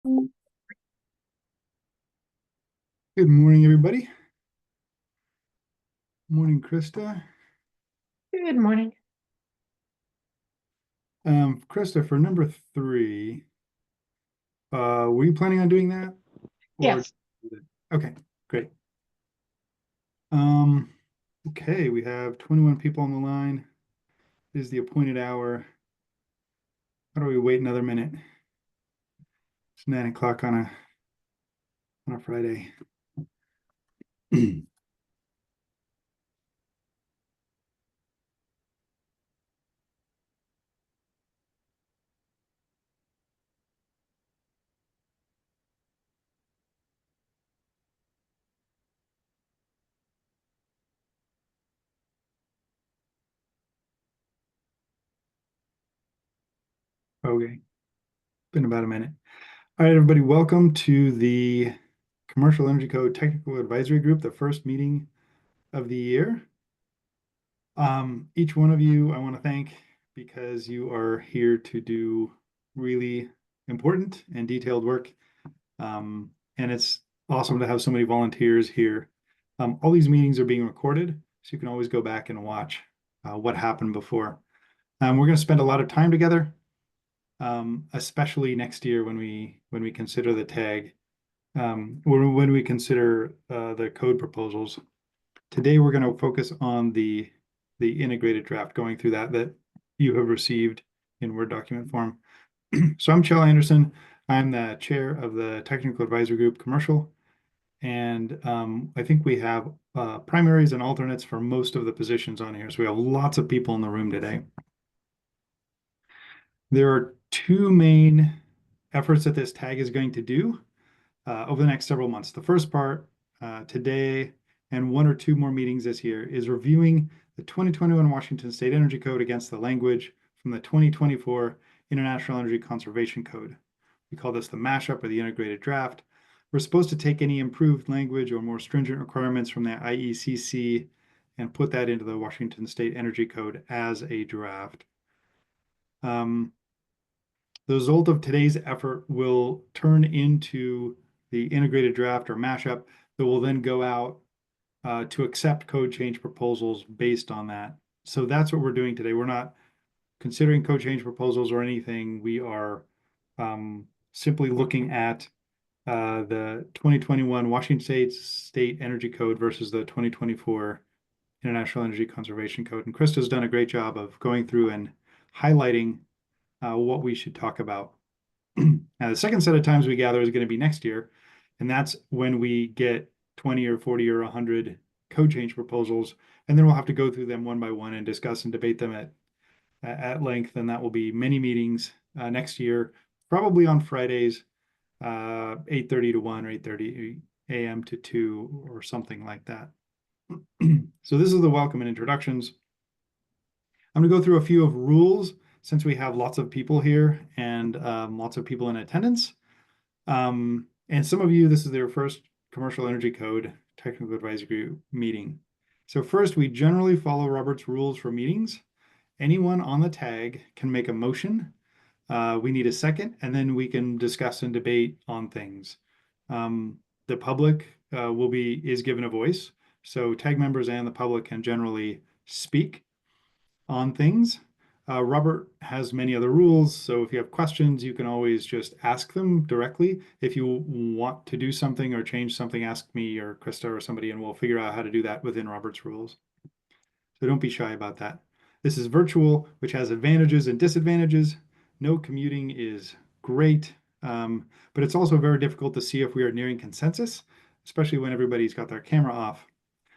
Good morning, everybody. Morning, Krista. Good morning. Krista, for number three, were you planning on doing that? Or Yes. okay, great. Um, okay, we have 21 people on the line. It is the appointed hour. How do we wait another minute? It's 9 o'clock on a Friday. Okay, been about a minute. All right, everybody, welcome to the Commercial Energy Code Technical Advisory Group, the first meeting of the year. Each one of you I want to thank because you are here to do really important and detailed work. And it's awesome to have so many volunteers here. All these meetings are being recorded, so you can always go back and watch what happened before. We're going to spend a lot of time together, especially next year when we consider the tag, when we consider the code proposals. Today, we're going to focus on the integrated draft, going through that you have received in Word document form. So I'm Chell Anderson. I'm the chair of the Technical Advisory Group Commercial. And I think we have primaries and alternates for most of the positions on here. So we have lots of people in the room today. There are two main efforts that this tag is going to do over the next several months. The first part today and one or two more meetings this year is reviewing the 2021 Washington State Energy Code against the language from the 2024 International Energy Conservation Code. We call this the mashup or the integrated draft. We're supposed to take any improved language or more stringent requirements from the IECC and put that into the Washington State Energy Code as a draft. The result of today's effort will turn into the integrated draft or mashup that will then go out to accept code change proposals based on that. So that's what we're doing today. We're not considering code change proposals or anything. We are simply looking at the 2021 Washington State Energy Code versus the 2024 International Energy Conservation Code. And Krista's done a great job of going through and highlighting what we should talk about. Now, the second set of times we gather is going to be next year, and that's when we get 20 or 40 or 100 code change proposals, and then we'll have to go through them one by one and discuss and debate them at length, and that will be many meetings next year, probably on Fridays, 8:30 to 1 or 8:30 a.m. to 2 or something like that. So this is the welcome and introductions. I'm going to go through a few of rules since we have lots of people here and lots of people in attendance. And some of you, this is their first Commercial Energy Code Technical Advisory meeting. So first, we generally follow Robert's rules for meetings. Anyone on the tag can make a motion. We need a second, and then we can discuss and debate on things. The public is given a voice, so tag members and the public can generally speak on things. Robert has many other rules, so if you have questions, you can always just ask them directly. If you want to do something or change something, ask me or Krista or somebody, and we'll figure out how to do that within Robert's rules. So don't be shy about that. This is virtual, which has advantages and disadvantages. No commuting is great, but it's also very difficult to see if we are nearing consensus, especially when everybody's got their camera off.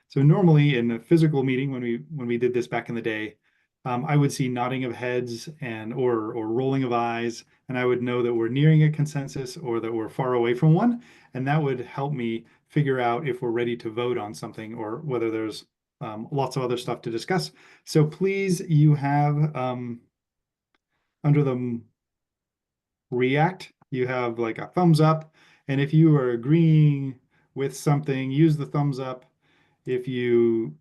So normally in a physical meeting, when we did this back in the day, I would see nodding of heads and or rolling of eyes, and I would know that we're nearing a consensus or that we're far away from one, and that would help me figure out if we're ready to vote on something or whether there's lots of other stuff to discuss. So please, you have under the react, you have like a thumbs up, and if you are agreeing with something, use the thumbs up. If you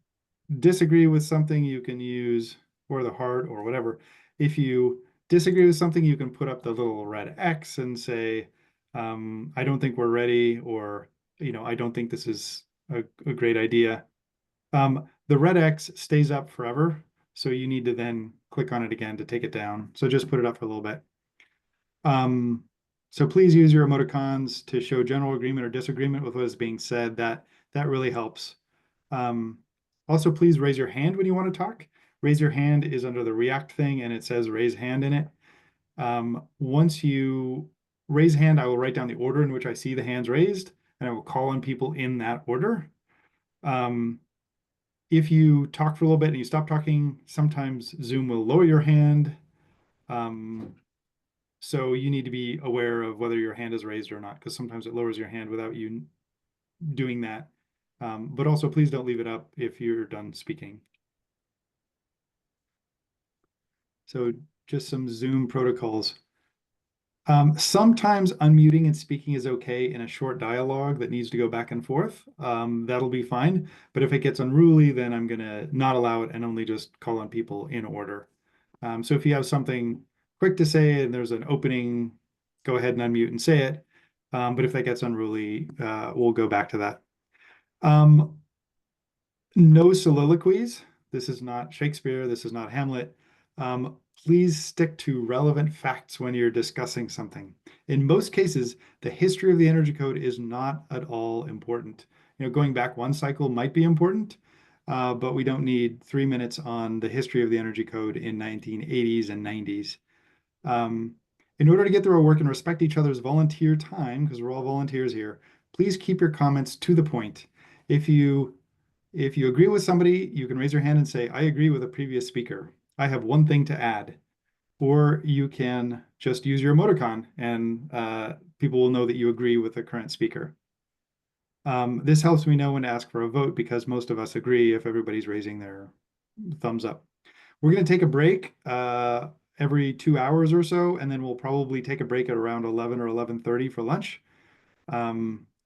disagree with something, you can use or the heart or whatever. If you disagree with something, you can put up the little red X and say, I don't think we're ready, or, I don't think this is a great idea. The red X stays up forever, so you need to then click on it again to take it down. So just put it up for a little bit. So please use your emoticons to show general agreement or disagreement with what is being said. That really helps. Also, please raise your hand when you want to talk. Raise your hand is under the React thing, and it says raise hand in it. Once you raise hand, I will write down the order in which I see the hands raised, and I will call on people in that order. If you talk for a little bit and you stop talking, sometimes Zoom will lower your hand. So you need to be aware of whether your hand is raised or not, because sometimes it lowers your hand without you doing that. But also, please don't leave it up if you're done speaking. So just some Zoom protocols. Sometimes unmuting and speaking is okay in a short dialogue that needs to go back and forth. That'll be fine. But if it gets unruly, then I'm going to not allow it and only just call on people in order. So if you have something quick to say and there's an opening, go ahead and unmute and say it. But if that gets unruly, we'll go back to that. No soliloquies. This is not Shakespeare. This is not Hamlet. Please stick to relevant facts when you're discussing something. In most cases, the history of the energy code is not at all important. Going back one cycle might be important, but we don't need 3 minutes on the history of the energy code in 1980s and 90s. In order to get through our work and respect each other's volunteer time, because we're all volunteers here, please keep your comments to the point. If you agree with somebody, you can raise your hand and say, I agree with a previous speaker. I have one thing to add. Or you can just use your emoticon and people will know that you agree with the current speaker. This helps me know when to ask for a vote because most of us agree if everybody's raising their thumbs up. We're going to take a break every 2 hours or so, and then we'll probably take a break at around 11 or 11:30 for lunch.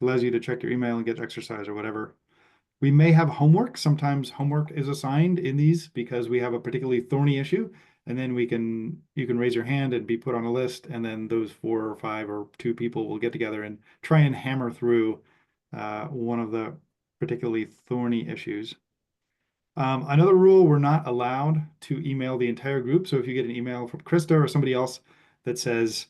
Allows you to check your email and get exercise or whatever. We may have homework. Sometimes homework is assigned in these because we have a particularly thorny issue, and then you can raise your hand and be put on a list, and then those 4 or 5 or 2 people will get together and try and hammer through one of the particularly thorny issues. Another rule, we're not allowed to email the entire group. So if you get an email from Krista or somebody else that says,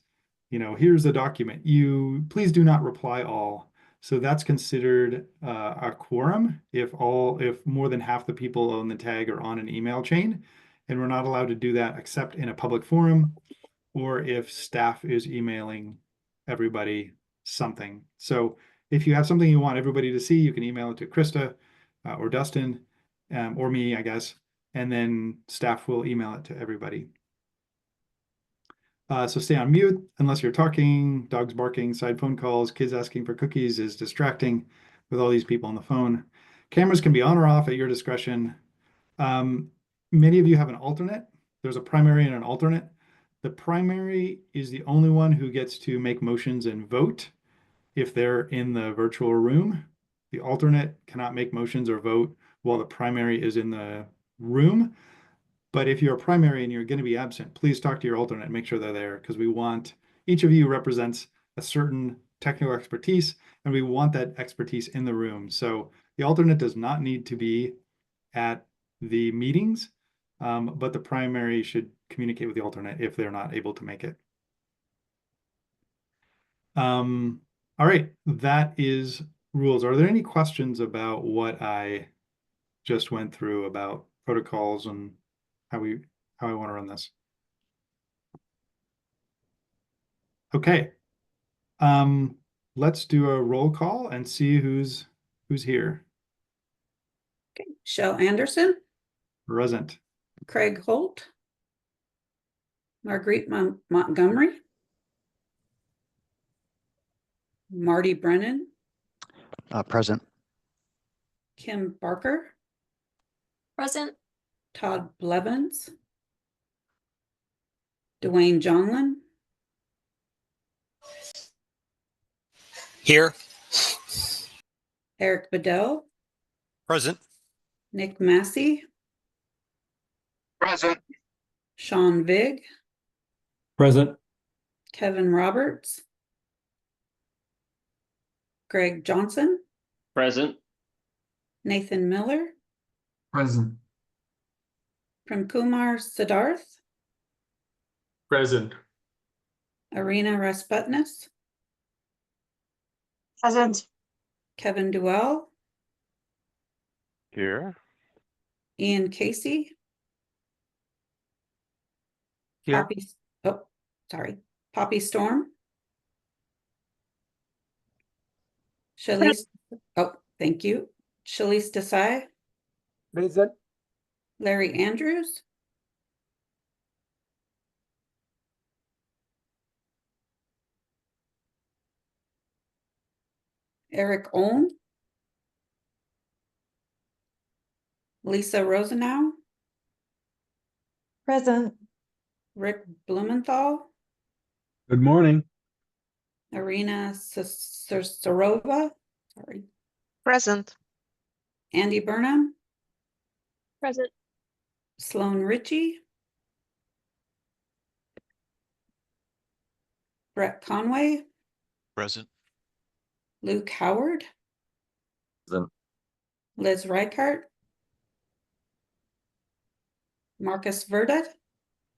here's the document, you please do not reply all. So that's considered a quorum if more than half the people on the tag are on an email chain, and we're not allowed to do that except in a public forum or if staff is emailing everybody something. So if you have something you want everybody to see, you can email it to Krista or Dustin or me, I guess, and then staff will email it to everybody. So stay on mute unless you're talking. Dogs barking, side phone calls, kids asking for cookies is distracting with all these people on the phone. Cameras can be on or off at your discretion. Many of you have an alternate. There's a primary and an alternate. The primary is the only one who gets to make motions and vote if they're in the virtual room. The alternate cannot make motions or vote while the primary is in the room. But if you're a primary and you're going to be absent, please talk to your alternate and make sure they're there, because we want, each of you represents a certain technical expertise, and we want that expertise in the room. So the alternate does not need to be at the meetings, but the primary should communicate with the alternate if they're not able to make it. All right, that is rules. Are there any questions about what I just went through about protocols and how I want to run this? Okay. Let's do a roll call and see who's here. Okay. Shell Anderson, Present. Craig Holt, Marguerite Montgomery, Marty Brennan, Present. Kim Barker, Present. Todd Blevins, Dwayne Jonglin, Here. Eric Bedell, Present. Nick Massey, Present. Sean Vig, Present. Kevin Roberts, Greg Johnson, Present. Nathan Miller, Present. Prem Kumar Siddharth, Present. Arena Rasputness, Present. Kevin Duell, Here. Ian Casey, Here. Poppy Storm. Shalice, thank you. Shalice Desai, Present. Larry Andrews, Eric Ohm, Lisa Rosenau, Present. Rick Blumenthal, Good morning. Arena Sorova, Present. Andy Burnham, Present. Sloan Ritchie, Brett Conway, Present. Luke Howard, Present. Liz Reichart, Marcus Verda,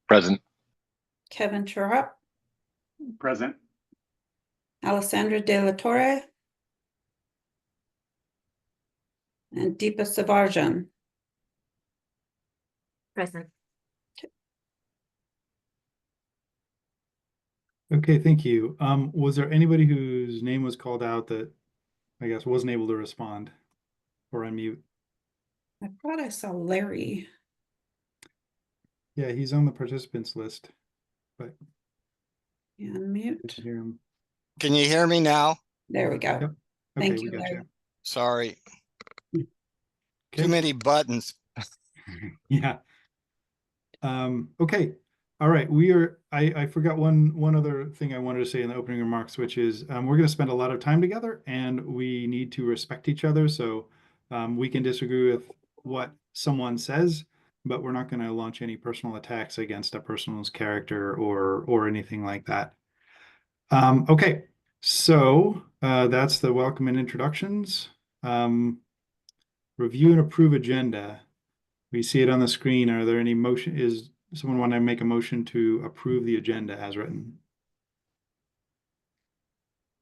Present. Kevin Churup, Present. Alessandra De La Torre, and Deepa Savarjan. Present. Okay, thank you. Was there anybody whose name was called out that I guess wasn't able to respond or unmute? I thought I saw Larry. Yeah, he's on the participants list, but Yeah, I unmute. didn't hear him. Can you hear me now? There we go. Yep. Thank Okay, you, we got Larry. you. Sorry, too Okay. many buttons. Yeah. Okay. All right. I forgot one other thing I wanted to say in the opening remarks, which is we're going to spend a lot of time together and we need to respect each other. So we can disagree with what someone says, but we're not going to launch any personal attacks against a person's character or anything like that. Okay. So that's the welcome and introductions. Review and approve agenda. We see it on the screen. Are there any motion? Is someone want to make a motion to approve the agenda as written?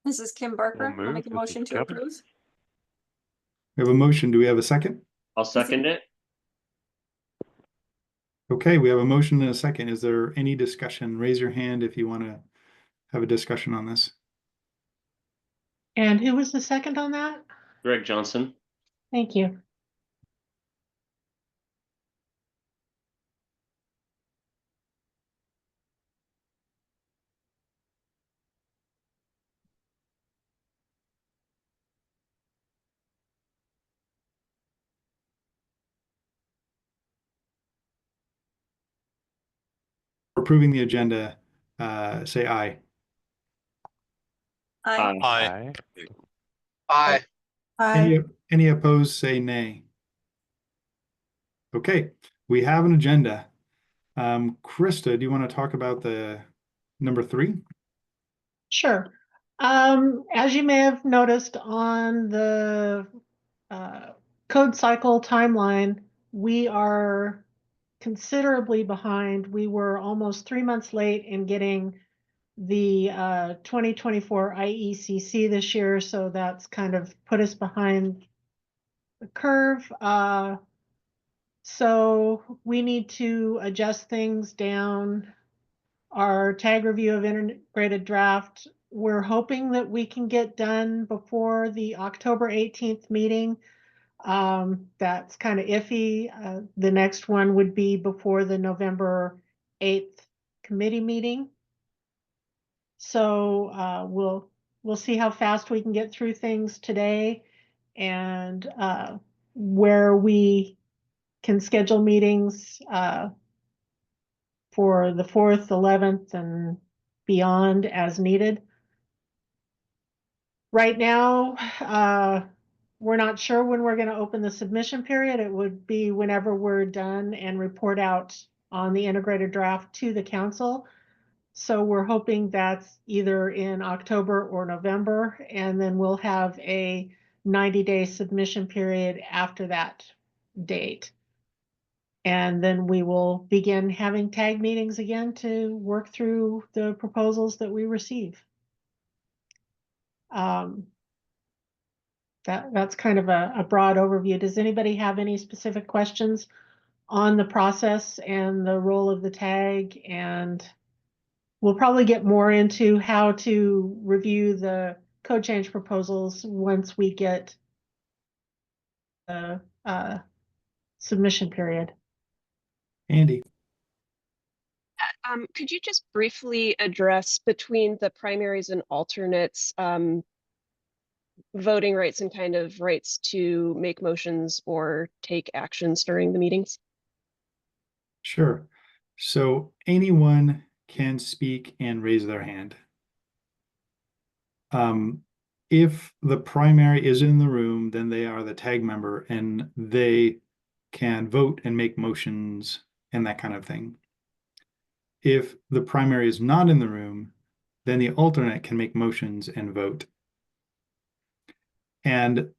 This is Kim Barker. I'll move. make a This is motion to Kevin. approve. We have a motion. Do we have a second? I'll second it. Okay, we have a motion and a second. Is there any discussion? Raise your hand if you want to have a discussion on this. And who was the second on that? Greg Johnson. Thank you. Approving the agenda, say aye. Aye. Aye. Aye. Any opposed, say nay. Okay, we have an agenda. Krista, do you want to talk about the number 3? Sure. As you may have noticed on the code cycle timeline, we are considerably behind. We were almost 3 months late in getting the 2024 IECC this year, so that's kind of put us behind the curve. So we need to adjust things down. Our tag review of integrated draft, we're hoping that we can get done before the October 18th meeting. That's kind of iffy. The next one would be before the November 8th committee meeting. So we'll see how fast we can get through things today and where we can schedule meetings for the 4th, 11th, and beyond as needed. Right now, we're not sure when we're going to open the submission period. It would be whenever we're done and report out on the integrated draft to the council. So we're hoping that's either in October or November, and then we'll have a 90-day submission period after that date. And then we will begin having tag meetings again to work through the proposals that we receive. That's kind of a broad overview. Does anybody have any specific questions on the process and the role of the tag? And we'll probably get more into how to review the code change proposals once we get the submission period. Andy. Could you just briefly address between the primaries and alternates, voting rights and kind of rights to make motions or take actions during the meetings? Sure. So anyone can speak and raise their hand. If the primary is in the room, then they are the tag member and they can vote and make motions and that kind of thing. If the primary is not in the room, then the alternate can make motions and vote. And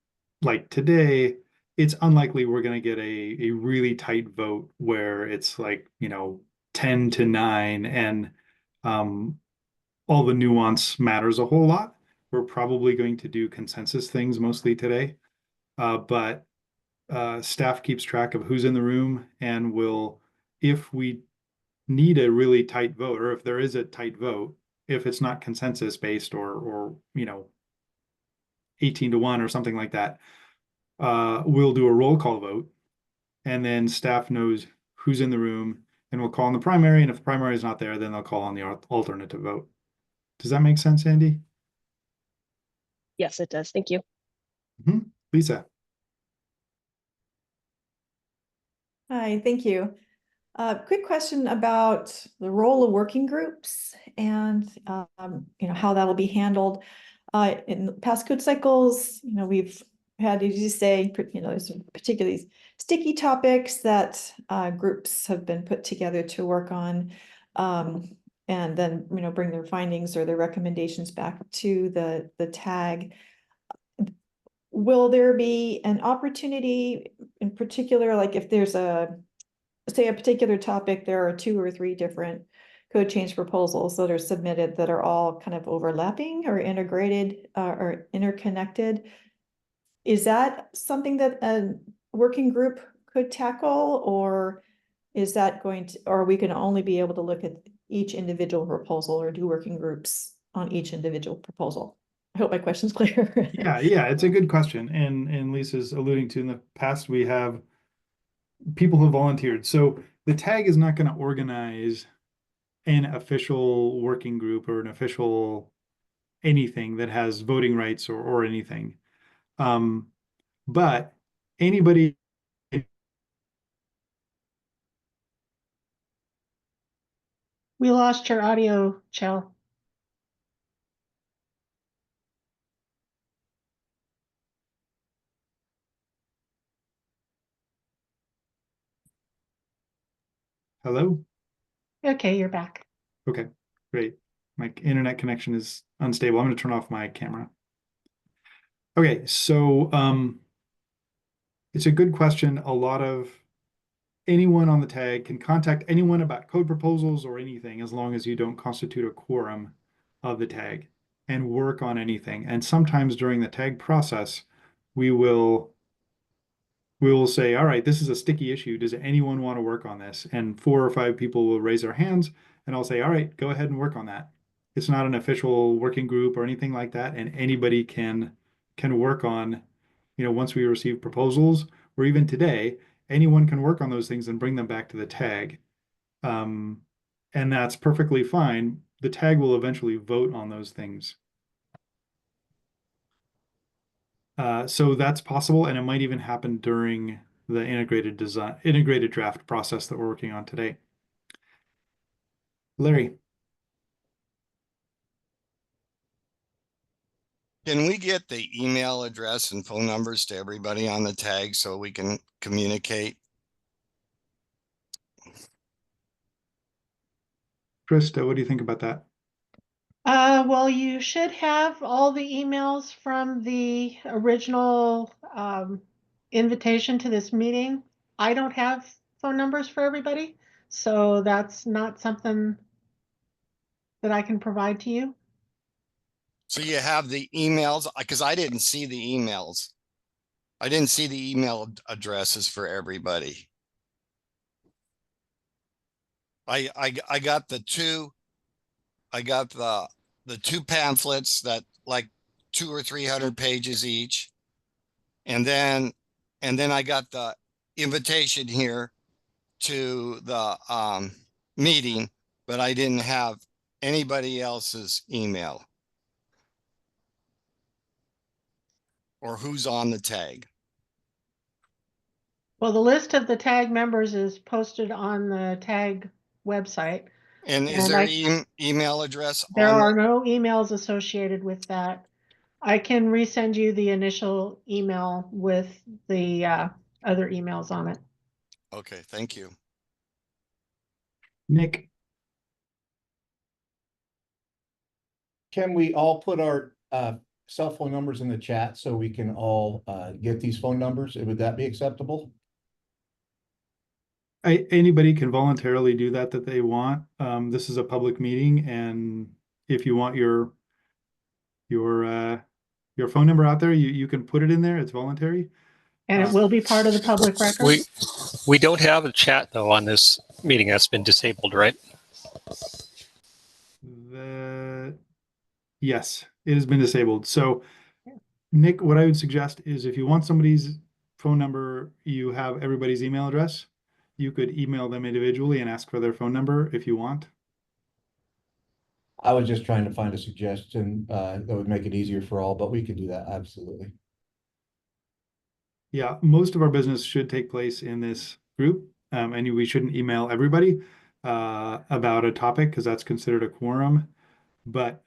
like today, it's unlikely we're going to get a really tight vote where it's like, 10-9 and all the nuance matters a whole lot. We're probably going to do consensus things mostly today, but staff keeps track of who's in the room and will, if we need a really tight vote, or if there is a tight vote, if it's not consensus based or 18-1 or something like that, we'll do a roll call vote, and then staff knows who's in the room, and we'll call on the primary, and if the primary is not there, then they'll call on the alternate to vote. Does that make sense, Andy? Yes, it does. Thank you. Lisa. Hi, thank you. Quick question about the role of working groups and how that will be handled. In past code cycles, we've had, as you say, there's particularly sticky topics that groups have been put together to work on, and then bring their findings or their recommendations back to the tag. Will there be an opportunity in particular, like if there's say a particular topic, there are 2 or 3 different code change proposals that are submitted that are all kind of overlapping or integrated or interconnected? Is that something that a working group could tackle, or is that or are we going to only be able to look at each individual proposal or do working groups on each individual proposal? I hope my question's clear. Yeah, it's a good question. And Lisa's alluding to, in the past, we have people who volunteered. So the tag is not going to organize an official working group or an official anything that has voting rights or anything. But anybody. We lost your audio, Chell. Hello? Okay, you're back. Okay, great. My internet connection is unstable. I'm going to turn off my camera. Okay, so it's a good question. A lot of anyone on the tag can contact anyone about code proposals or anything, as long as you don't constitute a quorum of the tag, and work on anything. And sometimes during the tag process, we will say, all right, this is a sticky issue. Does anyone want to work on this? And 4 or 5 people will raise their hands, and I'll say, all right, go ahead and work on that. It's not an official working group or anything like that, and anybody can work on, once we receive proposals, or even today, anyone can work on those things and bring them back to the tag. And that's perfectly fine. The tag will eventually vote on those things. So that's possible, and it might even happen during the integrated draft process that we're working on today. Larry. Can we get the email address and phone numbers to everybody on the tag so we can communicate? Krista, what do you think about that? Well, you should have all the emails from the original invitation to this meeting. I don't have phone numbers for everybody, so that's not something that I can provide to you. So you have the emails, because I didn't see the emails. I didn't see the email addresses for everybody. I got the two pamphlets that like 200 or 300 pages each. And then I got the invitation here to the meeting, but I didn't have anybody else's email or who's on the tag. Well, the list of the tag members is posted on the tag website. And is And there email address There on are the- no emails associated with that. I can resend you the initial email with the other emails on it. Okay, thank you. Nick, Can we all put our cell phone numbers in the chat so we can all get these phone numbers? Would that be acceptable? anybody can voluntarily do that they want. This is a public meeting, and if you want your phone number out there, you can put it in there. It's voluntary. And it will be part of the public record. We don't have a chat though on this meeting. That's been disabled, right? Yes, it has been disabled. So, Nick, what I would suggest is if you want somebody's phone number, you have everybody's email address. You could email them individually and ask for their phone number if you want. I was just trying to find a suggestion that would make it easier for all, but we could do that, absolutely. Yeah, most of our business should take place in this group, and we shouldn't email everybody about a topic because that's considered a quorum. But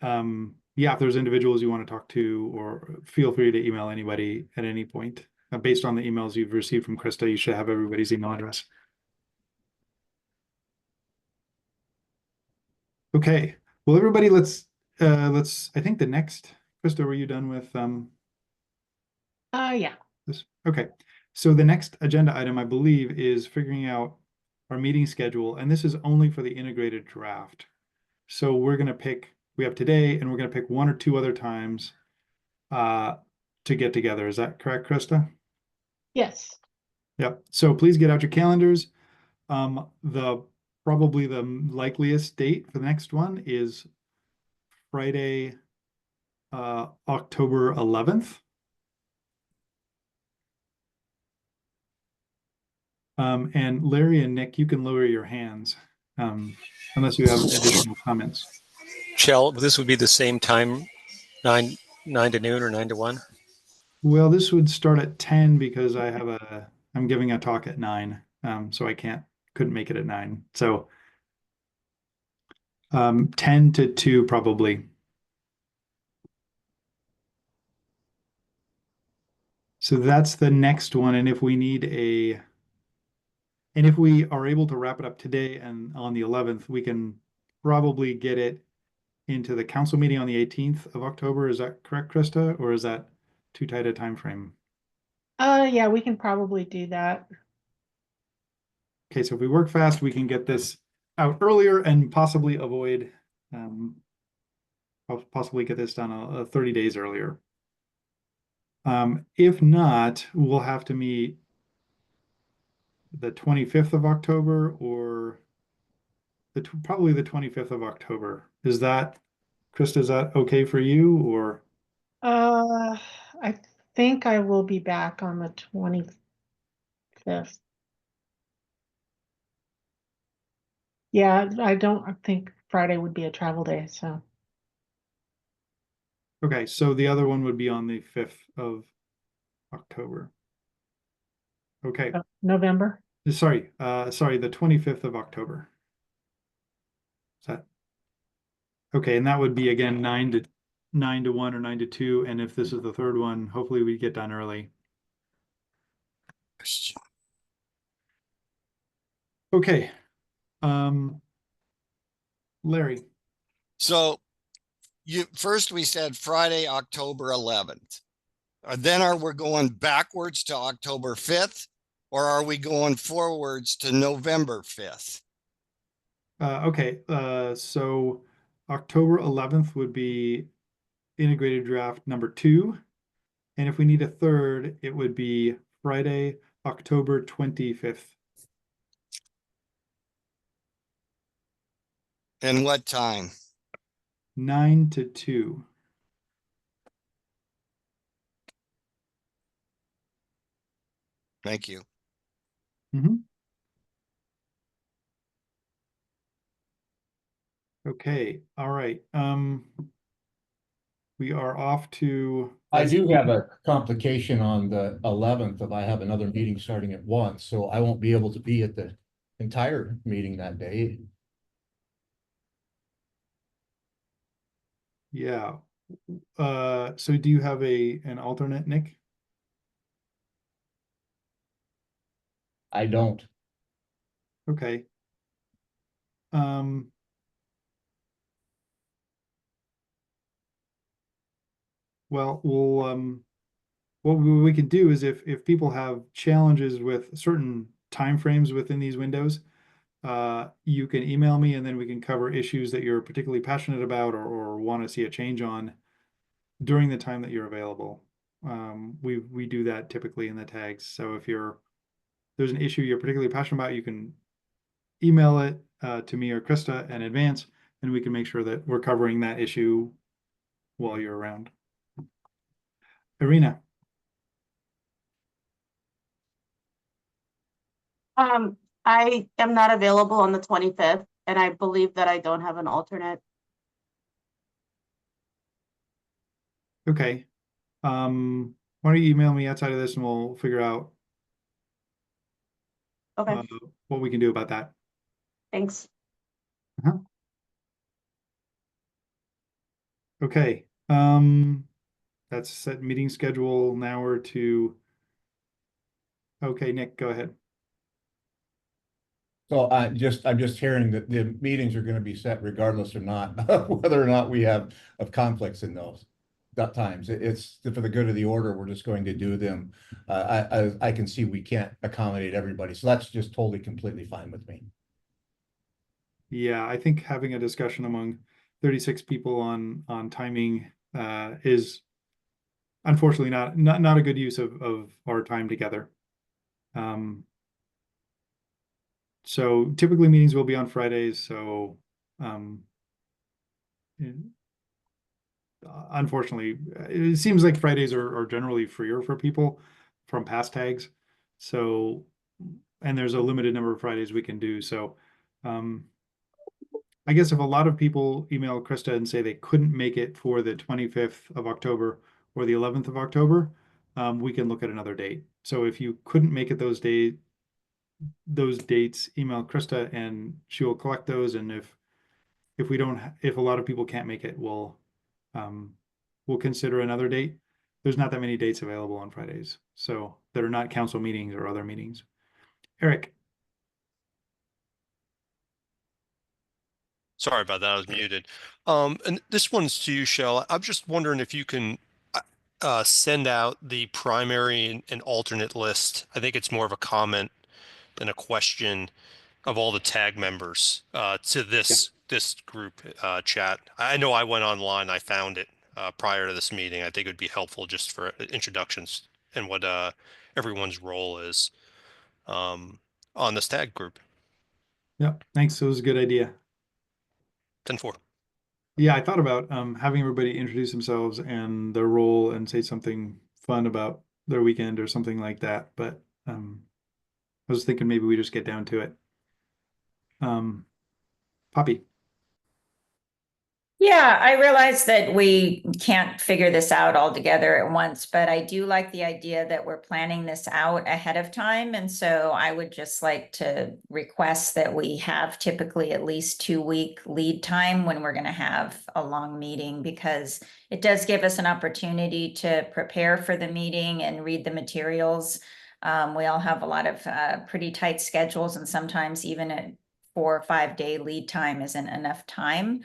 yeah, if there's individuals you want to talk to, or feel free to email anybody at any point. Based on the emails you've received from Krista, you should have everybody's email address. Okay, well, everybody, let's, I think the next, Krista, were you done with Yeah. this? Okay, so the next agenda item, I believe, is figuring out our meeting schedule, and this is only for the integrated draft. So we're gonna pick, we have today, and we're gonna pick one or two other times to get together. Is that correct, Krista? Yes. Yep. So please get out your calendars. Probably the likeliest date for the next one is Friday, October 11th. And Larry and Nick, you can lower your hands unless you have additional comments. Shell, this would be the same time, 9 to noon or 9 to 1? Well, this would start at 10 because I'm giving a talk at 9. So I couldn't make it at 9. So 10 to 2 probably. So that's the next one. And if we are able to wrap it up today and on the 11th, we can probably get it into the council meeting on the 18th of October. Is that correct, Krista? Or is that too tight a time frame? Yeah, we can probably do that. Okay, so if we work fast, we can get this out earlier and possibly avoid, possibly get this done 30 days earlier. If not, we'll have to meet the 25th of October or probably the 25th of October. Is that, Krista, is that okay for you, or? I think I will be back on the 25th. Yeah, I don't think Friday would be a travel day, so. Okay, so the other one would be on the 5th of October. Okay. November? Sorry, the 25th of October. Is that okay? And that would be again 9 to 1 or 9 to 2. And if this is the third one, hopefully we get done early. Okay. Larry. So first we said Friday, October 11th. Then are we going backwards to October 5th, or are we going forwards to November 5th? Okay, so October 11th would be integrated draft number 2. And if we need a third, it would be Friday, October 25th. And what time? 9 to 2. Thank you. Okay, all right. We are off to. I do have a complication on the 11th if I have another meeting starting at 1, so I won't be able to be at the entire meeting that day. Yeah. So do you have an alternate, Nick? I don't. Okay. Well, what we can do is if people have challenges with certain timeframes within these windows, you can email me and then we can cover issues that you're particularly passionate about or want to see a change on during the time that you're available. We do that typically in the tags. So if there's an issue you're particularly passionate about, you can email it to me or Krista in advance, and we can make sure that we're covering that issue while you're around. Irina. I am not available on the 25th, and I believe that I don't have an alternate. Okay. Why don't you email me outside of this and we'll figure out Okay, what we can do about that. thanks. Okay. That's set meeting schedule. Now we're to. Okay, Nick, go ahead. So I'm just hearing that the meetings are going to be set regardless or not, whether or not we have of conflicts in those times. It's for the good of the order. We're just going to do them. I can see we can't accommodate everybody, so that's just totally completely fine with me. Yeah, I think having a discussion among 36 people on timing is unfortunately not a good use of our time together. So typically meetings will be on Fridays. So unfortunately, it seems like Fridays are generally freer for people from past tags. So, and there's a limited number of Fridays we can do. So I guess if a lot of people email Krista and say they couldn't make it for the 25th of October or the 11th of October, we can look at another date. So if you couldn't make it those dates, email Krista and she will collect those. And if a lot of people can't make it, we'll consider another date. There's not that many dates available on Fridays, so that are not council meetings or other meetings. Eric. Sorry about that, I was muted. And this one's to you, Shell. I'm just wondering if you can send out the primary and alternate list. I think it's more of a comment than a question of all the tag members to this group chat. I know I went online, I found it prior to this meeting. I think it would be helpful just for introductions and what everyone's role is on this tag group. Yeah, thanks. It was a good idea. 10-4. Yeah, I thought about having everybody introduce themselves and their role and say something fun about their weekend or something like that. But I was thinking maybe we just get down to it. Poppy. Yeah, I realize that we can't figure this out all together at once, but I do like the idea that we're planning this out ahead of time. And so I would just like to request that we have typically at least 2-week lead time when we're going to have a long meeting, because it does give us an opportunity to prepare for the meeting and read the materials. We all have a lot of pretty tight schedules, and sometimes even at 4 or 5 day lead time isn't enough time.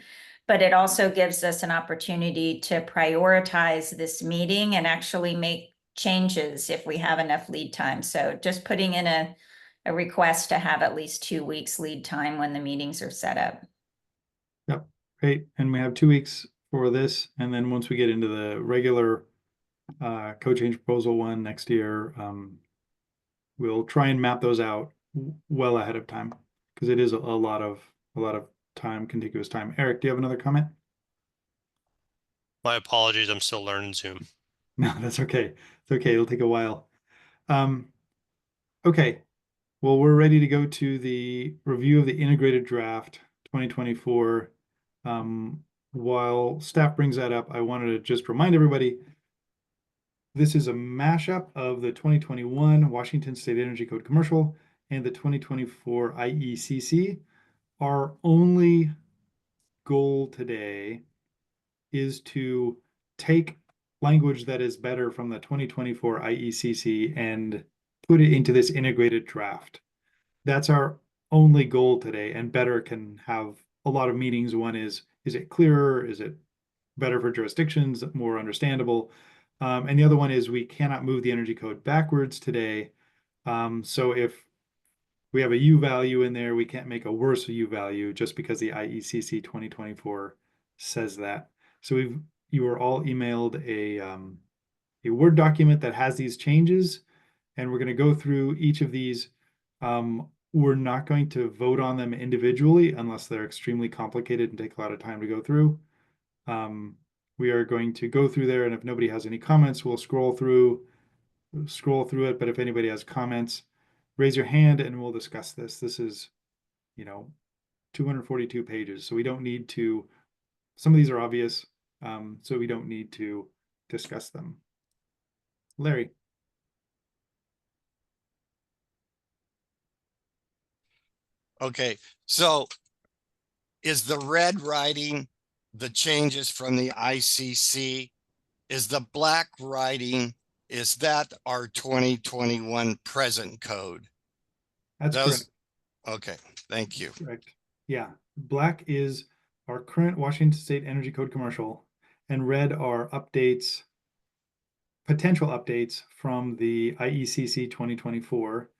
But it also gives us an opportunity to prioritize this meeting and actually make changes if we have enough lead time. So just putting in a request to have at least 2 weeks lead time when the meetings are set up. Yep, great. And we have 2 weeks for this. And then once we get into the regular code change proposal one next year, we'll try and map those out well ahead of time because it is a lot of time, contiguous time. Eric, do you have another comment? My apologies, I'm still learning Zoom. No, that's okay. It's okay. It'll take a while. Okay. Well, we're ready to go to the review of the integrated draft 2024. While staff brings that up, I wanted to just remind everybody, this is a mashup of the 2021 Washington State Energy Code Commercial and the 2024 IECC. Our only goal today is to take language that is better from the 2024 IECC and put it into this integrated draft. That's our only goal today, and better can have a lot of meanings. One is it clearer? Is it better for jurisdictions, more understandable? And the other one is we cannot move the energy code backwards today. So if we have a U value in there, we can't make a worse U value just because the IECC 2024 says that. So you were all emailed a Word document that has these changes, and we're going to go through each of these. We're not going to vote on them individually unless they're extremely complicated and take a lot of time to go through. We are going to go through there, and if nobody has any comments, we'll scroll through it. But if anybody has comments, raise your hand and we'll discuss this. This is, 242 pages, so we don't need to, some of these are obvious, so we don't need to discuss them. Larry. Okay, so is the red writing the changes from the ICC? Is the black writing, is that our 2021 present code? That's correct. Okay, thank you. Correct. Yeah, black is our current Washington State Energy Code commercial, and red are updates, potential updates from the IECC 2024.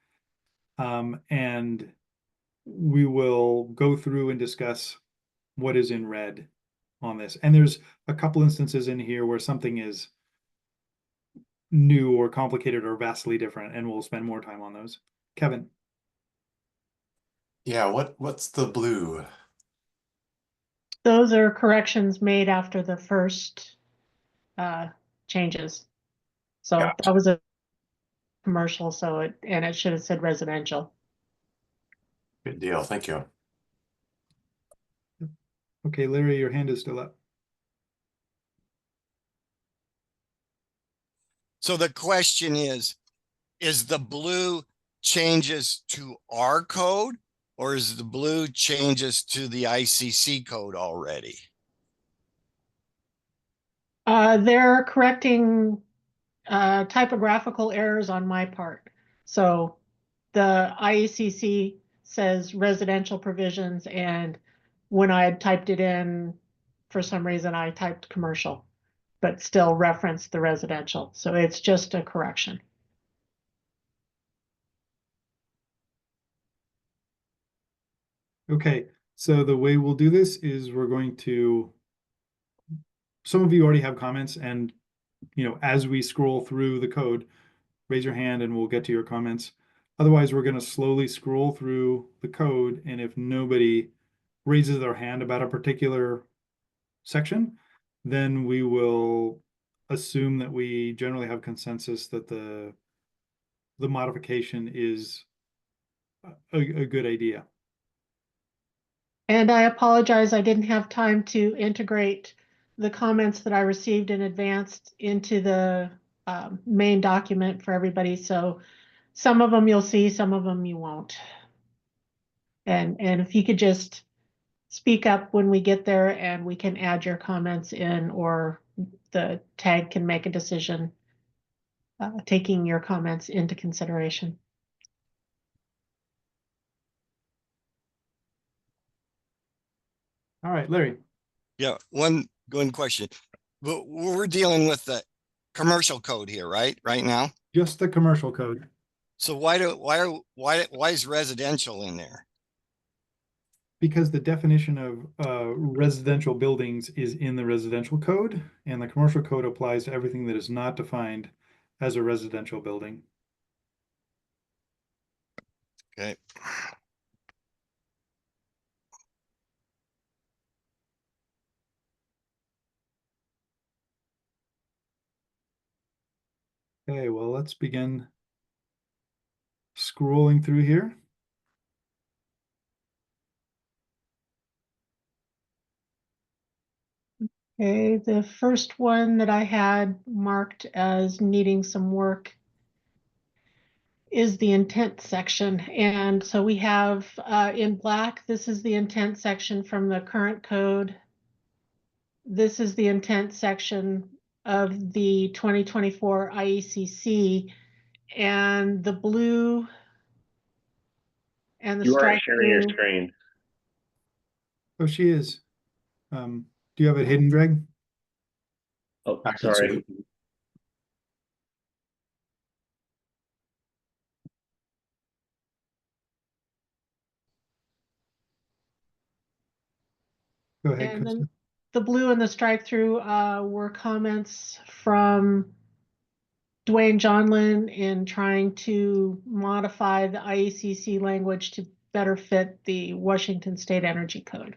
And we will go through and discuss what is in red on this. And there's a couple instances in here where something is new or complicated or vastly different, and we'll spend more time on those. Kevin. Yeah, what's the blue? Those are corrections made after the first changes. So Gotcha. that was a commercial, so it should have said residential. Good deal. Thank you. Okay, Larry, your hand is still up. So the question is the blue changes to our code, or is the blue changes to the ICC code already? They're correcting typographical errors on my part. So the IECC says residential provisions, and when I had typed it in, for some reason I typed commercial, but still referenced the residential. So it's just a correction. Okay, so the way we'll do this is we're going to, some of you already have comments, and as we scroll through the code, raise your hand and we'll get to your comments. Otherwise, we're going to slowly scroll through the code, and if nobody raises their hand about a particular section, then we will assume that we generally have consensus that the modification is a good idea. And I apologize, I didn't have time to integrate the comments that I received in advance into the main document for everybody. So some of them you'll see, some of them you won't. And if you could just speak up when we get there and we can add your comments in, or the tag can make a decision taking your comments into consideration. All right, Larry. Yeah, one question. We're dealing with the commercial code here, right? Right now. Just the commercial code. So why is residential in there? Because the definition of residential buildings is in the residential code, and the commercial code applies to everything that is not defined as a residential building. Okay. Okay, well, let's begin scrolling through here. Okay, the first one that I had marked as needing some work is the intent section. And so we have in black, this is the intent section from the current code. This is the intent section of the 2024 IECC, and the blue and the You are strike sharing your through. screen. Oh, she is. Do you have it hidden, Greg? Oh, I can sorry. see it. Go ahead, And Krista. then the blue and the strike through were comments from Dwayne Johnlin in trying to modify the IECC language to better fit the Washington State Energy Code.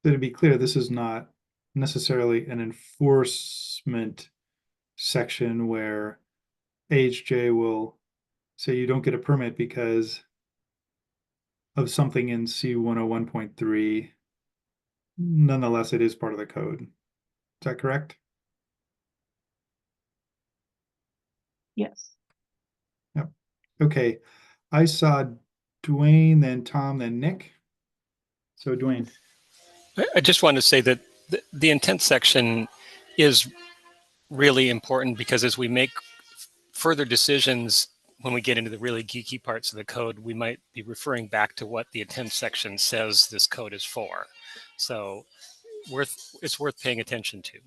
So to be clear, this is not necessarily an enforcement section where AHJ will say you don't get a permit because of something in C101.3. Nonetheless, it is part of the code. Is that correct? Yes. Yep. Okay. I saw Dwayne, then Tom, then Nick. So Dwayne. I just wanted to say that the intent section is really important because as we make further decisions, when we get into the really geeky parts of the code, we might be referring back to what the intent section says this code is for. So it's worth paying attention to.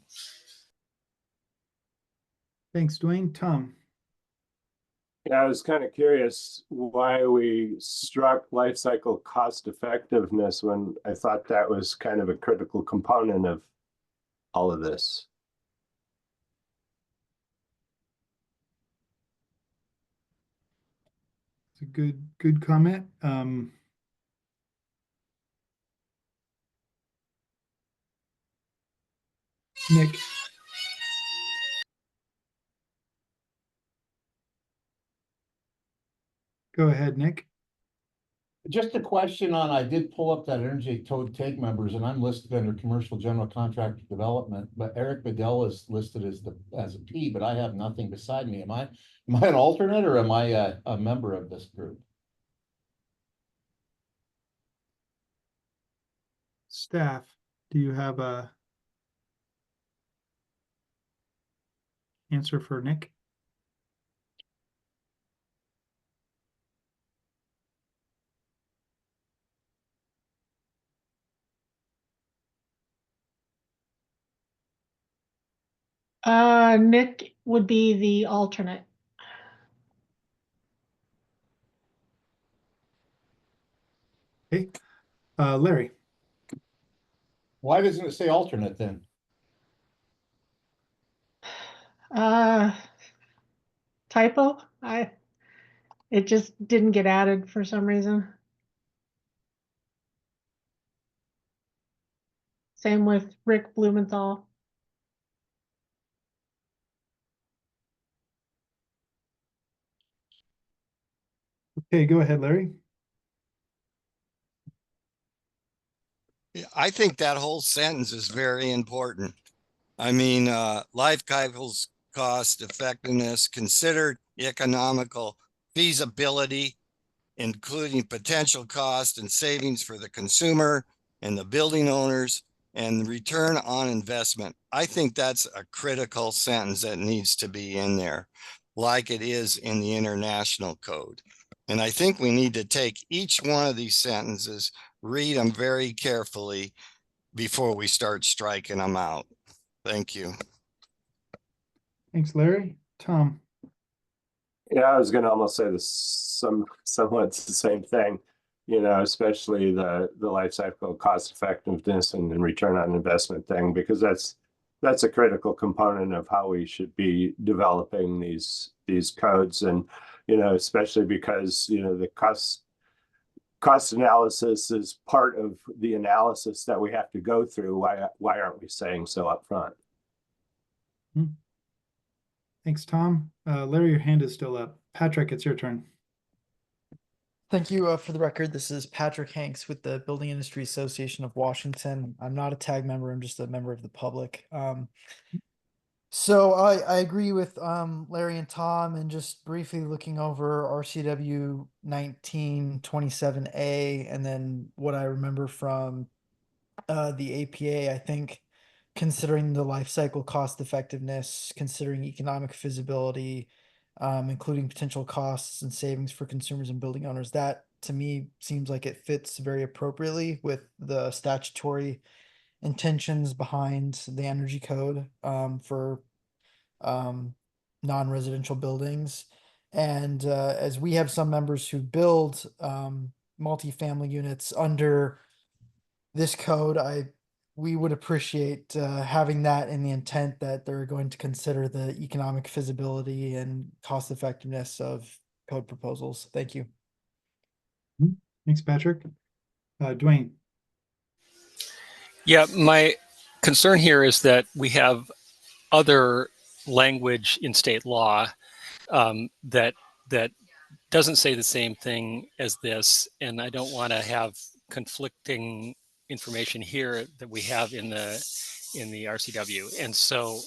Thanks, Dwayne. Tom. Yeah, I was kind of curious why we struck life cycle cost effectiveness when I thought that was kind of a critical component of all of this. It's a good comment. Nick. Go ahead, Nick. Just a question on, I did pull up that Energy Code take members and I'm listed under commercial general contractor development, but Eric Bedell is listed as a P, but I have nothing beside me. Am I an alternate or am I a member of this group? Staff, do you have a answer for Nick? Nick would be the alternate. Okay. Larry. Why doesn't it say alternate then? Typo. It just didn't get added for some reason. Same with Rick Blumenthal. Okay, go ahead, Larry. I think that whole sentence is very important. I mean, life cycles cost effectiveness, considered economical feasibility, including potential cost and savings for the consumer and the building owners, and return on investment. I think that's a critical sentence that needs to be in there, like it is in the international code. And I think we need to take each one of these sentences, read them very carefully before we start striking them out. Thank you. Thanks, Larry. Tom. Yeah, I was gonna almost say somewhat the same thing, you know, especially the life cycle cost effectiveness and return on investment thing, because that's a critical component of how we should be developing these codes. And, you know, especially because, you know, the cost analysis is part of the analysis that we have to go through. Why aren't we saying so upfront? Thanks, Tom. Larry, your hand is still up. Patrick, it's your turn. Thank you. For the record, this is Patrick Hanks with the Building Industry Association of Washington. I'm not a tag member. I'm just a member of the public. So I agree with Larry and Tom, and just briefly looking over RCW 1927A, and then what I remember from the APA, I think considering the life cycle cost effectiveness, considering economic feasibility, including potential costs and savings for consumers and building owners, that to me seems like it fits very appropriately with the statutory intentions behind the energy code for non-residential buildings. And as we have some members who build multifamily units under this code, we would appreciate having that in the intent that they're going to consider the economic feasibility and cost effectiveness of code proposals. Thank you. Thanks, Patrick. Dwayne. Yeah, my concern here is that we have other language in state law that doesn't say the same thing as this, and I don't want to have conflicting information here that we have in the RCW. And so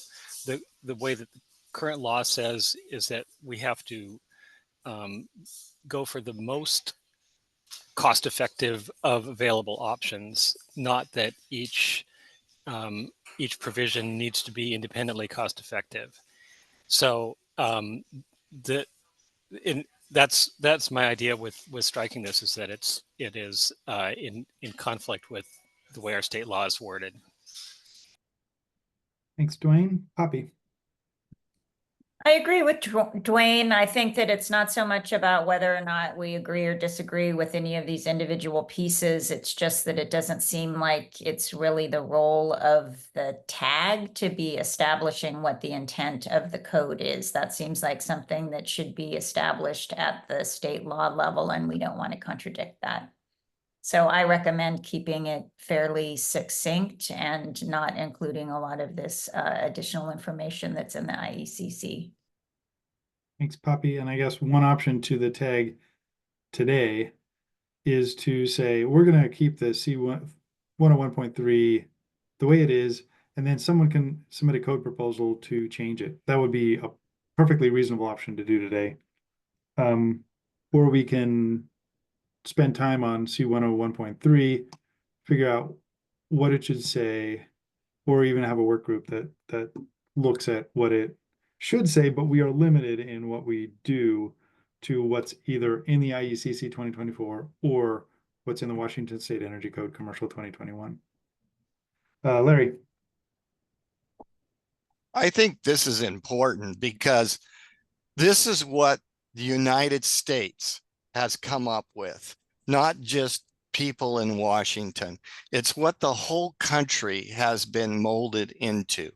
the way that the current law says is that we have to go for the most cost effective of available options, not that each provision needs to be independently cost effective. So that's my idea with striking this, is that it is in conflict with the way our state law is worded. Thanks, Dwayne. Poppy. I agree with Dwayne. I think that it's not so much about whether or not we agree or disagree with any of these individual pieces. It's just that it doesn't seem like it's really the role of the tag to be establishing what the intent of the code is. That seems like something that should be established at the state law level, and we don't want to contradict that. So I recommend keeping it fairly succinct and not including a lot of this additional information that's in the IECC. Thanks, Poppy. And I guess one option to the tag today is to say, we're going to keep the C1 101.3 the way it is, and then someone can submit a code proposal to change it. That would be a perfectly reasonable option to do today. Or we can spend time on C101.3, figure out what it should say, or even have a work group that looks at what it should say, but we are limited in what we do to what's either in the IECC 2024 or what's in the Washington State Energy Code Commercial 2021. Larry. I think this is important because this is what the United States has come up with, not just people in Washington. It's what the whole country has been molded into.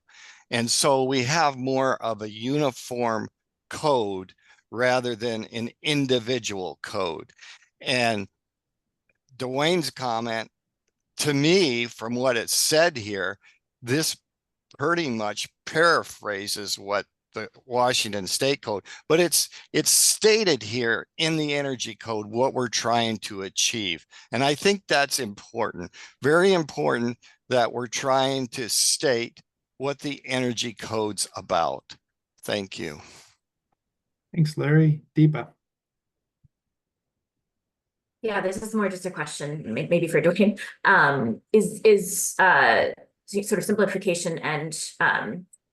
And so we have more of a uniform code rather than an individual code. And Dwayne's comment, to me, from what it said here, this pretty much paraphrases what the Washington State Code, but it's stated here in the Energy Code what we're trying to achieve. And I think that's important, very important, that we're trying to state what the Energy Code's about. Thank you. Thanks, Larry. Deepa. Yeah, this is more just a question, maybe for Dwayne. sort of simplification and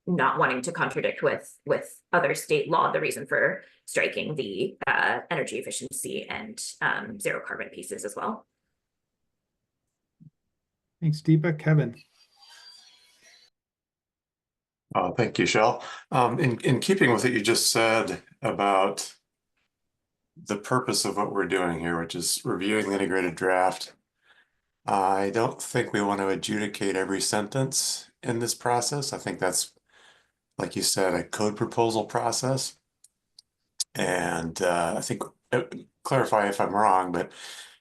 not wanting to contradict with other state law, the reason for striking the energy efficiency and zero carbon pieces as well. Thanks, Deepa. Kevin. Thank you, Shell. In keeping with what you just said about the purpose of what we're doing here, which is reviewing the integrated draft, I don't think we want to adjudicate every sentence in this process. I think that's, like you said, a code proposal process. And I think, clarify if I'm wrong, but it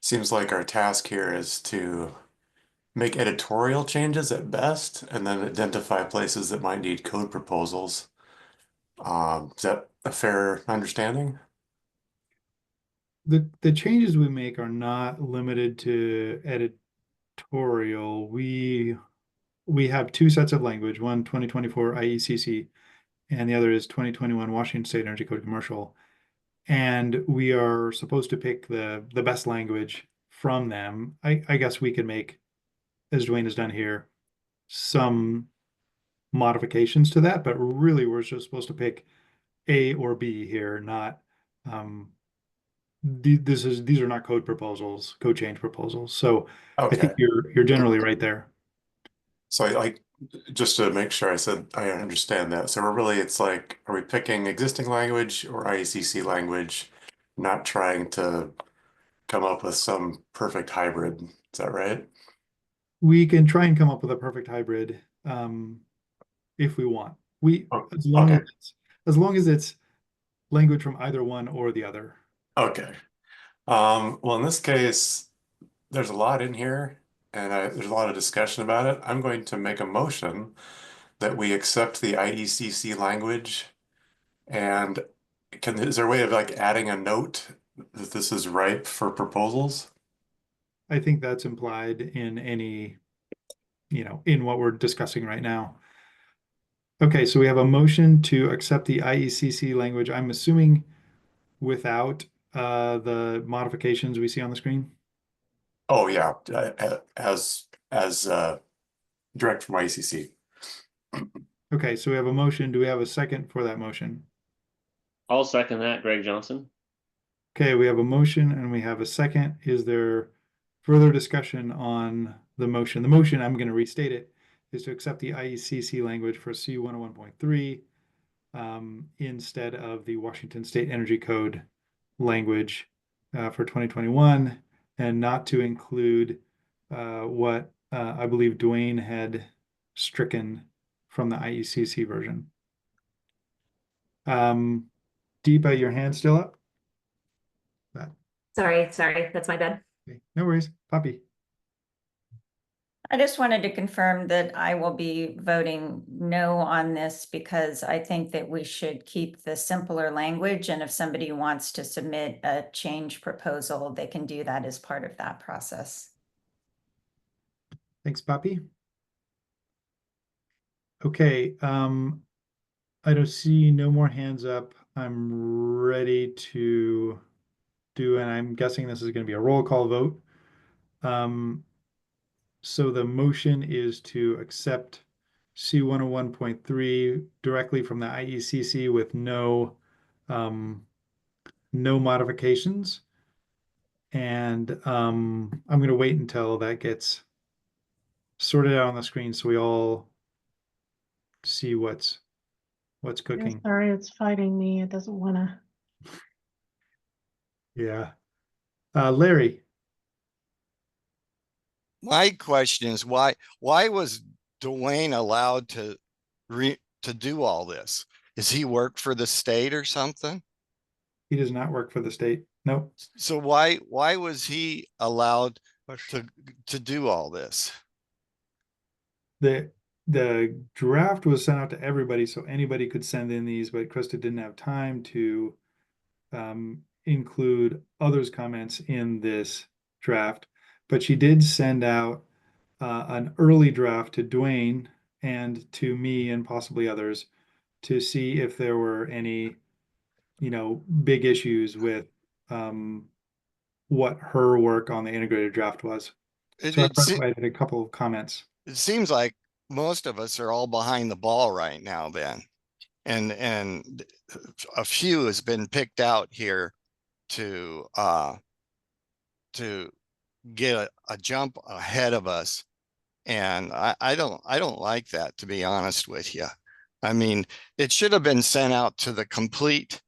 seems like our task here is to make editorial changes at best, and then identify places that might need code proposals. Is that a fair understanding? The changes we make are not limited to editorial. We have two sets of language, one 2024 IECC, and the other is 2021 Washington State Energy Code Commercial. And we are supposed to pick the best language from them. I guess we can make, as Dwayne has done here, some modifications to that, but really we're just supposed to pick A or B here, not these are not code proposals, code change proposals. So I think you're generally right there. So I just to make sure I said I understand that. So we're really, it's like, are we picking existing language or IECC language, not trying to come up with some perfect hybrid? Is that right? We can try and come up with a perfect hybrid if we want. As long as it's language from either one or the other. Okay. Well, in this case, there's a lot in here, and there's a lot of discussion about it. I'm going to make a motion that we accept the IECC language. And is there a way of like adding a note that this is ripe for proposals? I think that's implied in any, in what we're discussing right now. Okay, so we have a motion to accept the IECC language. I'm assuming without the modifications we see on the screen. Oh yeah, as direct from IECC. Okay, so we have a motion. Do we have a second for that motion? I'll second that, Greg Johnson. Okay, we have a motion and we have a second. Is there further discussion on the motion? The motion, I'm going to restate it, is to accept the IECC language for C101.3 instead of the Washington State Energy Code language for 2021, and not to include what I believe Dwayne had stricken from the IECC version. Deepa, your hand's still up? Sorry, that's my bad. Okay, no worries. Poppy. I just wanted to confirm that I will be voting no on this because I think that we should keep the simpler language. And if somebody wants to submit a change proposal, they can do that as part of that process. Thanks, Poppy. Okay, I don't see no more hands up. I'm ready to do, and I'm guessing this is going to be a roll call vote. So the motion is to accept C101.3 directly from the IECC with no modifications. And I'm going to wait until that gets sorted out on the screen so we all see what's cooking. Sorry, it's fighting me. It doesn't want to. Yeah. Larry. My question is why was Dwayne allowed to do all this? Does he work for the state or something? He does not work for the state. Nope. So why was he allowed to do all this? The draft was sent out to everybody, so anybody could send in these, but Krista didn't have time to include others' comments in this draft. But she did send out an early draft to Dwayne and to me and possibly others to see if there were any, big issues with what her work on the integrated draft was. So I provided a couple of comments. It seems like most of us are all behind the ball right now, Ben. And a few has been picked out here to get a jump ahead of us. And I don't like that, to be honest with you. I mean, it should have been sent out to the complete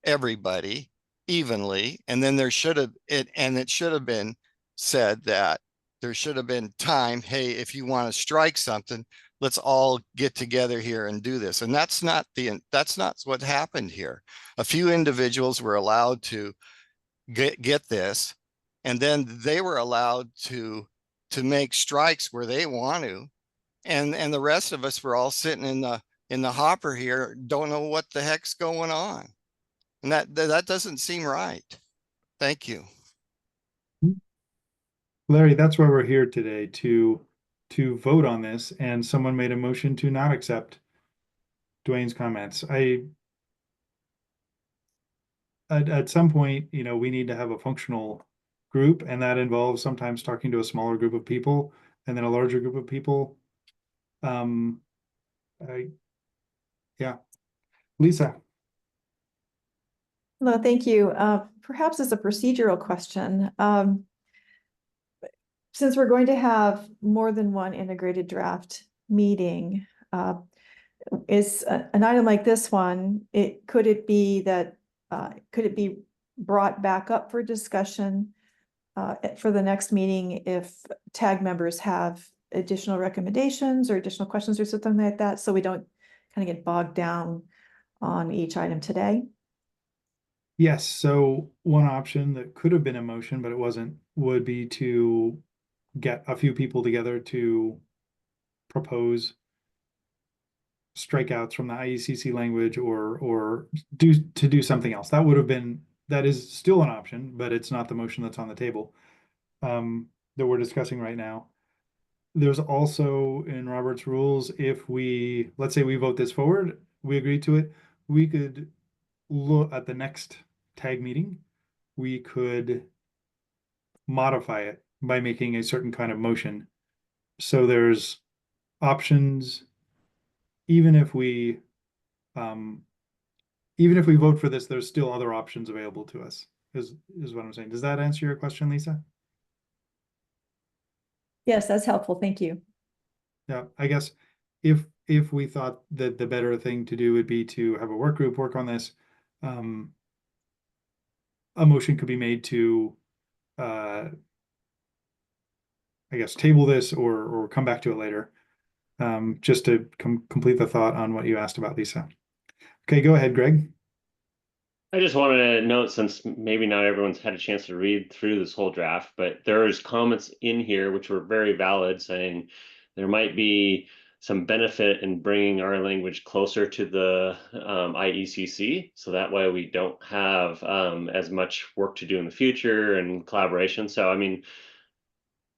everybody evenly, and then it should have been said that there should have been time. Hey, if you want to strike something, let's all get together here and do this. And that's not what happened here. A few individuals were allowed to get this, and then they were allowed to make strikes where they want to, and the rest of us were all sitting in the hopper here, don't know what the heck's going on. And that doesn't seem right. Thank you. Larry, that's why we're here today, to vote on this, and someone made a motion to not accept Dwayne's comments. At some point, you know, we need to have a functional group, and that involves sometimes talking to a smaller group of people and then a larger group of people. Yeah. Lisa. No, thank you. Perhaps as a procedural question, since we're going to have more than one integrated draft meeting, is an item like this one, could it be brought back up for discussion for the next meeting if TAG members have additional recommendations or additional questions or something like that, so we don't kind of get bogged down on each item today? Yes, so one option that could have been a motion, but it wasn't, would be to get a few people together to propose strikeouts from the IECC language, or do something else. That is still an option, but it's not the motion that's on the table that we're discussing right now. There's also in Robert's rules, if let's say we vote this forward, we agree to it, we could look at the next TAG meeting, we could modify it by making a certain kind of motion. So there's options, even if we vote for this, there's still other options available to us, is what I'm saying. Does that answer your question, Lisa? Yes, that's helpful. Thank you. Yeah, I guess if we thought that the better thing to do would be to have a work group work on this, a motion could be made to I guess table this or come back to it later, just to complete the thought on what you asked about, Lisa. Okay, go ahead, Greg. I just wanted to note, since maybe not everyone's had a chance to read through this whole draft, but there's comments in here which were very valid, saying there might be some benefit in bringing our language closer to the IECC, so that way we don't have as much work to do in the future and collaboration. So, I mean,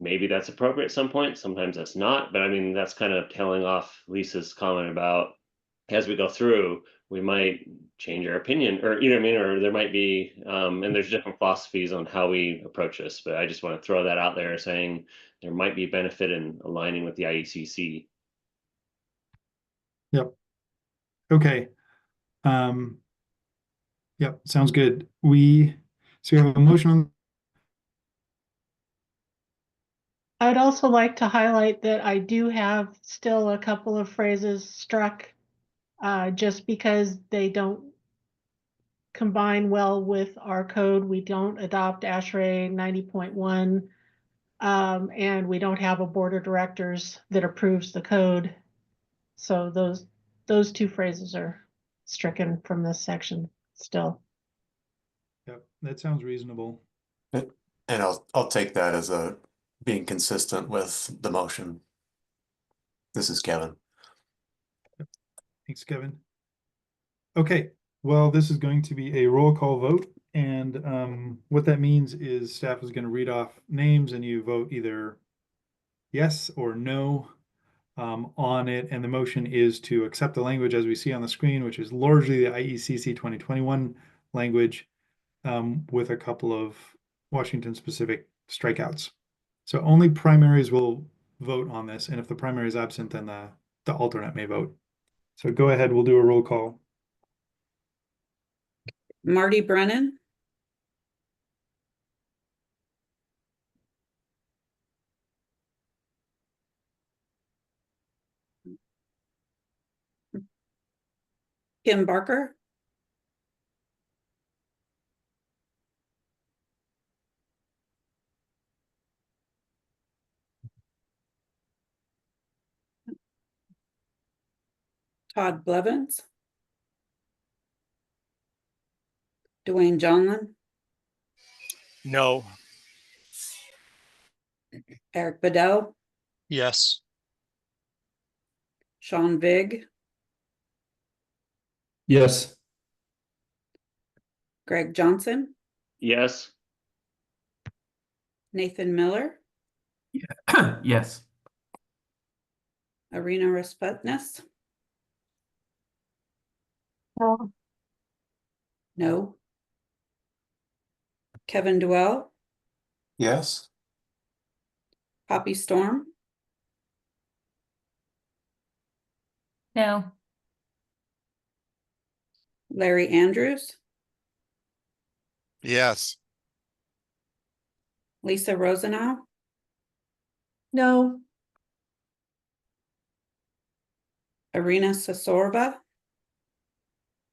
maybe that's appropriate at some point. Sometimes that's not, but I mean, that's kind of tailing off Lisa's comment about as we go through, we might change our opinion, or you know what I mean, or there might be, and there's different philosophies on how we approach this. But I just want to throw that out there, saying there might be benefit in aligning with the IECC. Yep. Okay. Yep. Sounds good. So we have a motion on. I'd also like to highlight that I do have still a couple of phrases struck just because they don't combine well with our code. We don't adopt ASHRAE 90.1, and we don't have a board of directors that approves the code. So those two phrases are stricken from this section still. Yep, that sounds reasonable. And I'll take that as being consistent with the motion. This is Kevin. Thanks, Kevin. Okay, well, this is going to be a roll call vote, and what that means is staff is going to read off names, and you vote either yes or no on it, and the motion is to accept the language as we see on the screen, which is largely the IECC 2021 language, with a couple of Washington-specific strikeouts. So only primaries will vote on this, and if the primary is absent, then the alternate may vote. So go ahead, we'll do a roll call. Marty Brennan, Kim Barker, Todd Blevins, Dwayne Johnson, No. Eric Bedell, Yes. Sean Vig, Yes. Greg Johnson, Yes. Nathan Miller, Yes. Arena Respetness, No. no. Kevin Duell, Yes. Poppy Storm, No. Larry Andrews, Yes. Lisa Rosenau, No. Arena Sasorba,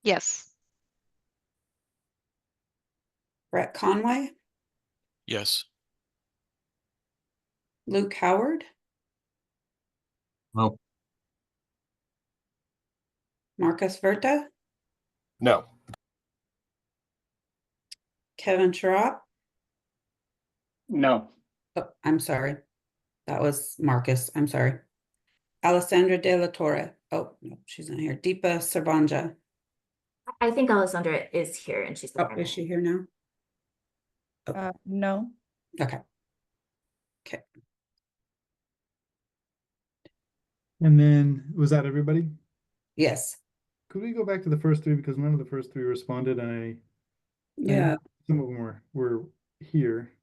Yes. Brett Conway, Yes. Luke Howard, No. Marcus Verta, No. Kevin Sharop. No. Oh, I'm sorry. That was Marcus. I'm sorry. Alessandra De La Torre. Oh, no, she's not here. Deepa Sarbanja. I think Alessandra is here and she's the Oh, primary. is she here now? No. Okay. Okay. And then, was that everybody? Yes. Could we go back to the first three, because none of the first three responded, and Yeah. some of them were here.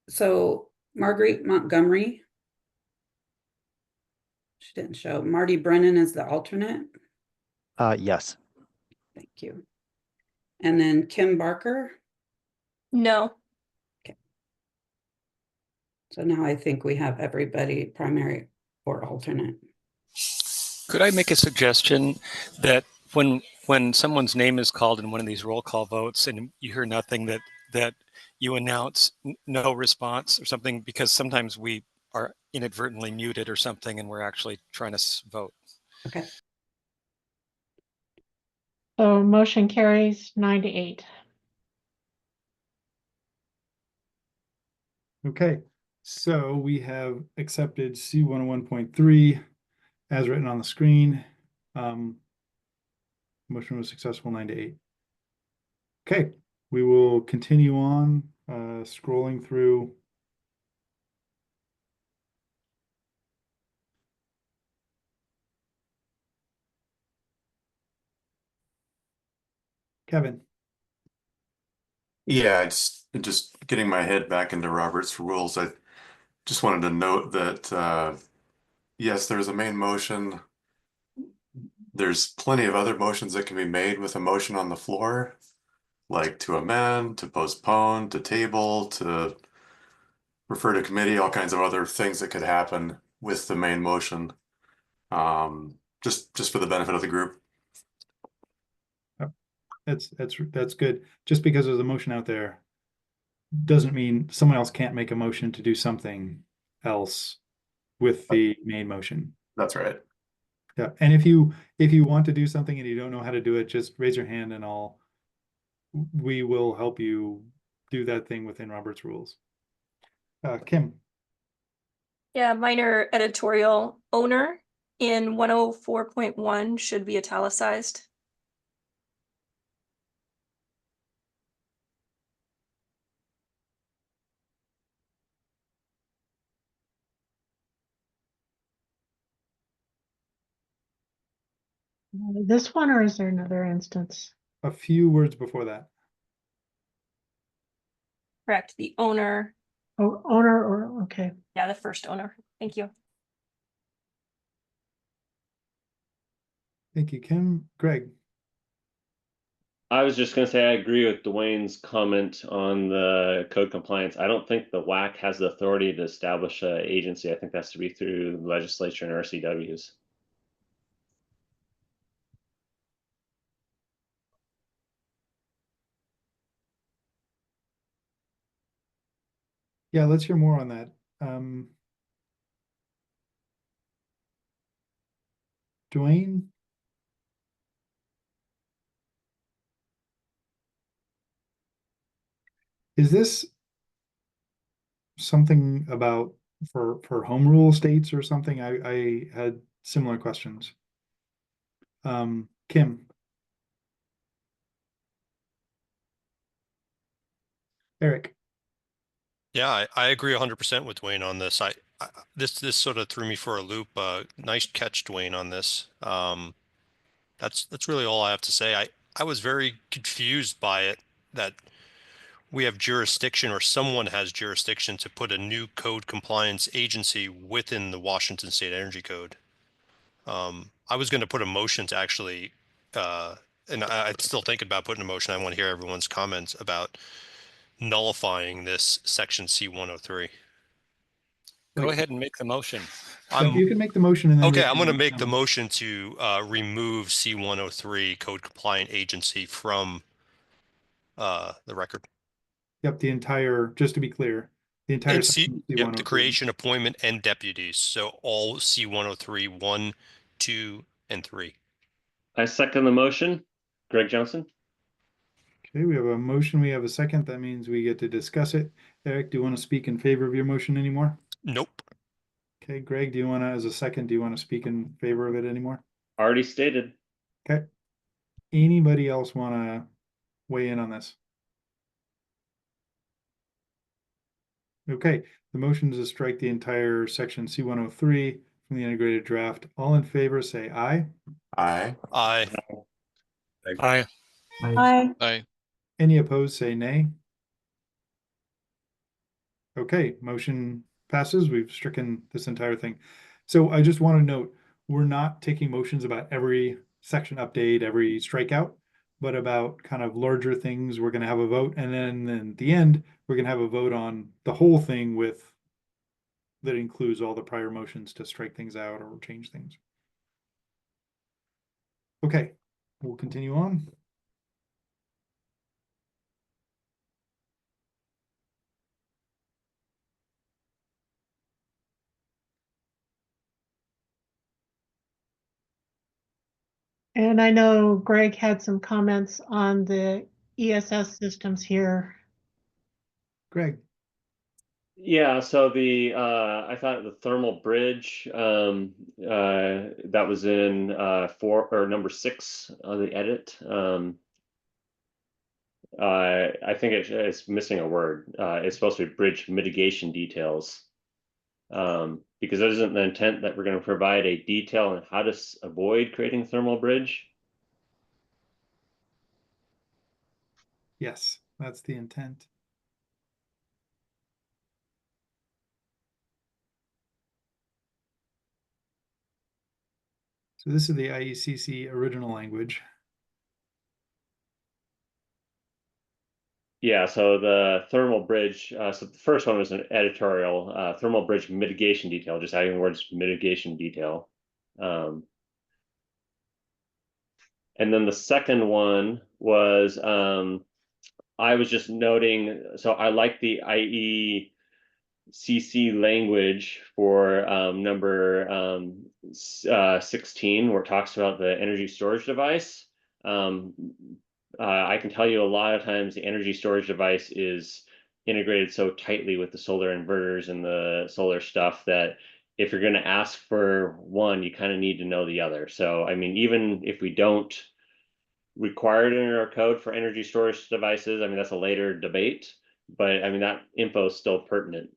So Marguerite Montgomery. She didn't show. Marty Brennan is the alternate. Yes. Thank you. And then Kim Barker. No. So now I think we have everybody primary or alternate. Could I make a suggestion that when someone's name is called in one of these roll call votes and you hear nothing, that you announce no response or something, because sometimes we are inadvertently muted or something and we're actually trying to vote. Okay. So motion carries 9-8. Okay, so we have accepted C101.3 as written on the screen. Motion was successful, 9-8. Okay, we will continue on scrolling through. Kevin. Yeah, it's just getting my head back into Robert's rules. I just wanted to note that, yes, there's a main motion. There's plenty of other motions that can be made with a motion on the floor, like to amend, to postpone, to table, to refer to committee, all kinds of other things that could happen with the main motion. Just for the benefit of the group. That's good. Just because there's a motion out there doesn't mean someone else can't make a motion to do something else with the main motion. That's right. Yeah, and if you want to do something and you don't know how to do it, just raise your hand and we will help you do that thing within Robert's rules. Kim. Yeah, minor editorial, owner in 104.1 should be italicized. This one, or is there another instance? A few words before that. Correct, the owner Oh, owner or, okay. Yeah, the first owner. Thank you. Thank you, Kim. Greg? I was just gonna say, I agree with Dwayne's comment on the code compliance. I don't think the WAC has the authority to establish an agency. I think that's to be through the legislature and RCWs. Yeah, let's hear more on that. Dwayne? Is this something about for home rule states or something? I had similar questions. Kim? Eric? Yeah, I agree 100% with Dwayne on this. This sort of threw me for a loop. Nice catch, Dwayne, on this. That's really all I have to say. I was very confused by it that we have jurisdiction, or someone has jurisdiction, to put a new code compliance agency within the Washington State Energy Code. I was going to put a motion to actually, and I'd still think about putting a motion. I want to hear everyone's comments about nullifying this section C-103. Go ahead and make the motion. You can make the motion and then Okay, we I'm going to can, make the motion to remove C-103 code compliant agency from the record. Yep, the entire, just to be clear, the entire And section yep, the C-103. creation, appointment, and deputies. So all C-103, 1, 2, and 3. I second the motion. Greg Johnson. Okay, we have a motion, we have a second. That means we get to discuss it. Eric, do you want to speak in favor of your motion anymore? Nope. Okay, Greg, do you want to, as a second, do you want to speak in favor of it anymore? Already stated. Okay. Anybody else want to weigh in on this? Okay, the motion is to strike the entire section C-103 from the integrated draft. All in favor, say aye. Aye. Aye. Aye. Aye. Aye. Any opposed, say nay. Okay, motion passes. We've stricken this entire thing. So I just want to note, we're not taking motions about every section update, every strikeout, but about kind of larger things. We're going to have a vote, and then at the end, we're going to have a vote on the whole thing with that includes all the prior motions to strike things out or change things. Okay, we'll continue on. And I know Greg had some comments on the ESS systems here. Greg. Yeah, so the I thought the thermal bridge that was in 4 or number 6 on the edit. I think it's missing a word. It's supposed to be bridge mitigation details. Because that isn't the intent that we're going to provide a detail on how to avoid creating a thermal bridge. Yes, that's the intent. So this is the IECC original language. Yeah, so the thermal bridge, so the first one was an editorial, thermal bridge mitigation detail, just adding the words mitigation detail. And then the second one was, I was just noting, so I like the IECC language for number 16, where it talks about the energy storage device. I can tell you a lot of times the energy storage device is integrated so tightly with the solar inverters and the solar stuff that if you're going to ask for one, you kind of need to know the other. So, I mean, even if we don't require it in our code for energy storage devices, I mean, that's a later debate, but I mean, that info is still pertinent.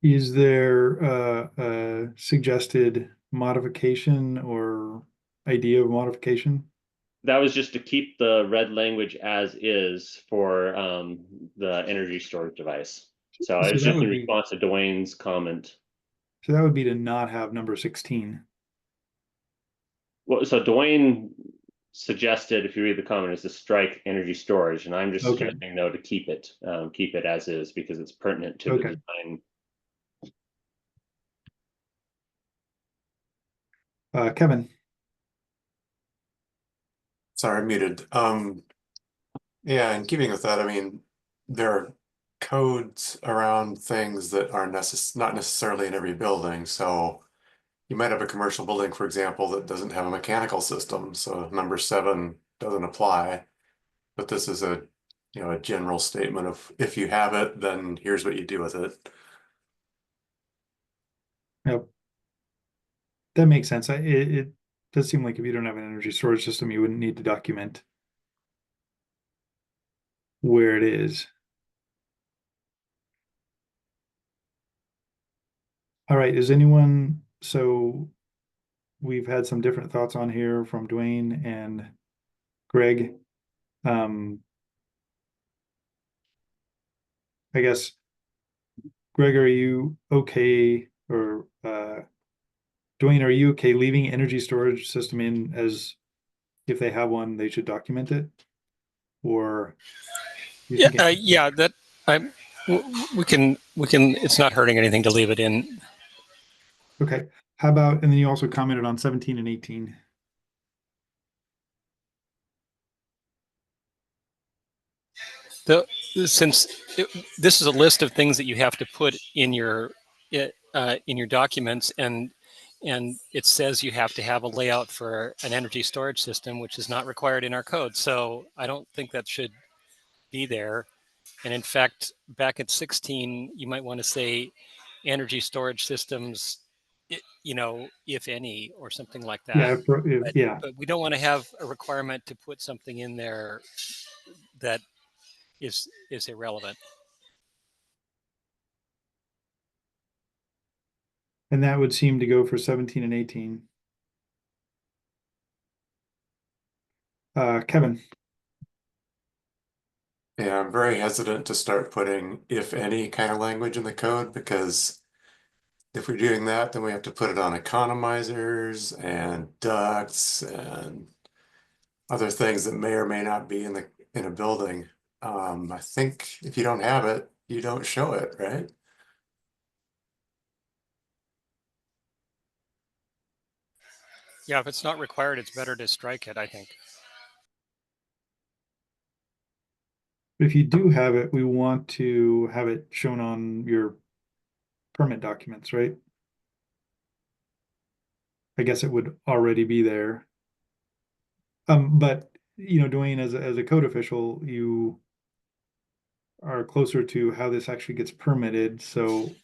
Is there a suggested modification or idea of modification? that was just to keep the red language as is for the energy storage device. So So it's that just in would be, response to Dwayne's comment. so that would be to not have number 16. Well, so Dwayne suggested, if you read the comment, is to strike energy storage, and I'm just Okay. suggesting no, to keep it as is, because it's pertinent to the Okay. design. Kevin. Sorry, I'm muted. Yeah, in keeping with that, I mean, there are codes around things that are not necessarily in every building. So you might have a commercial building, for example, that doesn't have a mechanical system. So number 7 doesn't apply. But this is a general statement of if you have it, then here's what you do with it. Yep. That makes sense. It does seem like if you don't have an energy storage system, you wouldn't need to document where it is. All right, is anyone, so we've had some different thoughts on here from Dwayne and Greg. I guess, Greg, are you okay, or Dwayne, are you okay leaving energy storage system in as if they have one, they should document it? Or you Yeah, think yeah, that I'm. We can. It's not hurting anything to leave it in. okay, how about, and then you also commented on 17 and 18. Since this is a list of things that you have to put in your documents, and it says you have to have a layout for an energy storage system, which is not required in our code. So I don't think that should be there. And in fact, back at 16, you might want to say energy storage systems, if any, or something like that. Yeah, yeah. But we don't want to have a requirement to put something in there that is irrelevant. And that would seem to go for 17 and 18. Kevin. Yeah, I'm very hesitant to start putting if any kind of language in the code, because if we're doing that, then we have to put it on economizers and ducts and other things that may or may not be in a building. I think if you don't have it, you don't show it, right? Yeah, if it's not required, it's better to strike it, I think. If you do have it, we want to have it shown on your permit documents, right? I guess it would already be there. But Dwayne, as a code official, you are closer to how this actually gets permitted. So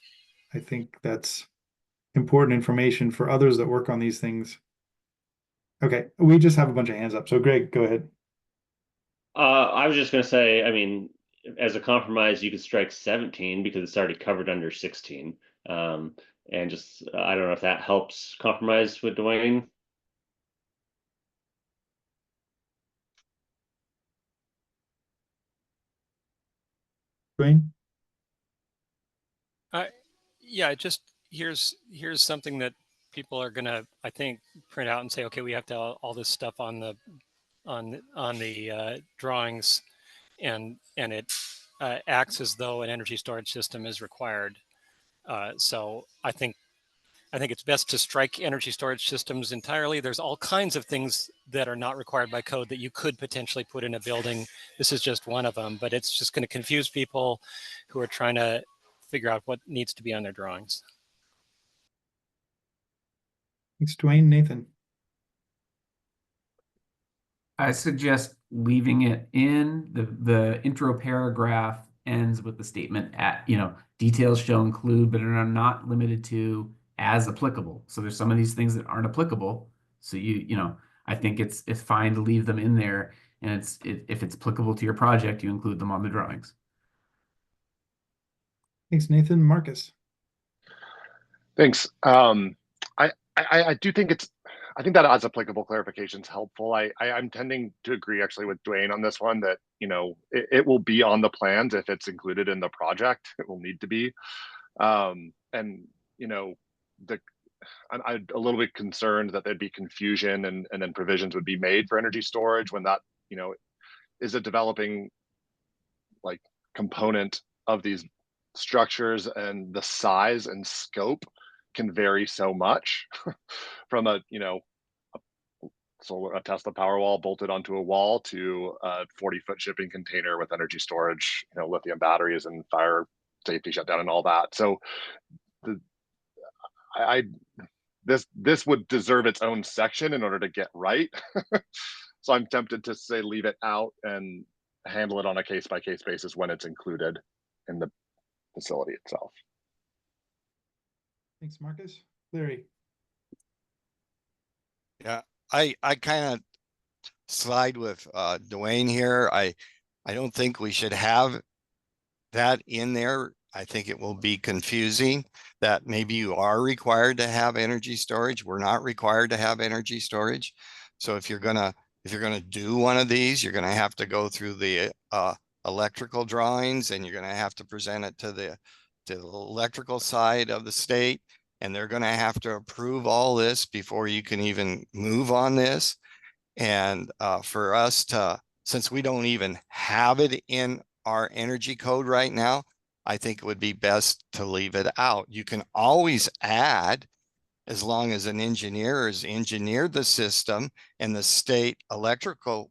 I think that's important information for others that work on these things. Okay, we just have a bunch of hands up. So Greg, go ahead. I was just going to say, I mean, as a compromise, you could strike 17 because it's already covered under 16. And just, I don't know if that helps compromise with Dwayne. Dwayne? Yeah, just here's something that people are gonna, I think, print out and say, okay, we have to have all this stuff on the drawings, and it acts as though an energy storage system is required. So I think it's best to strike energy storage systems entirely. There's all kinds of things that are not required by code that you could potentially put in a building. This is just one of them, but it's just going to confuse people who are trying to figure out what needs to be on their drawings. Thanks, Dwayne. Nathan? I suggest leaving it in. The intro paragraph ends with the statement details shall include, but are not limited to, as applicable. So there's some of these things that aren't applicable. So I think it's fine to leave them in there, and if it's applicable to your project, you include them on the drawings. Thanks, Nathan. Marcus? Thanks. I do think it's, I think that as applicable clarification is helpful. I'm tending to agree actually with Dwayne on this one that, you know, it will be on the plans if it's included in the project. It will need to be. And, you know, I'm a little bit concerned that there'd be confusion and then provisions would be made for energy storage when that, you know, is a developing like component of these structures, and the size and scope can vary so much from a, you know, a Tesla Powerwall bolted onto a wall to a 40-foot shipping container with energy storage, you know, lithium batteries and fire safety shutdown and all that. So this would deserve its own section in order to get right. So I'm tempted to say leave it out and handle it on a case-by-case basis when it's included in the facility itself. Thanks, Marcus. Larry. Yeah, I kind of side with Dwayne here. I don't think we should have that in there. I think it will be confusing that maybe you are required to have energy storage. We're not required to have energy storage. So if you're gonna do one of these, you're gonna have to go through the electrical drawings, and you're gonna have to present it to the electrical side of the state, and they're gonna have to approve all this before you can even move on this. And for us to, since we don't even have it in our energy code right now, I think it would be best to leave it out. You can always add, as long as an engineer has engineered the system and the state electrical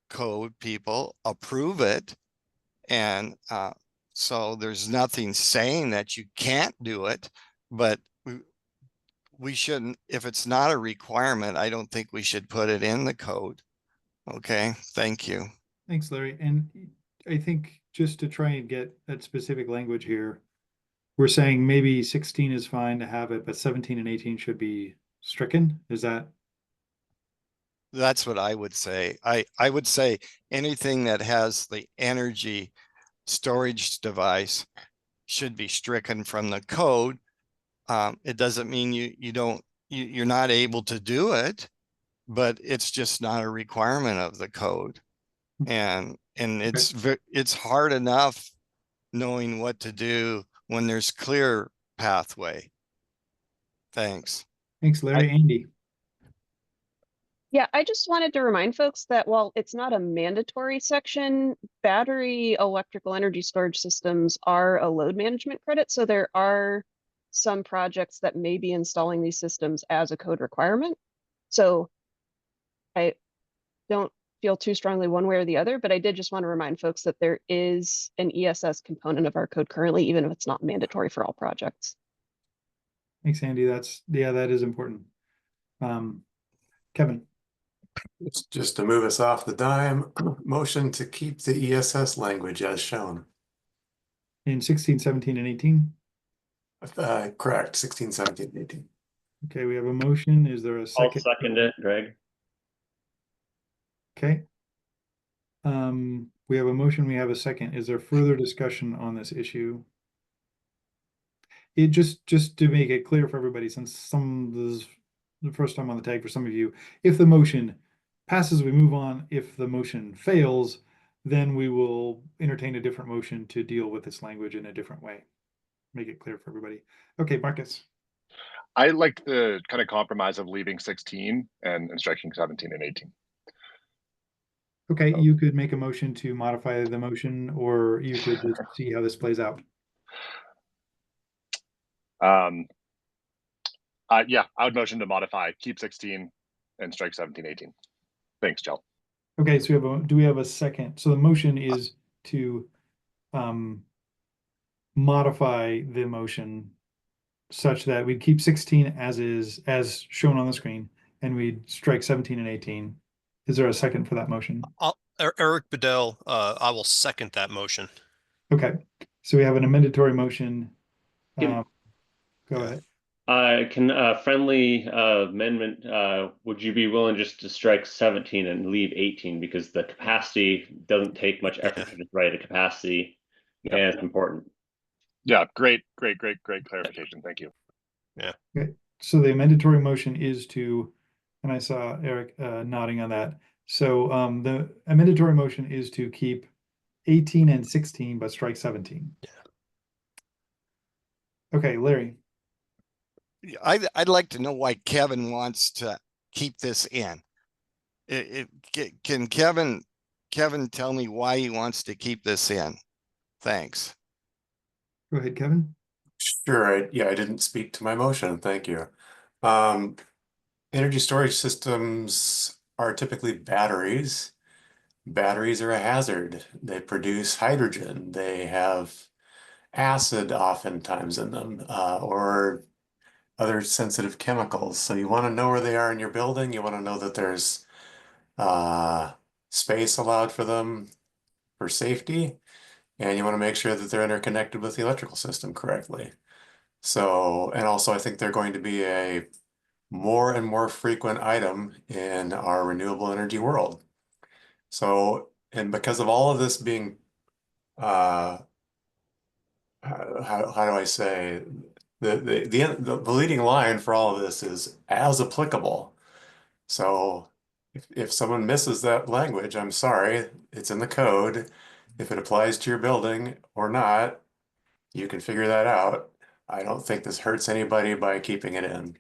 code people approve it. And so there's nothing saying that you can't do it, but we shouldn't, if it's not a requirement, I don't think we should put it in the code. Okay, thank you. Thanks, Larry. And I think just to try and get that specific language here, we're saying maybe 16 is fine to have it, but 17 and 18 should be stricken. Is that? That's what I would say. I would say anything that has the energy storage device should be stricken from the code. It doesn't mean you're not able to do it, but it's just not a requirement of the code. And it's hard enough knowing what to do when there's clear pathway. Thanks. Thanks, Larry. Andy. Yeah, I just wanted to remind folks that while it's not a mandatory section, battery electrical energy storage systems are a load management credit. So there are some projects that may be installing these systems as a code requirement. So I don't feel too strongly one way or the other, but I did just want to remind folks that there is an ESS component of our code currently, even if it's not mandatory for all projects. Thanks, Andy. That is important. Kevin. It's just to move us off the dime, motion to keep the ESS language as shown. In 16, 17, and 18? Correct, 16, 17, 18. Okay, we have a motion. Is there a second? I'll second it, Greg. Okay. We have a motion, we have a second. Is there further discussion on this issue? It just to make it clear for everybody, since this is the first time on the tag for some of you, if the motion passes, we move on. If the motion fails, then we will entertain a different motion to deal with this language in a different way. Make it clear for everybody. Okay, Marcus. I like the kind of compromise of leaving 16 and striking 17 and 18. Okay, you could make a motion to modify the motion, or you could just see how this plays out. Yeah, I would motion to modify, keep 16 and strike 17, 18. Thanks, Jill. Okay, so do we have a second? So the motion is to modify the motion such that we keep 16 as is, as shown on the screen, and we strike 17 and 18. Is there a second for that motion? Eric Bedell, I will second that motion. Okay, so we have an amendatory motion. Go ahead. Can a friendly amendment, would you be willing just to strike 17 and leave 18, because the capacity doesn't take much effort to just write a capacity, and it's important. Yeah, great clarification. Thank you. Yeah. Okay. so the mandatory motion is to, and I saw Eric nodding on that. So the mandatory motion is to keep 18 and 16, but strike 17. Okay, Larry. I'd like to know why Kevin wants to keep this in. Can Kevin tell me why he wants to keep this in? Thanks. Go ahead, Kevin. Sure. I didn't speak to my motion. Thank you. Energy storage systems are typically batteries. Batteries are a hazard. They produce hydrogen. They have acid oftentimes in them, or other sensitive chemicals. So you want to know where they are in your building. You want to know that there's space allowed for them for safety, and you want to make sure that they're interconnected with the electrical system correctly. So, and also I think they're going to be a more and more frequent item in our renewable energy world. So, and because of all of this being, how do I say, the leading line for all of this is as applicable. So if someone misses that language, I'm sorry, it's in the code. If it applies to your building or not, you can figure that out. I don't think this hurts anybody by keeping it in,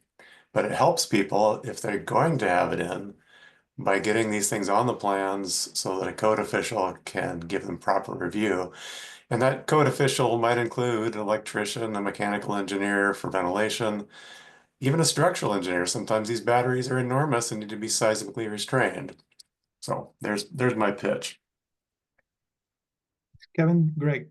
but it helps people if they're going to have it in by getting these things on the plans so that a code official can give them proper review. And that code official might include an electrician, a mechanical engineer for ventilation, even a structural engineer. Sometimes these batteries are enormous and need to be seismically restrained. So there's my pitch. Kevin, Greg.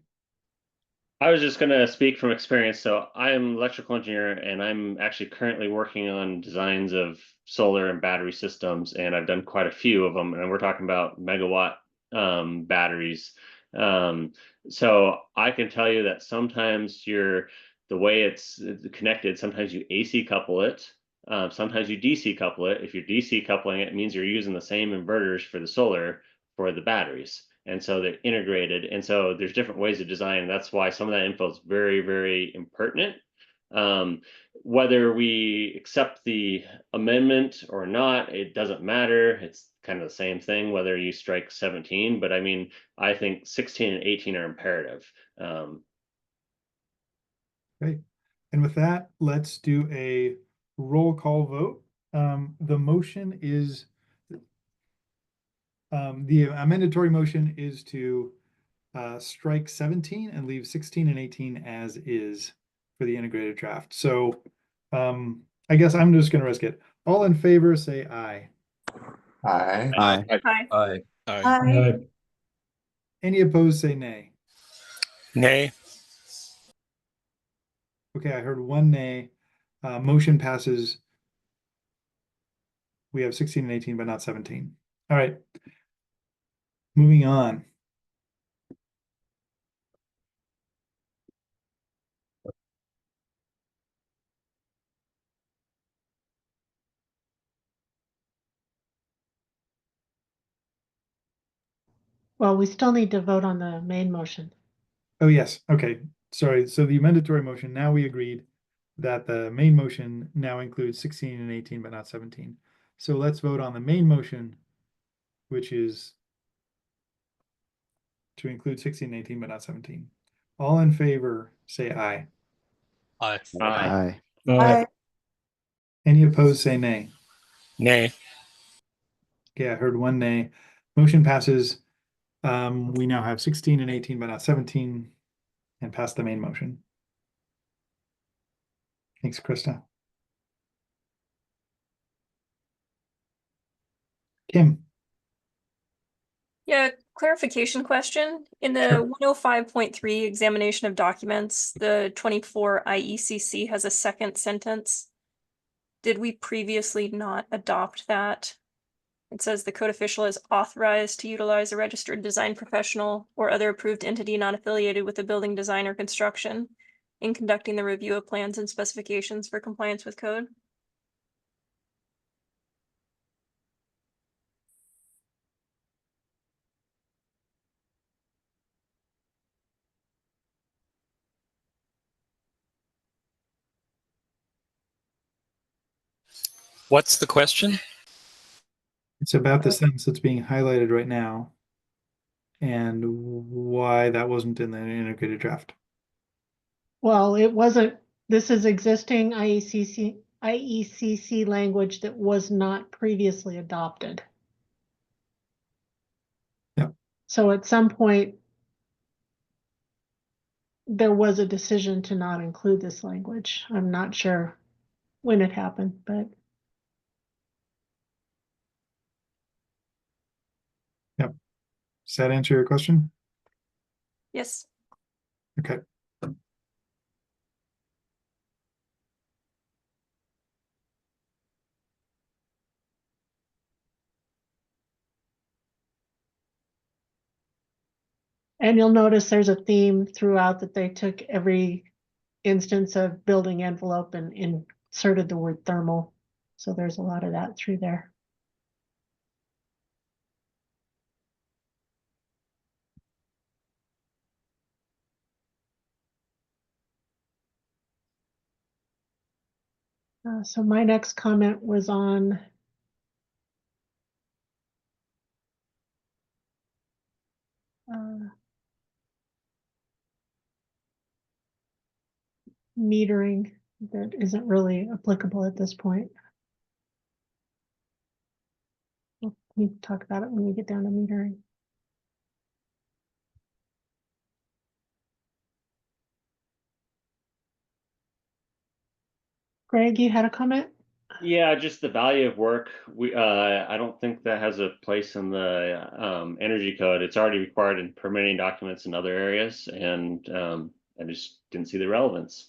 I was just going to speak from experience. So I am an electrical engineer, and I'm actually currently working on designs of solar and battery systems, and I've done quite a few of them. And we're talking about megawatt batteries. So I can tell you that sometimes the way it's connected, sometimes you AC couple it, sometimes you DC couple it. If you're DC coupling it, it means you're using the same inverters for the solar for the batteries. And so they're integrated. And so there's different ways of design. That's why some of that info is very, very impertinent. Whether we accept the amendment or not, it doesn't matter. It's kind of the same thing, whether you strike 17. But I mean, I think 16 and 18 are imperative. Okay. And with that, let's do a roll call vote. The motion is, the amendatory motion is to strike 17 and leave 16 and 18 as is for the integrated draft. So I guess I'm just going to risk it. All in favor, say aye. Aye. Aye. Aye. Aye. Any opposed, say nay. Nay. Okay, I heard one nay. Motion passes. We have 16 and 18, but not 17. All right. Moving on. Well, we still need to vote on the main motion. Oh, yes. Okay. Sorry. So the amendatory motion, now we agreed that the main motion now includes 16 and 18, but not 17. So let's vote on the main motion, which is to include 16 and 18, but not 17. All in favor, say aye. Aye. Aye. Aye. Any opposed, say nay. Nay. Okay, I heard one nay. Motion passes. We now have 16 and 18, but not 17, and pass the main motion. Thanks, Krista. Kim. Yeah, clarification question. In the 105.3 examination of documents, the 24 IECC has a second sentence. Did we previously not adopt that? It says the code official is authorized to utilize a registered design professional or other approved entity not affiliated with the building design or construction in conducting the review of plans and specifications for compliance with code. What's the question? It's about the sentence that's being highlighted right now and why that wasn't in the integrated draft. Well, it wasn't, this is existing IECC language that was not previously adopted. Yep. So at some point, there was a decision to not include this language. I'm not sure when it happened, but Yep. Does that answer your question? Yes. Okay. and you'll notice there's a theme throughout that they took every instance of building envelope and inserted the word thermal. So there's a lot of that through there. So my next comment was on metering that isn't really applicable at this point. We can talk about it when we get down to metering. Greg, you had a comment? Yeah, just the value of work. I don't think that has a place in the energy code. It's already required in permitting documents in other areas, and I just didn't see the relevance.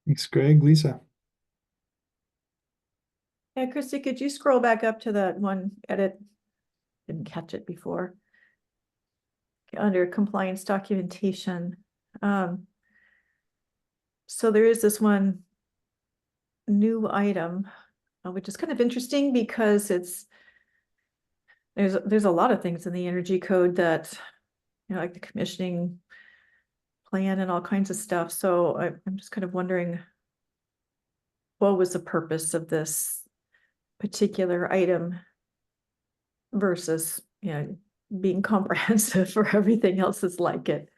Thanks, Greg. Lisa. Yeah, Christy, could you scroll back up to that one edit? Didn't catch it before. Under compliance documentation. So there is this one new item, which is kind of interesting because there's a lot of things in the energy code that, like the commissioning plan and all kinds of stuff. So I'm just kind of wondering, what was the purpose of this particular item versus, being comprehensive for everything else that's like it.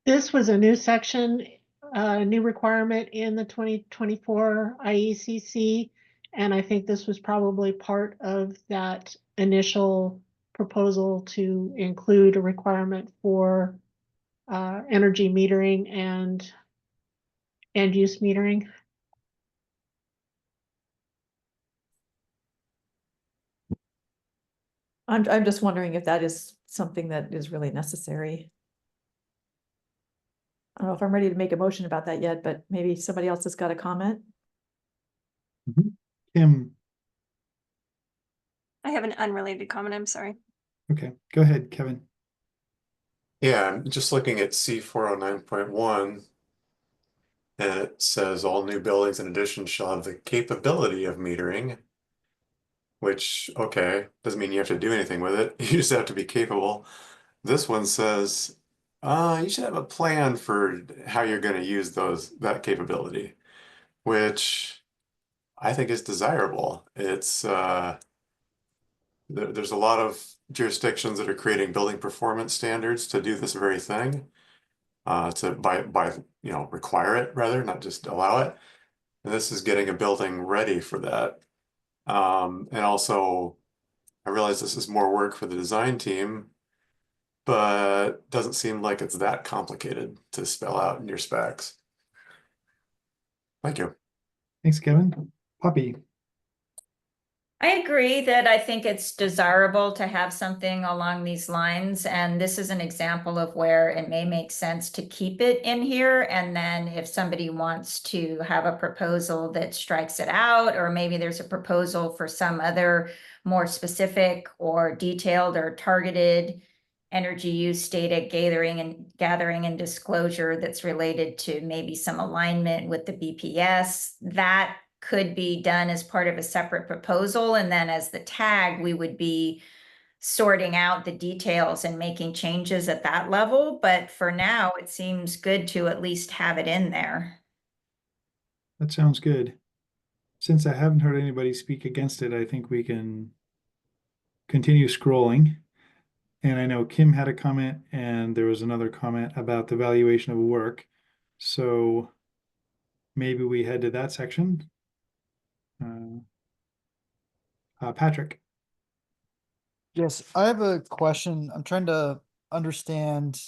This was a new section, a new requirement in the 2024 IECC. And I think this was probably part of that initial proposal to include a requirement for energy metering and end use metering. I'm just wondering if that is something that is really necessary. I don't know if I'm ready to make a motion about that yet, but maybe somebody else has got a comment. Kim. I have an unrelated comment. I'm sorry. Okay, go ahead, Kevin. Yeah, I'm just looking at C409.1, and it says all new buildings in addition shall have the capability of metering, which, okay, doesn't mean you have to do anything with it. You just have to be capable. This one says, you should have a plan for how you're going to use that capability, which I think is desirable. It's there's a lot of jurisdictions that are creating building performance standards to do this very thing, to require it rather, not just allow it. And this is getting a building ready for that. And also, I realize this is more work for the design team, but doesn't seem like it's that complicated to spell out in your specs. Thank you. Thanks, Kevin. Poppy. I agree that I think it's desirable to have something along these lines. And this is an example of where it may make sense to keep it in here. And then if somebody wants to have a proposal that strikes it out, or maybe there's a proposal for some other more specific or detailed or targeted energy use data gathering and disclosure that's related to maybe some alignment with the BPS, that could be done as part of a separate proposal. And then as the tag, we would be sorting out the details and making changes at that level. But for now, it seems good to at least have it in there. That sounds good. Since I haven't heard anybody speak against it, I think we can continue scrolling. And I know Kim had a comment and there was another comment about the valuation of work. So maybe we head to that section. Patrick. Yes, I have a question. I'm trying to understand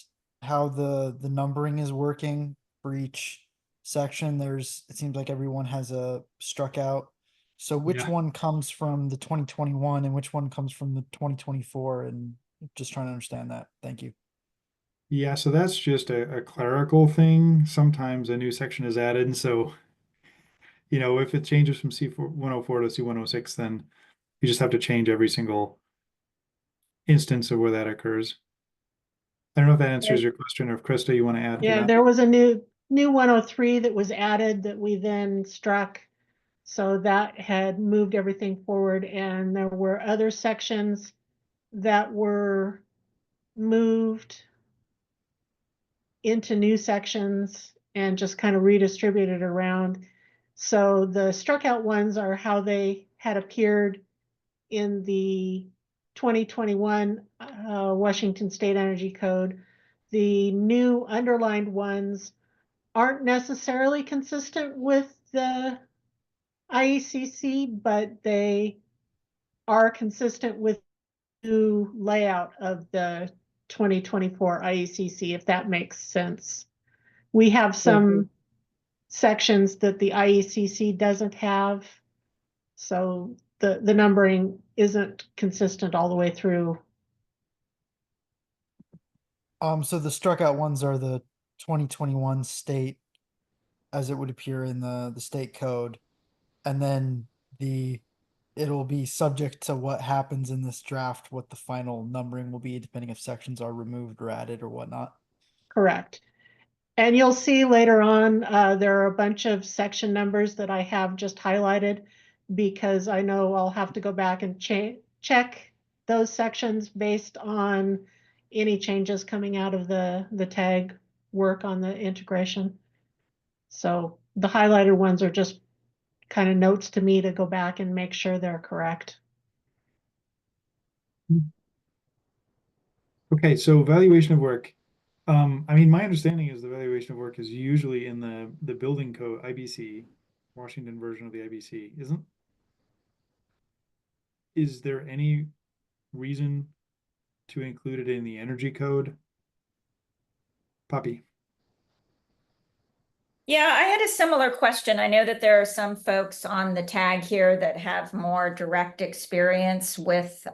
how the numbering is working for each section. It seems like everyone has a struck out. So which Yeah. one comes from the 2021 and which one comes from the 2024? And just trying to understand that. Thank you. Yeah, so that's just a clerical thing. Sometimes a new section is added, and so if it changes from C104 to C106, then you just have to change every single instance of where that occurs. I don't know if that answers your question, or if Krista, you want to add to Yeah, that. there was a new 103 that was added that we then struck. So that had moved everything forward, and there were other sections that were moved into new sections and just kind of redistributed around. So the struck out ones are how they had appeared in the 2021 Washington State Energy Code. The new underlined ones aren't necessarily consistent with the IECC, but they are consistent with the new layout of the 2024 IECC, if that makes sense. We have some sections that the IECC doesn't have, so the numbering isn't consistent all the way through. So the struck out ones are the 2021 state as it would appear in the state code. And then it'll be subject to what happens in this draft, what the final numbering will be, depending if sections are removed or added or whatnot. Correct. And you'll see later on, there are a bunch of section numbers that I have just highlighted because I know I'll have to go back and check those sections based on any changes coming out of the tag work on the integration. So the highlighted ones are just kind of notes to me to go back and make sure they're correct. Okay, so valuation of work. I mean, my understanding is the valuation of work is usually in the building code, IBC, Washington version of the IBC, isn't? Is there any reason to include it in the energy code? Poppy. Yeah, I had a similar question. I know that there are some folks on the tag here that have more direct experience with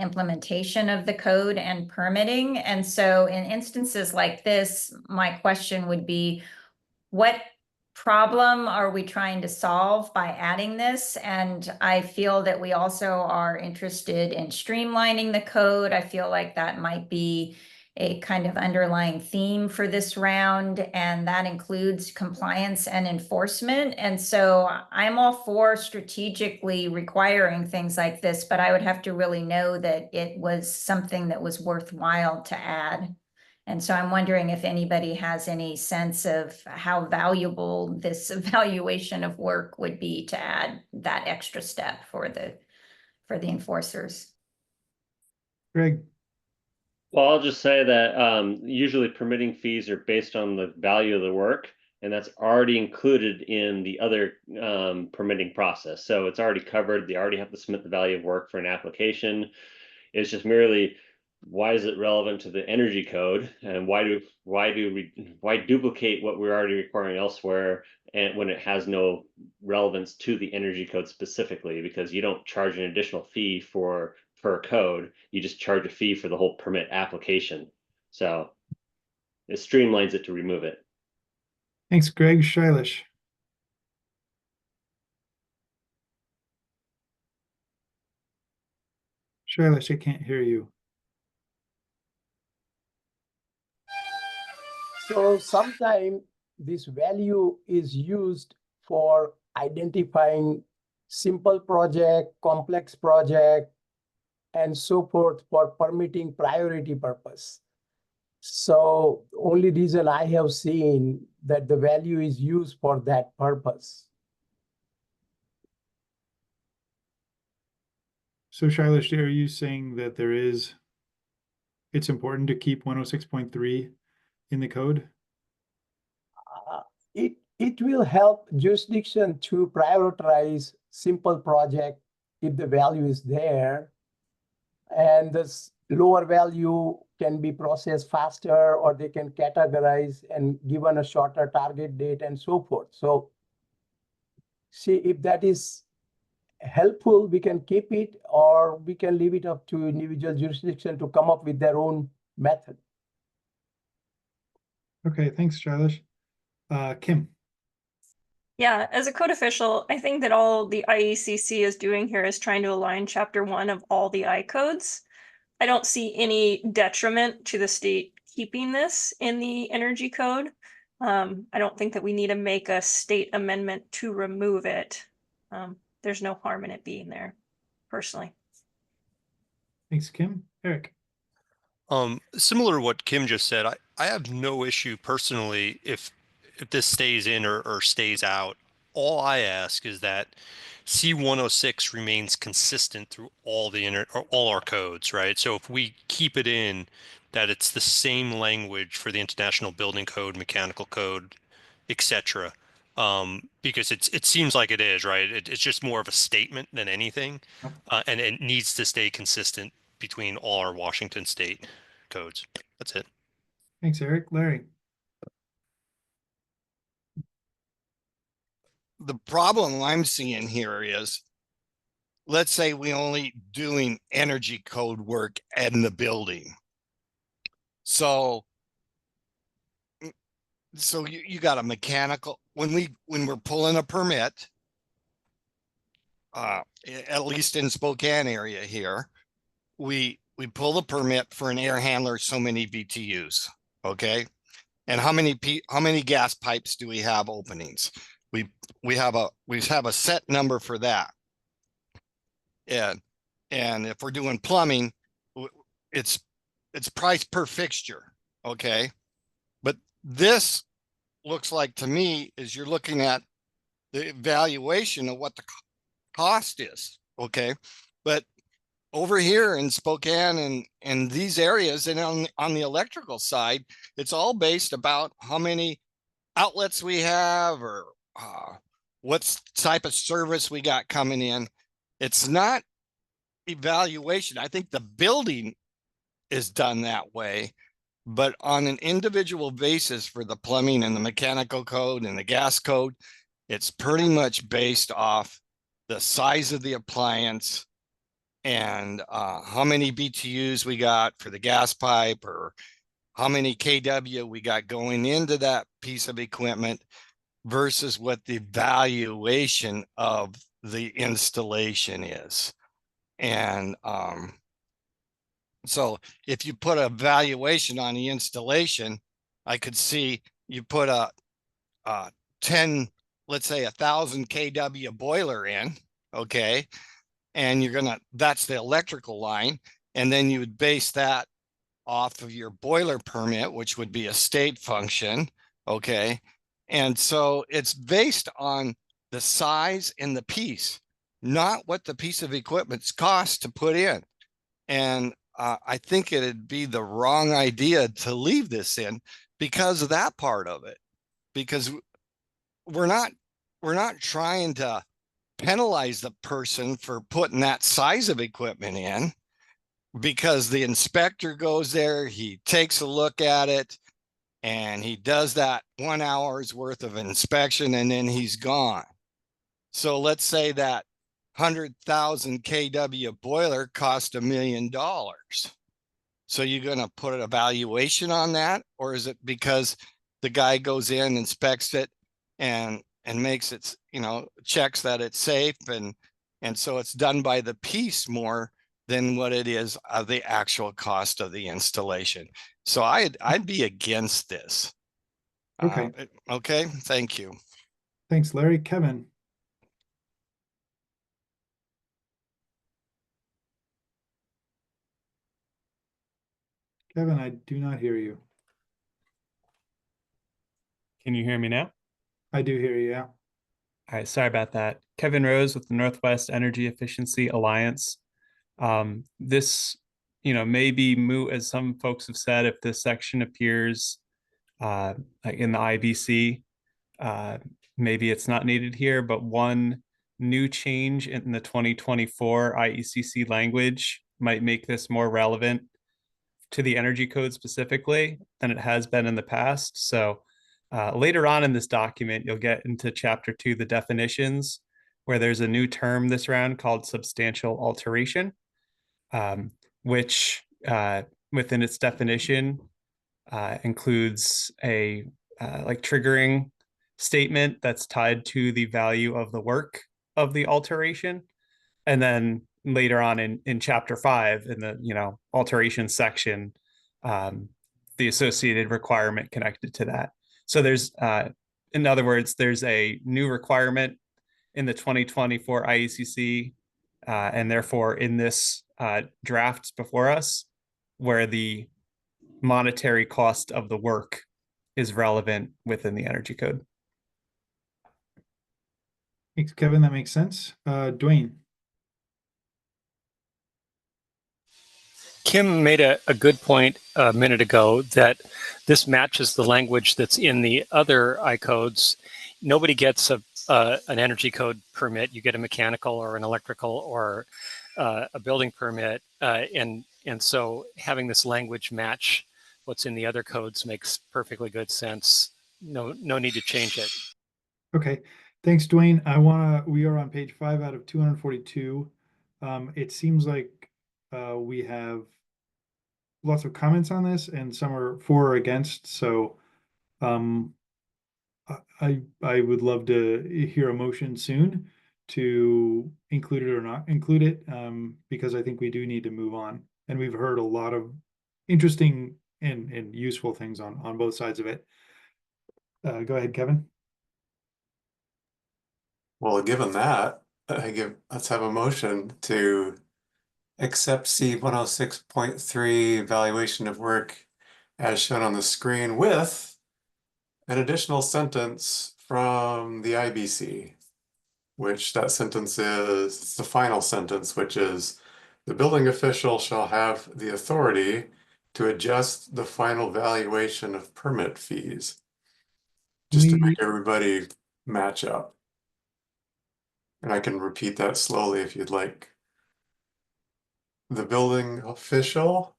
implementation of the code and permitting. And so in instances like this, my question would be, what problem are we trying to solve by adding this? And I feel that we also are interested in streamlining the code. I feel like that might be a kind of underlying theme for this round, and that includes compliance and enforcement. And so I'm all for strategically requiring things like this, but I would have to really know that it was something that was worthwhile to add. And so I'm wondering if anybody has any sense of how valuable this evaluation of work would be to add that extra step for the enforcers. Greg. Well, I'll just say that usually permitting fees are based on the value of the work, and that's already included in the other permitting process. So it's already covered. They already have to submit the value of work for an application. It's just merely, why is it relevant to the energy code, and why duplicate what we're already requiring elsewhere, and when it has no relevance to the energy code specifically? Because you don't charge an additional fee per code, you just charge a fee for the whole permit application. So it streamlines it to remove it. Thanks, Greg. Shailesh. Shailesh, I can't hear you. So sometimes this value is used for identifying simple project, complex project, and so forth for permitting priority purpose. So only reason I have seen that the value is used for that purpose. So Shailesh, are you saying that it's important to keep 106.3 in the code? It will help jurisdiction to prioritize simple project if the value is there, and this lower value can be processed faster, or they can categorize and given a shorter target date and so forth. So see if that is helpful, we can keep it, or we can leave it up to individual jurisdiction to come up with their own method. Okay, thanks, Shailesh. Kim. Yeah, as a code official, I think that all the IECC is doing here is trying to align chapter 1 of all the I codes. I don't see any detriment to the state keeping this in the energy code. I don't think that we need to make a state amendment to remove it. There's no harm in it being there, personally. Thanks, Kim. Eric. Similar to what Kim just said, I have no issue personally if this stays in or stays out. All I ask is that C106 remains consistent through all all our codes, right? So if we keep it in, that it's the same language for the International Building Code, Mechanical Code, etc. Because it seems like it is, right? It's just more of a statement than anything, and it needs to stay consistent between all our Washington state codes. That's it. Thanks, Eric. Larry. The problem I'm seeing here is, let's say we only doing energy code work in the building. So you got a mechanical, when we're pulling a permit, at least in Spokane area here, we pull the permit for an air handler, so many BTUs, okay? And how many gas pipes do we have openings? We have a set number for that. And if we're doing plumbing, it's price per fixture, okay? But this looks like to me is you're looking at the evaluation of what the cost is, okay? But over here in Spokane and these areas and on the electrical side, it's all based about how many outlets we have or what type of service we got coming in. It's not evaluation. I think the building is done that way, but on an individual basis for the plumbing and the mechanical code and the gas code, it's pretty much based off the size of the appliance and how many BTUs we got for the gas pipe, or how many kW we got going into that piece of equipment versus what the valuation of the installation is. And so if you put a valuation on the installation, I could see you put a 10, let's say 1,000 kW boiler in, okay? And that's the electrical line. And then you would base that off of your boiler permit, which would be a state function, okay? And so it's based on the size and the piece, not what the piece of equipment's cost to put in. And I think it'd be the wrong idea to leave this in because of that part of it, because we're not trying to penalize the person for putting that size of equipment in, because the inspector goes there, he takes a look at it, and he does that 1 hour's worth of inspection, and then he's gone. So let's say that 100,000 kW boiler cost $1 million. So you're going to put an evaluation on that, or is it because the guy goes in, inspects it, and makes it, checks that it's safe, and so it's done by the piece more than what it is of the actual cost of the installation. So I'd be against this. Okay. Okay. Thank you. Thanks, Larry. Kevin. Kevin, I do not hear you. Can you hear me now? I do hear you, yeah. All right, sorry about that. Kevin Rose with the Northwest Energy Efficiency Alliance. This, may be moot, as some folks have said, if this section appears in the IBC. Maybe it's not needed here, but one new change in the 2024 IECC language might make this more relevant to the energy code specifically than it has been in the past. So later on in this document, you'll get into chapter 2, the definitions, where there's a new term this round called substantial alteration, which within its definition includes a triggering statement that's tied to the value of the work of the alteration. And then later on in chapter 5, in the alteration section, the associated requirement connected to that. So there's in other words, there's a new requirement in the 2024 IECC, and therefore in this draft before us, where the monetary cost of the work is relevant within the energy code. Thanks, Kevin. That makes sense. Dwayne. Kim made a good point a minute ago that this matches the language that's in the other I-codes. Nobody gets an energy code permit. You get a mechanical or an electrical or a building permit. And so having this language match what's in the other codes makes perfectly good sense. No need to change it. Okay. Thanks, Dwayne. We are on page 5 out of 242. It seems like we have lots of comments on this, and some are for or against. So I would love to hear a motion soon to include it or not include it, because I think we do need to move on. And we've heard a lot of interesting and useful things on both sides of it. Go ahead, Kevin. Well, given that, let's have a motion to accept C 106.3 evaluation of work as shown on the screen with an additional sentence from the IBC, which that sentence is, it's the final sentence, which is the building official shall have the authority to adjust the final valuation of permit fees. Just to make everybody match up. And I can repeat that slowly if you'd like. The building official,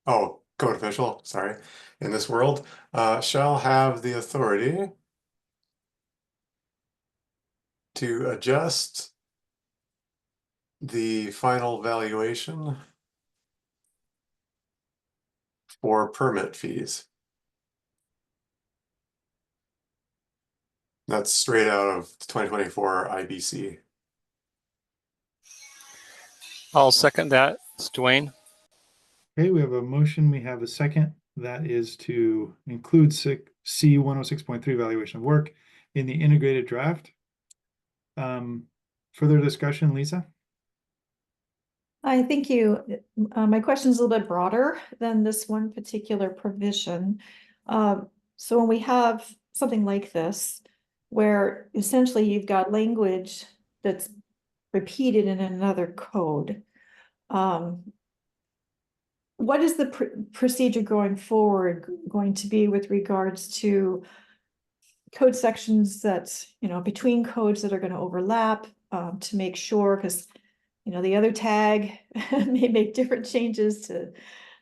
code official, sorry, in this world, shall have the authority to adjust the final valuation for permit fees. That's straight out of 2024 IBC. I'll second that. It's Dwayne. Okay, we have a motion. We have a second. That is to include C 106.3 evaluation of work in the integrated draft. Further discussion, Lisa? I thank you. My question is a little bit broader than this one particular provision. So when we have something like this, where essentially you've got language that's repeated in another code, what is the procedure going forward going to be with regards to code sections that, between codes that are going to overlap, to make sure, because the other tag may make different changes to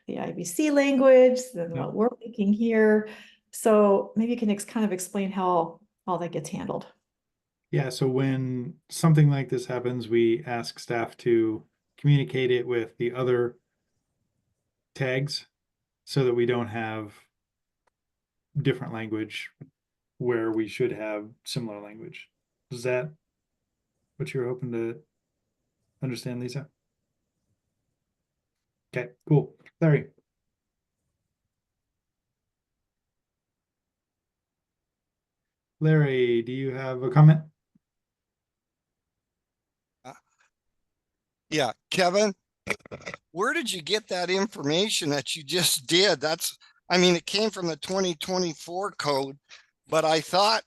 the IBC language than what we're making here. So maybe you can kind of explain how all that gets handled. Yeah, so when something like this happens, we ask staff to communicate it with the other tags so that we don't have different language where we should have similar language. Is that what you're hoping to understand, Lisa? Okay, cool. Larry. Larry, do you have a comment? Yeah, Kevin, where did you get that information that you just did? It came from the 2024 code, but I thought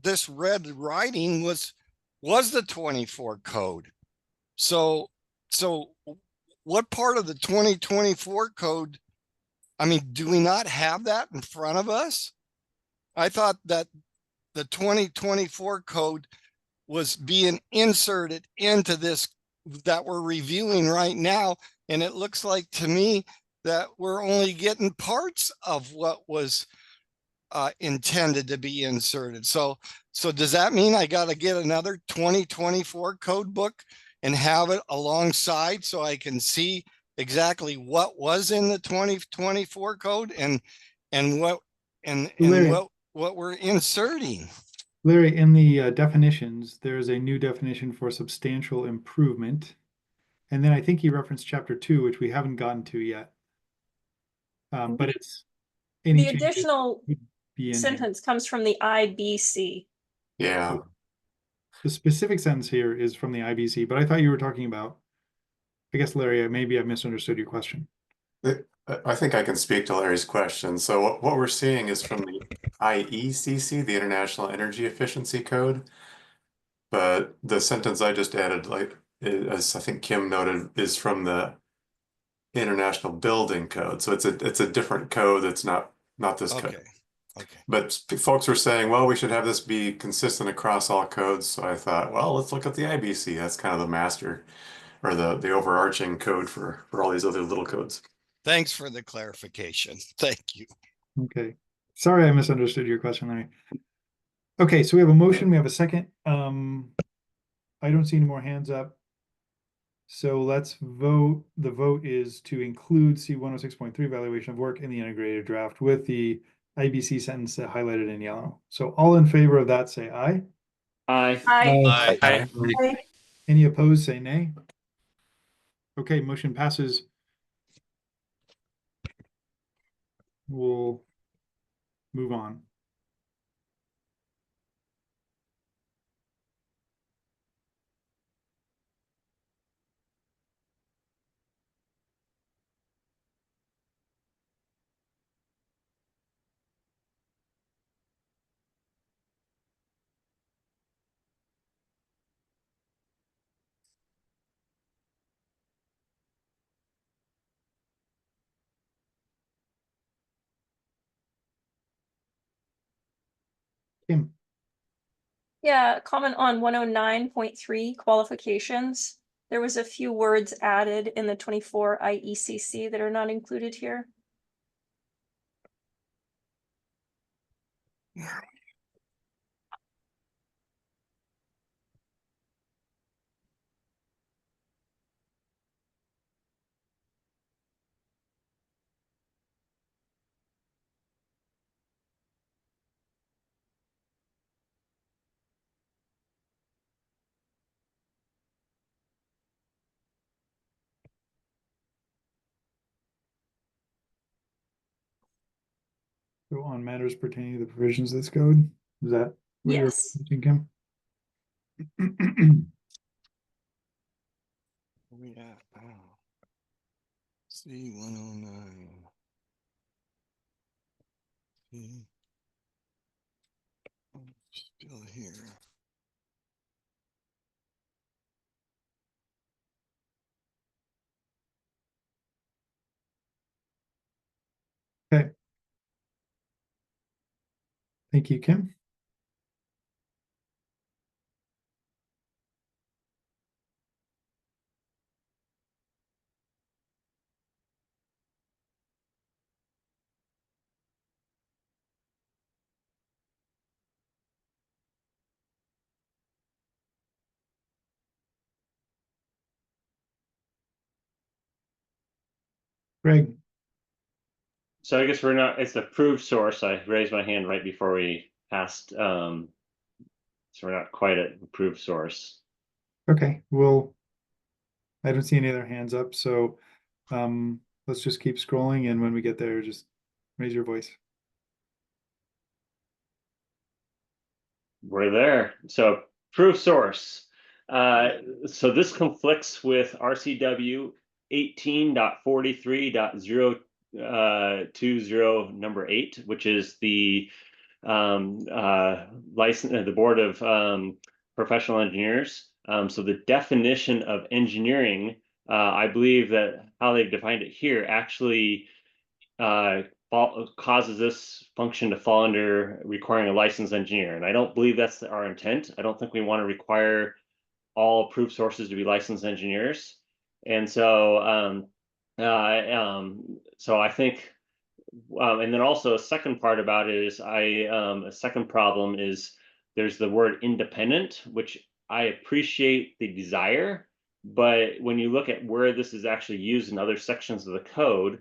this red writing was the 24 code. So So what part of the 2024 code? I mean, do we not have that in front of us? I thought that the 2024 code was being inserted into this that we're reviewing right now. And it looks like to me that we're only getting parts of what was intended to be inserted. So does that mean I got to get another 2024 code book and have it alongside so I can see exactly what was in the 2024 code and what Larry. what we're inserting? Larry, in the definitions, there's a new definition for substantial improvement. And then I think he referenced chapter 2, which we haven't gotten to yet. But it's any The changes additional would be in here. sentence comes from the IBC. Yeah. The specific sentence here is from the IBC, but I thought you were talking about, I guess, Larry, maybe I misunderstood your question. I think I can speak to Larry's question. So what we're seeing is from the IECC, the International Energy Efficiency Code. But the sentence I just added, like, as I think Kim noted, is from the International Building Code. So it's a different code that's not this code. Okay. But folks were saying, well, we should have this be consistent across all codes. So I thought, well, let's look at the IBC. That's kind of the master or the overarching code for all these other little codes. Thanks for the clarification. Thank you. Okay. Sorry, I misunderstood your question, Larry. Okay, so we have a motion, we have a second. I don't see any more hands up. So let's vote. The vote is to include C106.3 evaluation of work in the integrated draft with the IBC sentence highlighted in yellow. So all in favor of that, say aye. Aye. Aye. Aye. Any opposed, say nay. Okay, motion passes. We'll move on. Kim. Yeah, comment on 109.3 qualifications. There was a few words added in the 24 IECC that are not included here. So on matters pertaining to the provisions of this code, is that what you're Yes. thinking, Where Kim? we at now? C109. Still here. Okay. Thank you, Kim. Greg. So I guess we're not, it's approved source. I raised my hand right before we passed. So we're not quite at approved source. Okay, well, I don't see any other hands up, so let's just keep scrolling, and when we get there, just raise your voice. We're there. So proof source. So this conflicts with RCW 18.43.020 number 8, which is the license, the Board of Professional Engineers. So the definition of engineering I believe that how they've defined it here actually causes this function to fall under requiring a licensed engineer. And I don't believe that's our intent. I don't think we want to require all approved sources to be licensed engineers. And so, so I think, and then also a second part about it is a second problem is there's the word independent, which I appreciate the desire, but when you look at where this is actually used in other sections of the code,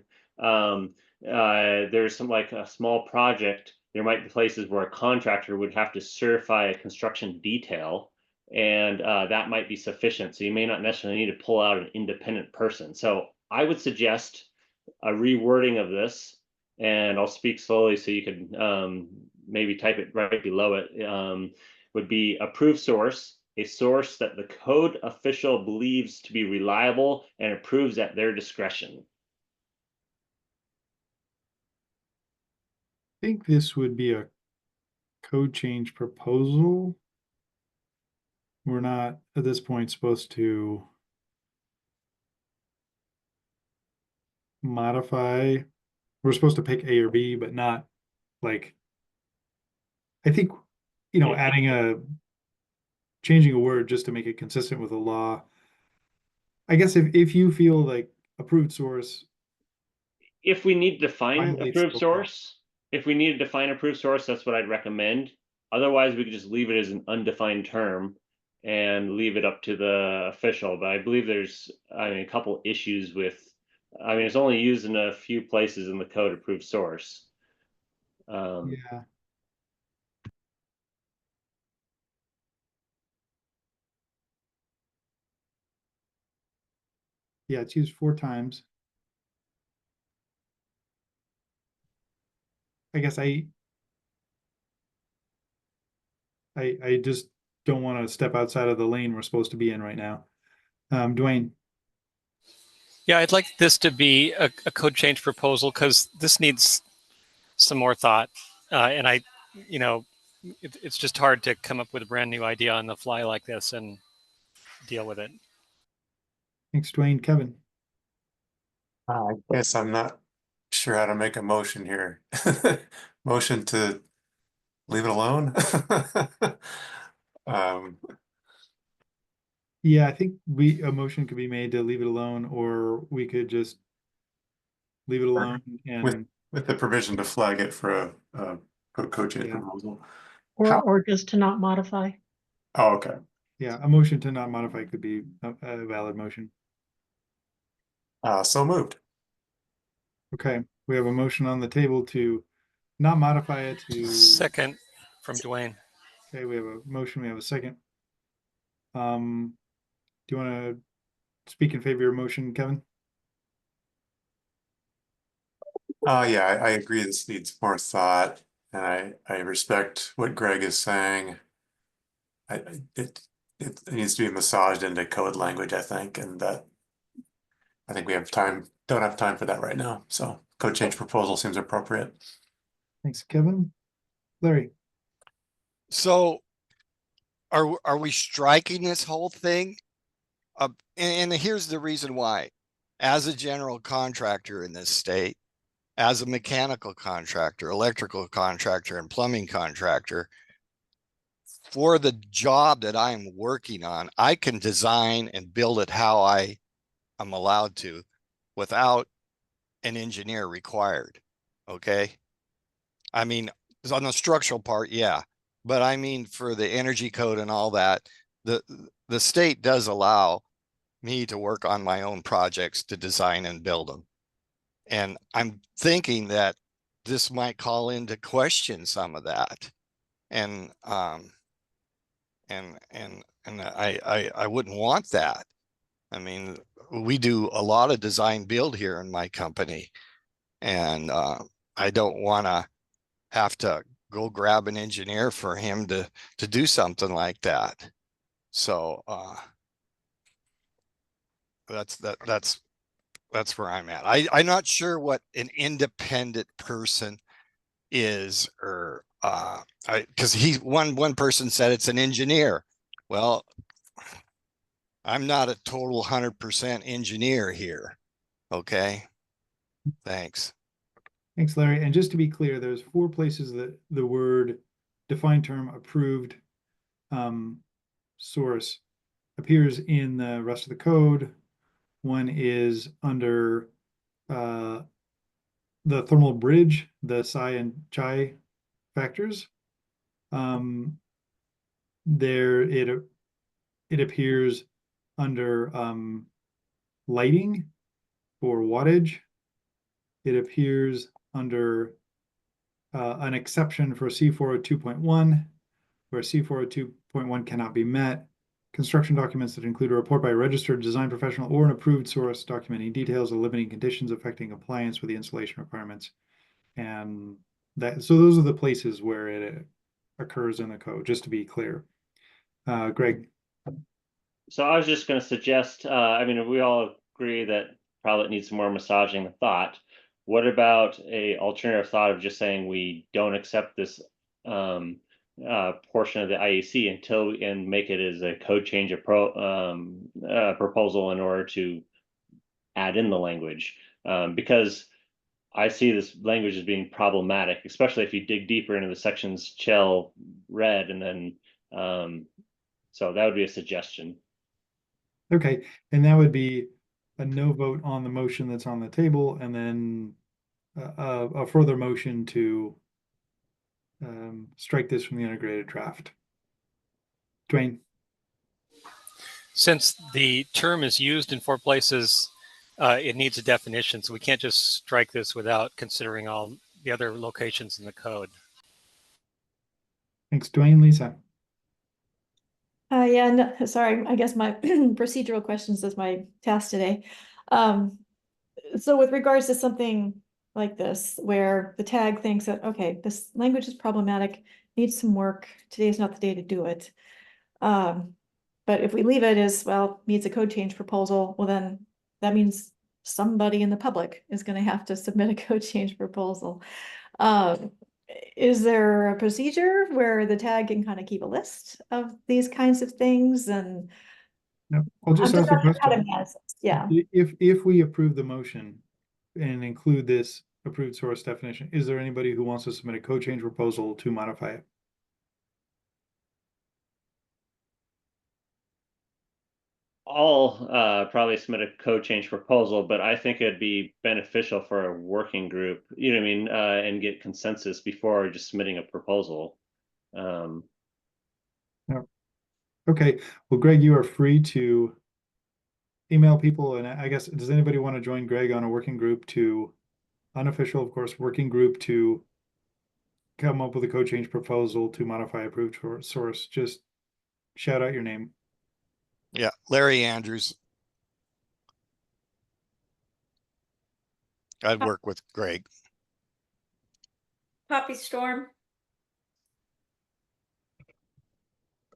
there's some like a small project. There might be places where a contractor would have to certify a construction detail, and that might be sufficient. So you may not necessarily need to pull out an independent person. So I would suggest a rewording of this, and I'll speak slowly so you could maybe type it right below it, would be approved source, a source that the code official believes to be reliable and approves at their discretion. I think this would be a code change proposal. We're not at this point supposed to modify. We're supposed to pick A or B, but not like, I think, you know, changing a word just to make it consistent with the law. I guess if you feel like approved source, if we need to define violates approved the law. source, if we need to define approved source, that's what I'd recommend. Otherwise, we could just leave it as an undefined term and leave it up to the official. But I believe there's, I mean, a couple issues with, I mean, it's only used in a few places in the code, approved source. Yeah. Yeah, it's used 4 times. I guess I just don't want to step outside of the lane we're supposed to be in right now. Dwayne. Yeah, I'd like this to be a code change proposal because this needs some more thought. And I, you know, it's just hard to come up with a brand new idea on the fly like this and deal with it. Thanks, Dwayne. Kevin. I guess I'm not sure how to make a motion here. Motion to leave it alone? Yeah, I think a motion could be made to leave it alone, or we could just leave it alone and with the permission to flag it for a code change Yeah. proposal. Or just to not modify. Oh, okay. Yeah, a motion to not modify could be a valid motion. So moved. Okay, we have a motion on the table to not modify it to. Second from Dwayne. Okay, we have a motion, we have a second. Do you want to speak in favor of your motion, Kevin? Yeah, I agree. This needs more thought, and I respect what Greg is saying. It needs to be massaged into code language, I think, and that I think we have time. Don't have time for that right now. So code change proposal seems appropriate. Thanks, Kevin. Larry. So are we striking this whole thing? And here's the reason why. As a general contractor in this state, as a mechanical contractor, electrical contractor, and plumbing contractor, for the job that I'm working on, I can design and build it how I am allowed to without an engineer required. Okay. I mean, on the structural part, yeah. But I mean, for the energy code and all that, the state does allow me to work on my own projects to design and build them. And I'm thinking that this might call into question some of that. And I wouldn't want that. I mean, we do a lot of design build here in my company, and I don't want to have to go grab an engineer for him to do something like that. So that's where I'm at. I'm not sure what an independent person is, or because one person said it's an engineer. Well, I'm not a total 100% engineer here. Okay. Thanks. Thanks, Larry. And just to be clear, there's 4 places that the word defined term approved source appears in the rest of the code. One is under the thermal bridge, the psi and chi factors. There it appears under lighting for wattage. It appears under an exception for C402.1, where C402.1 cannot be met. Construction documents that include a report by a registered design professional or an approved source documenting details of limiting conditions affecting compliance with the installation requirements. And so those are the places where it occurs in the code, just to be clear. Greg. So I was just going to suggest, I mean, we all agree that probably needs some more massaging the thought. What about a alternative thought of just saying we don't accept this portion of the IEC until and make it as a code change proposal in order to add in the language, because I see this language as being problematic, especially if you dig deeper into the sections Chell read, and then so that would be a suggestion. Okay, and that would be a no vote on the motion that's on the table, and then a further motion to strike this from the integrated draft. Dwayne. Since the term is used in 4 places, it needs a definition, so we can't just strike this without considering all the other locations in the code. Thanks, Dwayne. Lisa. Yeah, no, sorry, I guess my procedural questions is my task today. So with regards to something like this, where the tag thinks that, okay, this language is problematic, needs some work, today's not the day to do it. But if we leave it as, well, needs a code change proposal, well then that means somebody in the public is gonna have to submit a code change proposal. Is there a procedure where the tag can kind of keep a list of these kinds of things? And no, I'll just ask a question. Yeah. If we approve the motion and include this approved source definition, is there anybody who wants to submit a code change proposal to modify it? I'll probably submit a code change proposal, but I think it'd be beneficial for a working group, you know what I mean, and get consensus before just submitting a proposal. No. Okay, well, Greg, you are free to email people, and I guess, does anybody want to join Greg on a working group to, unofficial, of course, working group to come up with a code change proposal to modify approved source? Just shout out your name. Yeah, Larry Andrews. I'd work with Greg. Poppy Storm.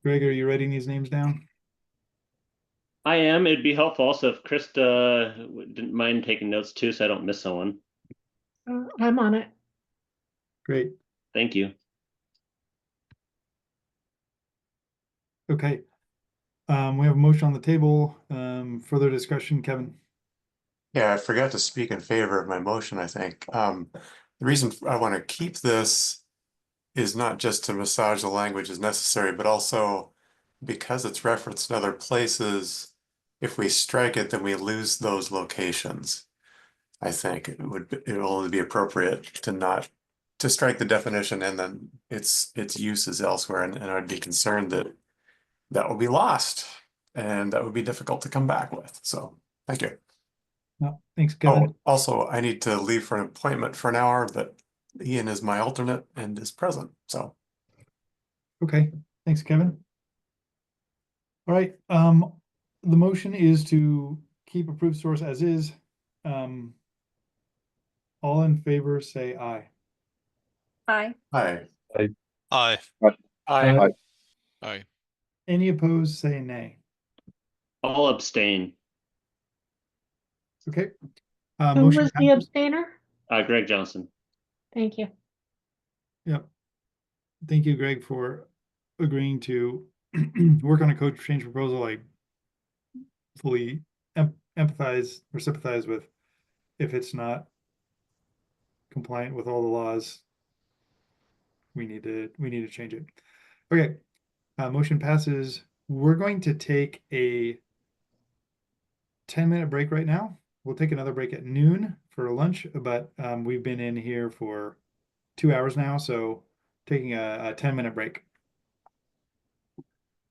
Greg, are you writing these names down? I am. It'd be helpful also if Krista didn't mind taking notes too, so I don't miss someone. I'm on it. Great. Thank you. Okay. We have a motion on the table. Further discussion, Kevin? Yeah, I forgot to speak in favor of my motion, I think. The reason I want to keep this is not just to massage the language as necessary, but also because it's referenced in other places. If we strike it, then we lose those locations. I think it would only be appropriate to strike the definition and then its uses elsewhere, and I'd be concerned that that will be lost and that would be difficult to come back with. So thank you. No, thanks, Kevin. Oh, also, I need to leave for an appointment for an hour, but Ian is my alternate and is present, so. Okay, thanks, Kevin. All right, the motion is to keep approved source as is. All in favor, say aye. Aye. Aye. Aye. Aye. Aye. Aye. Any opposed, say nay. I'll abstain. Okay. Who Motion was the passes. abstainer? Greg Johnson. Thank you. Yep. Thank you, Greg, for agreeing to work on a code change proposal. I fully empathize or sympathize with if it's not compliant with all the laws. We need to change it. Okay, motion passes. We're going to take a 10-minute break right now. We'll take another break at noon for lunch, but we've been in here for 2 hours now, so taking a 10-minute break.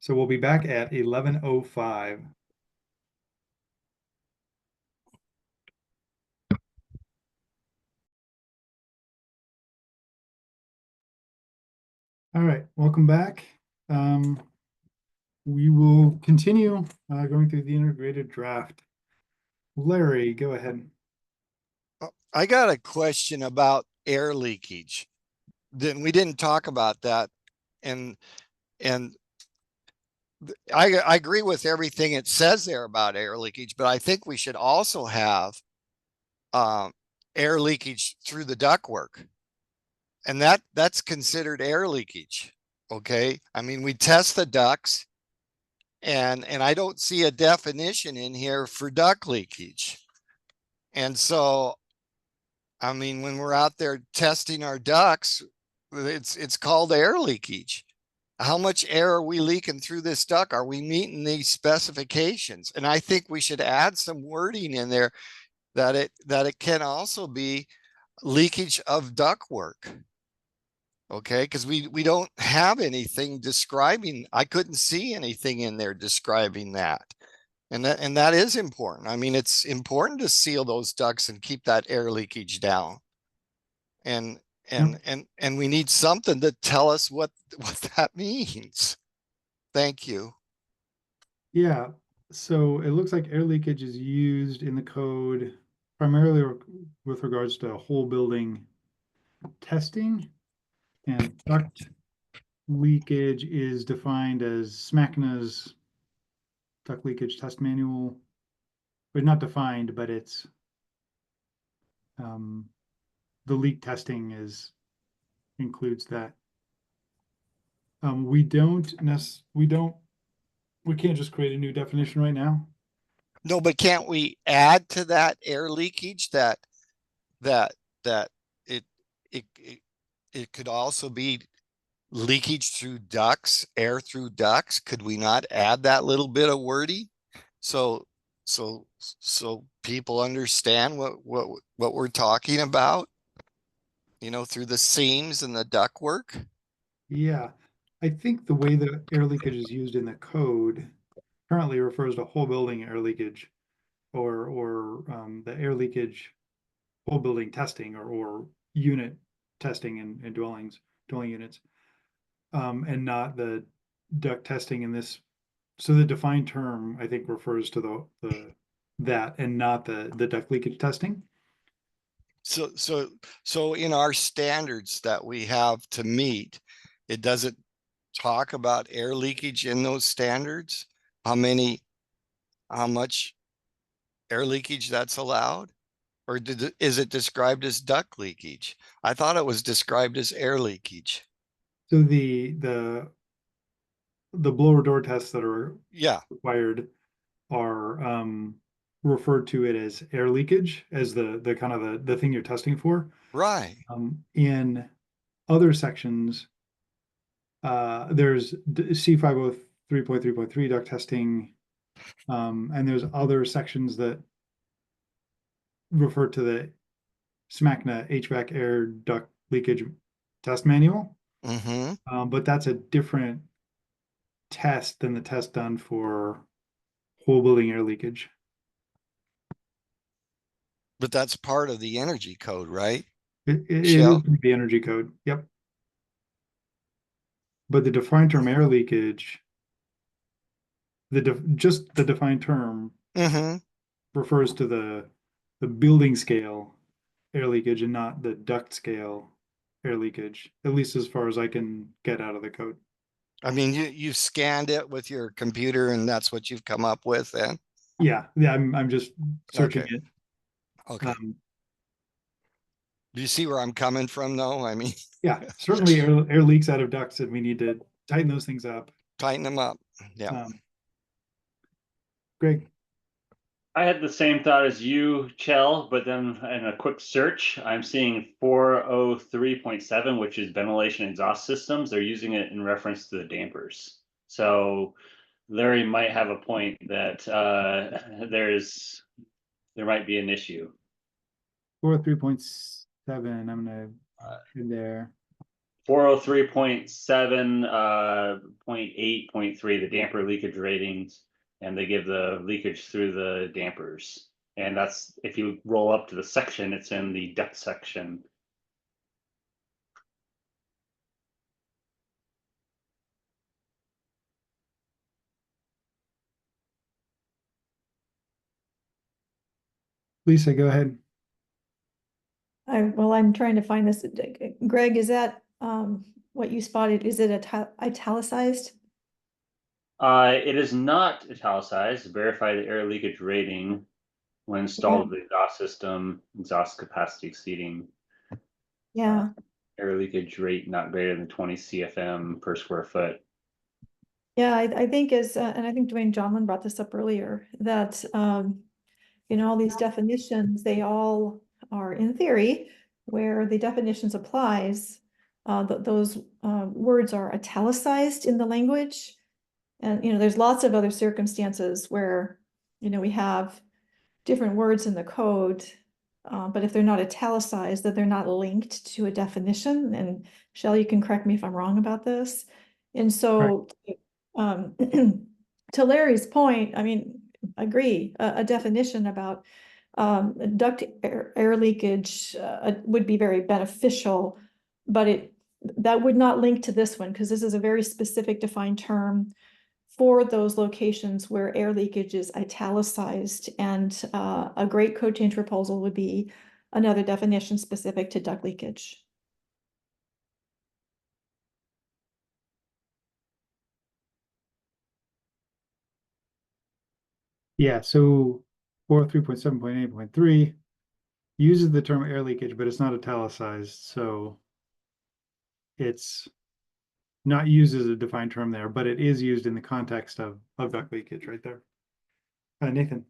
So we'll be back at 11:05. All right, welcome back. We will continue going through the integrated draft. Larry, go ahead. I got a question about air leakage. Then we didn't talk about that, and I agree with everything it says there about air leakage, but I think we should also have air leakage through the ductwork, and that's considered air leakage. Okay, I mean, we test the ducts, and I don't see a definition in here for duct leakage, and so I mean, when we're out there testing our ducts, it's called air leakage. How much air are we leaking through this duct? Are we meeting these specifications? And I think we should add some wording in there that it can also be leakage of ductwork. Okay, because we don't have anything describing, I couldn't see anything in there describing that. And that is important. I mean, it's important to seal those ducts and keep that air leakage down. And we need something to tell us what that means. Thank you. Yeah, so it looks like air leakage is used in the code primarily with regards to whole building testing, and duct leakage is defined as SMACNA's duct leakage test manual, but not defined, but it's the leak testing includes that. We can't just create a new definition right now. No, but can't we add to that air leakage that it could also be leakage through ducts, air through ducts? Could we not add that little bit of wording so people understand what we're talking about, you know, through the seams and the ductwork? Yeah, I think the way that air leakage is used in the code currently refers to whole building air leakage, or the air leakage whole building testing, or unit testing in dwelling units, and not the duct testing in this. So the defined term, I think, refers to that and not the duct leakage testing. So in our standards that we have to meet, it doesn't talk about air leakage in those standards? How much air leakage that's allowed? Or is it described as duct leakage? I thought it was described as air leakage. So the blower door tests that are required are referred to it as air leakage, as the kind of the thing you're testing for. Right. In other sections, there's C503.3.3 duct testing, and there's other sections that refer to the SMACNA HVAC air duct leakage test manual. But that's a different test than the test done for whole building air leakage. But that's part of the energy code, right? It is the energy code. Yep. But the defined term air leakage, just the defined term refers to the building scale air leakage and not the duct scale air leakage, at least as far as I can get out of the code. I mean, you scanned it with your computer and that's what you've come up with then? Yeah, I'm just searching it. Okay. Do you see where I'm coming from though? I mean, yeah, certainly air leaks out of ducts, and we need to tighten those things up. Tighten them up. Yeah. Greg. I had the same thought as you, Chell, but then in a quick search, I'm seeing 403.7, which is ventilation exhaust systems. They're using it in reference to the dampers. So Larry might have a point that there might be an issue. 403.7, I'm gonna in there. 403.7, 0.8, 0.3, the damper leakage ratings, and they give the leakage through the dampers. And that's, if you roll up to the section, it's in the duct section. Lisa, go ahead. Well, I'm trying to find this. Greg, is that what you spotted? Is it italicized? It is not italicized. Verify the air leakage rating when installed with the exhaust system, exhaust capacity exceeding. Yeah. Air leakage rate not greater than 20 CFM per square foot. Yeah, I think and I think Dwayne Johnlin brought this up earlier, that all these definitions, they all are in theory, where the definitions applies, those words are italicized in the language. And, there's lots of other circumstances where, we have different words in the code, but if they're not italicized, that they're not linked to a definition. And Shell, you can correct me if I'm wrong about this. And so, to Larry's point, I mean, agree, a definition about duct air leakage would be very beneficial, but that would not link to this one, because this is a very specific defined term for those locations where air leakage is italicized, and a great code change proposal would be another definition specific to duct leakage. Yeah, so 403.7.8.3 uses the term air leakage, but it's not italicized, so it's not used as a defined term there, but it is used in the context of duct leakage right there. Nathan.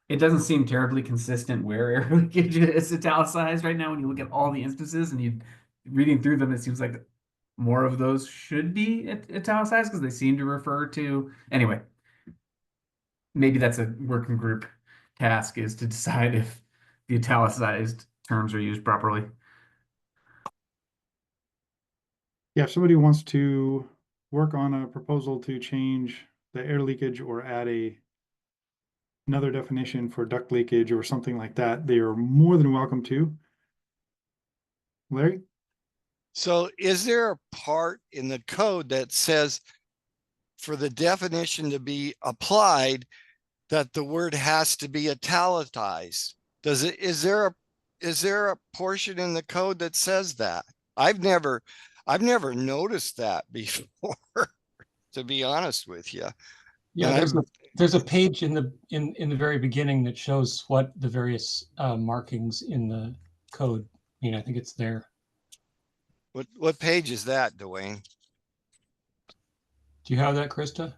It doesn't seem terribly consistent where air leakage is italicized right now when you look at all the instances, and you reading through them, it seems like more of those should be italicized because they seem to refer to, anyway, maybe that's a working group task, is to decide if the italicized terms are used properly. Yeah, if somebody wants to work on a proposal to change the air leakage or add another definition for duct leakage or something like that, they are more than welcome to. Larry? So is there a part in the code that says for the definition to be applied that the word has to be italicized? Is there a portion in the code that says that? I've never noticed that before, to be honest with you. Yeah, there's a page in the very beginning that shows what the various markings in the code mean. I think it's there. What page is that, Dwayne? Do you have that, Krista?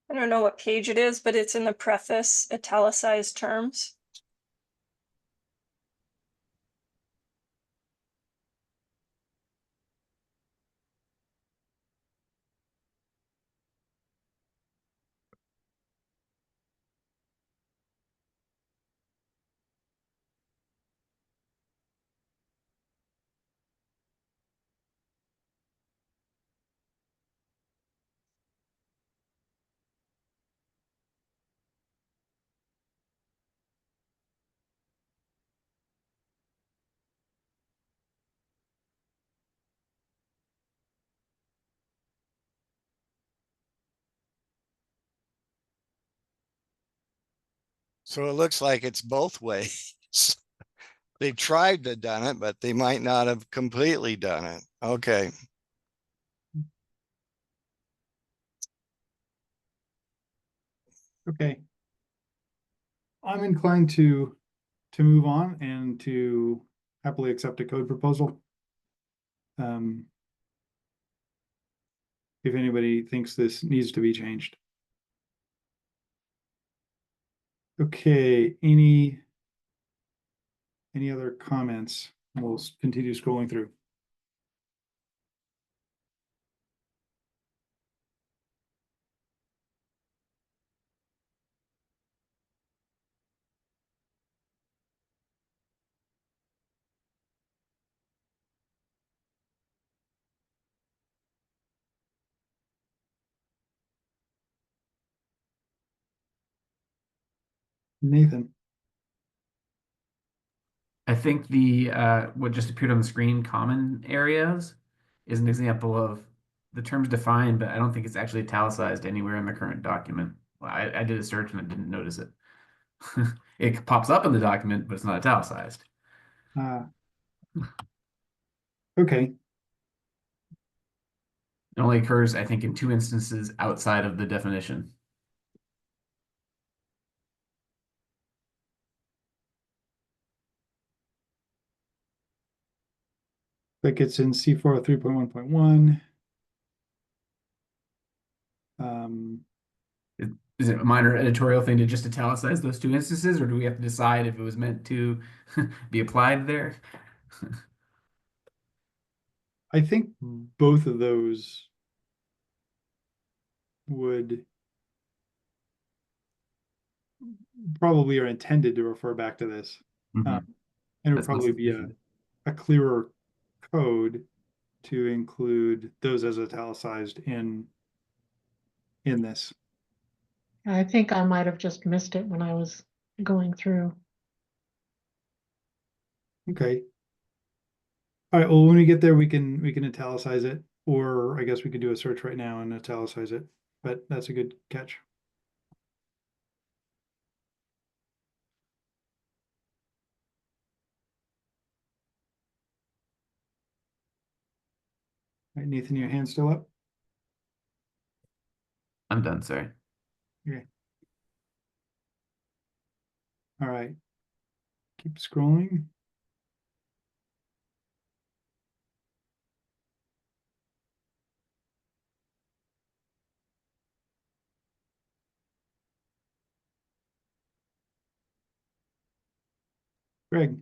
I don't know what page it is, but it's in the preface, italicized terms. So it looks like it's both ways. They've tried to done it, but they might not have completely done it. Okay. Okay. I'm inclined to to move on and to happily accept a code proposal. If anybody thinks this needs to be changed. Okay, any other comments? We'll continue scrolling through. Nathan. I think the what just appeared on the screen, common areas, is an example of the terms defined, but I don't think it's actually italicized anywhere in the current document. Well, I did a search and I didn't notice it. It pops up in the document, but it's not italicized. Okay. It only occurs, I think, in 2 instances outside of the definition. Like it's in C4 3.1.1. Is it a minor editorial thing to just italicize those 2 instances, or do we have to decide if it was meant to be applied there? I think both of those would probably are intended to refer back to this. Mm-hmm. And it would probably be a clearer code to include those as italicized in this. I think I might have just missed it when I was going through. Okay. All right, well, when we get there, we can italicize it, or I guess we could do a search right now and italicize it, but that's a good catch. All right, Nathan, your hand's still up? I'm done, sorry. Okay. All right. Keep scrolling. Greg.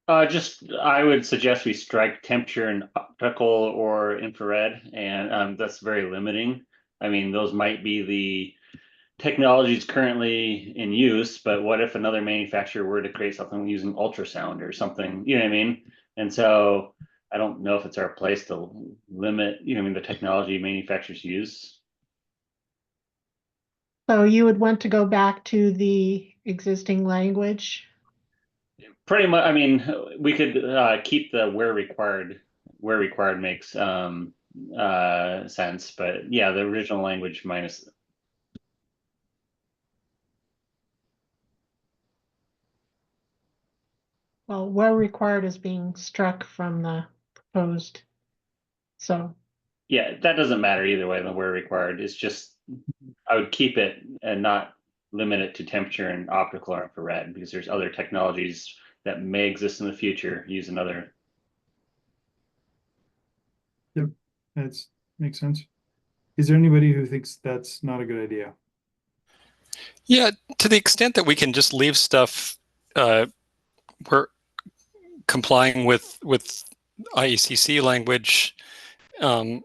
I would suggest we strike temperature and optical or infrared, and that's very limiting. I mean, those might be the technologies currently in use, but what if another manufacturer were to create something using ultrasound or something, you know what I mean? And so I don't know if it's our place to limit, the technology manufacturers use. So you would want to go back to the existing language? Pretty much, I mean, we could keep the where required makes sense, but yeah, the original language minus. Well, where required is being struck from the proposed. So. Yeah, that doesn't matter either way, the where required. It's just, I would keep it and not limit it to temperature and optical or infrared, because there's other technologies that may exist in the future using other. Yep, that makes sense. Is there anybody who thinks that's not a good idea? Yeah, to the extent that we can just leave stuff, we're complying with IECC language, and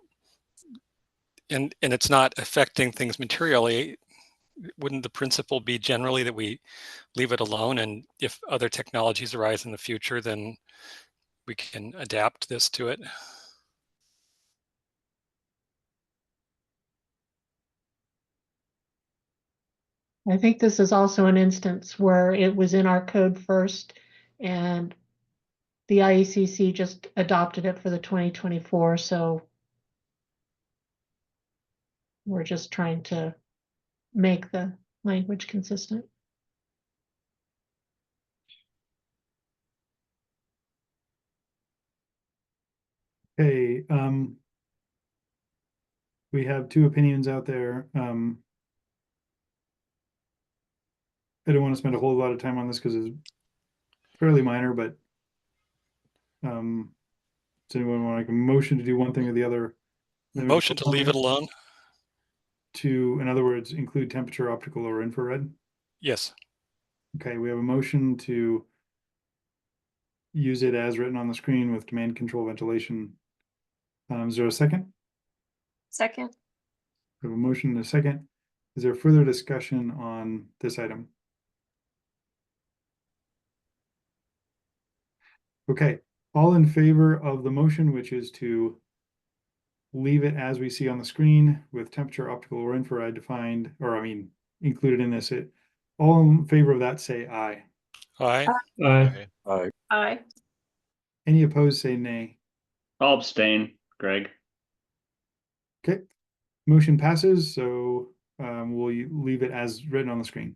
it's not affecting things materially. Wouldn't the principle be generally that we leave it alone, and if other technologies arise in the future, then we can adapt this to it? I think this is also an instance where it was in our code first and the IECC just adopted it for the 2024. So we're just trying to make the language consistent. Hey, we have 2 opinions out there. I don't want to spend a whole lot of time on this because fairly minor, but does anyone want to make a motion to do one thing or the other? Motion to leave it alone? To, in other words, include temperature, optical, or infrared? Yes. Okay, we have a motion to use it as written on the screen with command control ventilation. Is there a second? Second. We have a motion and a second. Is there further discussion on this item? Okay, all in favor of the motion, which is to leave it as we see on the screen with temperature, optical, or infrared defined, or I mean, included in this, all in favor of that, say aye. Aye. Aye. Aye. Aye. Any opposed, say nay. I'll abstain, Greg. Okay, motion passes, so we'll leave it as written on the screen.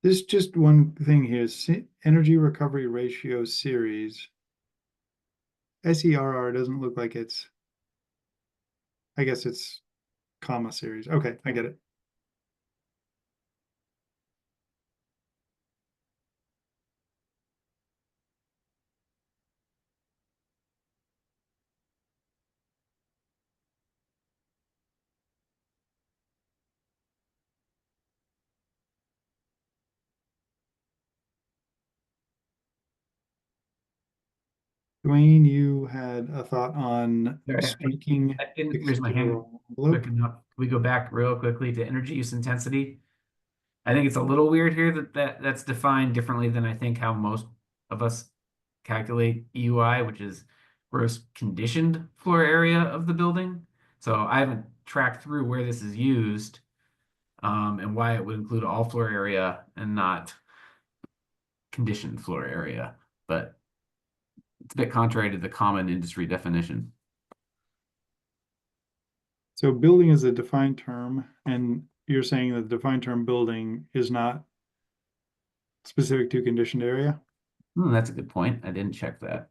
This just one thing here, energy recovery ratio series. SERR doesn't look like it's, I guess it's comma series. Okay, I get it. Dwayne, you had a thought on Sorry, striking. I didn't raise my hand quick enough. Can we go back real quickly to energy use intensity? I think it's a little weird here that's defined differently than I think how most of us calculate EUI, which is gross conditioned floor area of the building. So I haven't tracked through where this is used, and why it would include all floor area and not conditioned floor area. But it's a bit contrary to the common industry definition. So building is a defined term, and you're saying that the defined term building is not specific to conditioned area? That's a good point. I didn't check that.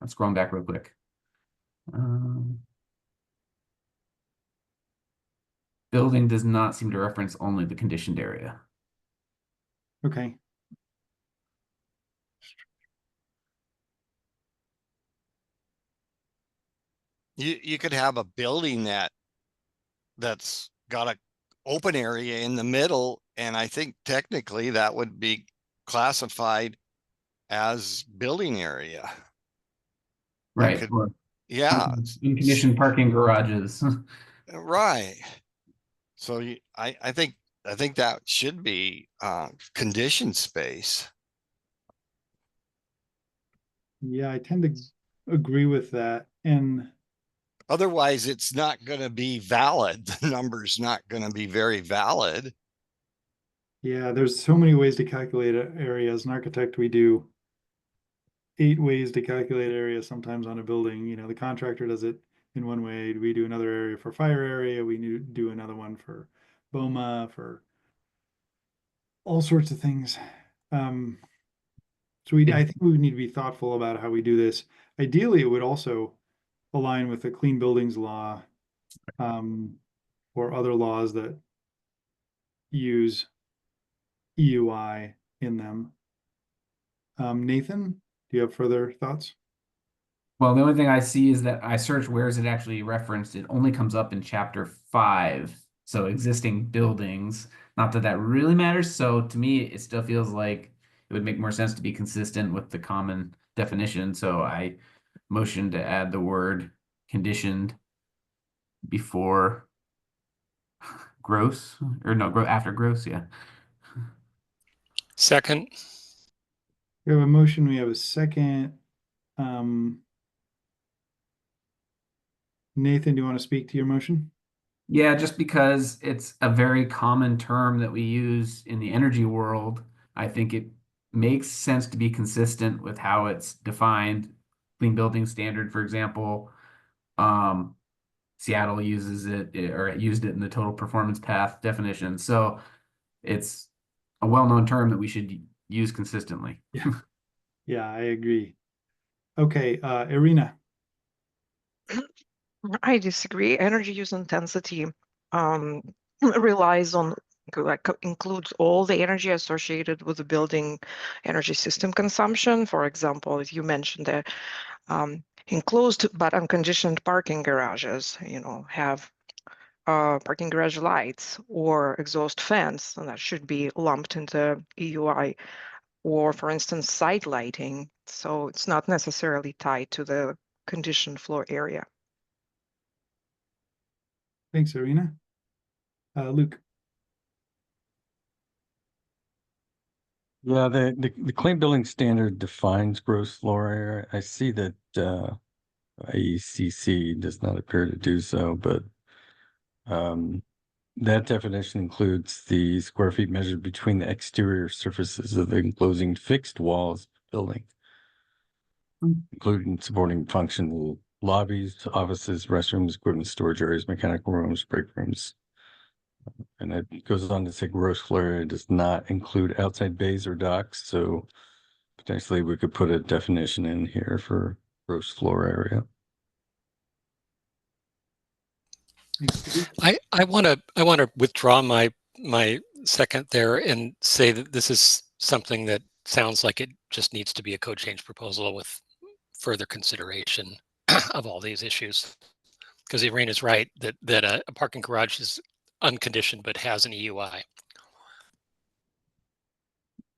I'm scrolling back real quick. Building does not seem to reference only the conditioned area. Okay. You could have a building that's got a open area in the middle, and I think technically that would be classified as building area. Right. Could, or yeah. Unconditioned parking garages. Right. So I think that should be conditioned space. Yeah, I tend to agree with that. And otherwise it's not going to be valid. The number's not going to be very valid. Yeah, there's so many ways to calculate area. As an architect, we do 8 ways to calculate area sometimes on a building. You know, the contractor does it in one way. We do another area for fire area. We do another one for BOMA, for all sorts of things. So I think we need to be thoughtful about how we do this. Ideally, it would also align with the clean buildings law, or other laws that use EUI in them. Nathan, do you have further thoughts? Well, the only thing I see is that I search where is it actually referenced. It only comes up in chapter 5. So existing buildings, not that that really matters. So to me, it still feels like it would make more sense to be consistent with the common definition. So I motion to add the word conditioned before gross, or no, after gross, yeah. Second. We have a motion, we have a second. Nathan, do you want to speak to your motion? Yeah, just because it's a very common term that we use in the energy world, I think it makes sense to be consistent with how it's defined. Clean building standard, for example, Seattle uses it, or it used it in the total performance path definition. So it's a well-known term that we should use consistently. Yeah, I agree. Okay, Irina. I disagree. Energy use intensity relies on includes all the energy associated with the building energy system consumption. For example, as you mentioned, the enclosed but unconditioned parking garages, have parking garage lights or exhaust fans, and that should be lumped into EUI. Or, for instance, site lighting. So it's not necessarily tied to the conditioned floor area. Thanks, Irina. Luke. Yeah, the clean building standard defines gross floor area. I see that IECC does not appear to do so, but that definition includes the square feet measured between the exterior surfaces of the enclosing fixed walls of the building, including supporting functional lobbies, offices, restrooms, equipment storage areas, mechanical rooms, break rooms. And it goes on to say gross floor area does not include outside bays or docks. So potentially we could put a definition in here for gross floor area. I want to withdraw my second there and say that this is something that sounds like it just needs to be a code change proposal with further consideration of all these issues. Because Irene is right that a parking garage is unconditioned but has an EUI.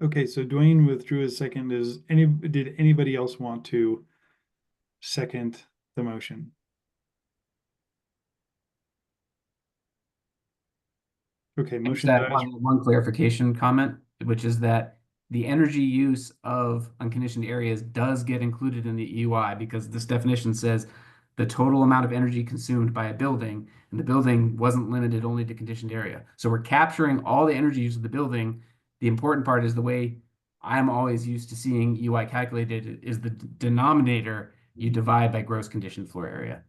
Okay, so Dwayne withdrew his second. Did anybody else want to second the motion? Okay, motion Just add one clarification comment, which is that the energy use of unconditioned areas does get included in the EUI because this definition says the total amount of energy consumed by a building, and the building wasn't limited only to conditioned area. So we're capturing all the energy use of the building. The important part is the way I'm always used to seeing EUI calculated is the denominator you divide by gross conditioned floor area.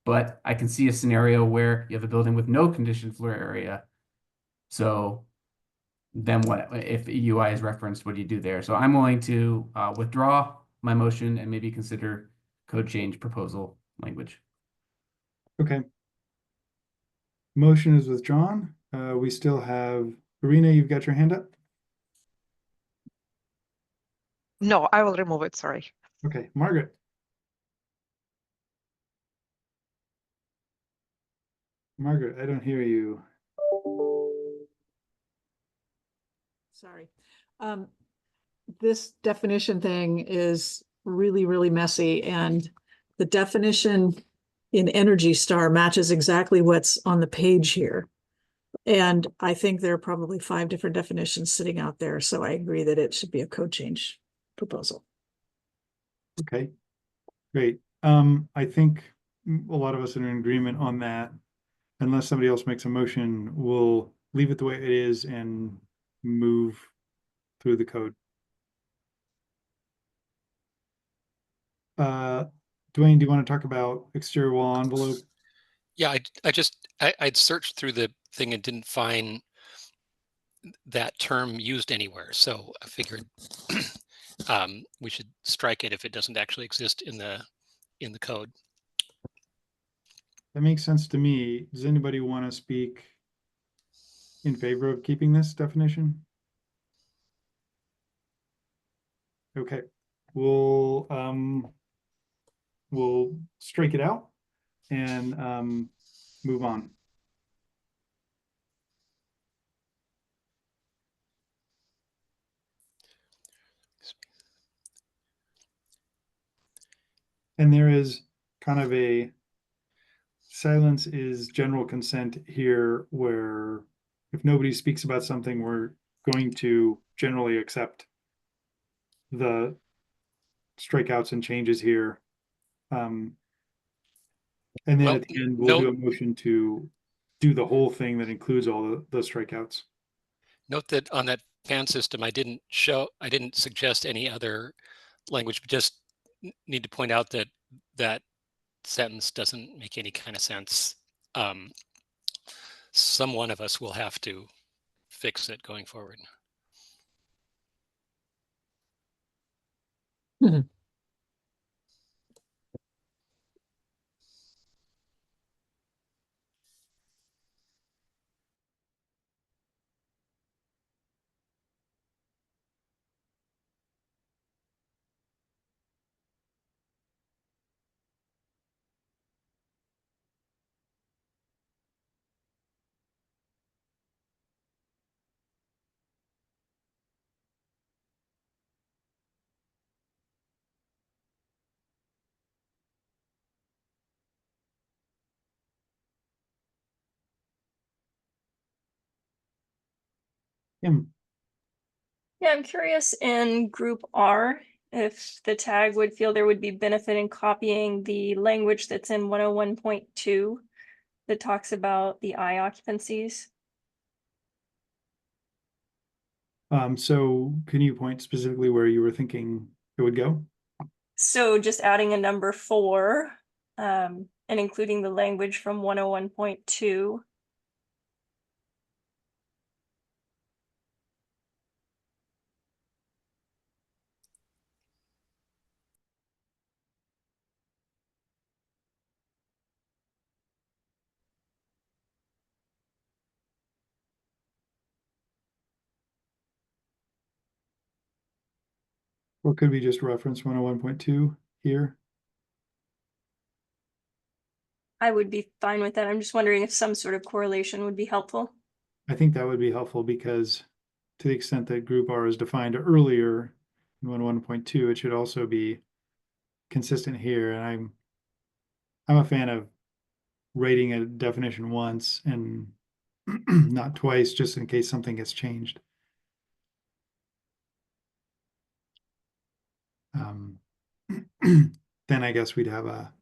But I can see a scenario where you have a building with no conditioned floor area. So then what, if EUI is referenced, what do you do there? So I'm willing to withdraw my motion and maybe consider code change proposal language. Okay. Motion is withdrawn. We still have, Irina, you've got your hand up? No, I will remove it, sorry. Okay, Margaret. Margaret, I don't hear you. Sorry. This definition thing is really, really messy, and the definition in Energy Star matches exactly what's on the page here. And I think there are probably 5 different definitions sitting out there. So I agree that it should be a code change proposal. Okay, great. I think a lot of us are in agreement on that. Unless somebody else makes a motion, we'll leave it the way it is and move through the code. Dwayne, do you want to talk about exterior wall envelope? Yeah, I'd searched through the thing and didn't find that term used anywhere. So I figured we should strike it if it doesn't actually exist in the code. That makes sense to me. Does anybody want to speak in favor of keeping this definition? Okay, we'll strike it out and move on. And there is kind of a silence is general consent here, where if nobody speaks about something, we're going to generally accept the strikeouts and changes here. And then at the end, we'll do a motion to do the whole thing that includes all the strikeouts. Note that on that fan system, I didn't suggest any other language, but just need to point out that that sentence doesn't make any kind of sense. Some one of us will have to fix it going forward. Kim. Yeah, I'm curious in group R, if the tag would feel there would be benefit in copying the language that's in 101.2 that talks about the I occupancies. So can you point specifically where you were thinking it would go? So just adding a number 4, and including the language from 101.2. Or could we just reference 101.2 here? I would be fine with that. I'm just wondering if some sort of correlation would be helpful. I think that would be helpful because to the extent that group R is defined earlier in 101.2, it should also be consistent here. And I'm a fan of rating a definition once and not twice, just in case something gets changed. Then I guess we'd have a,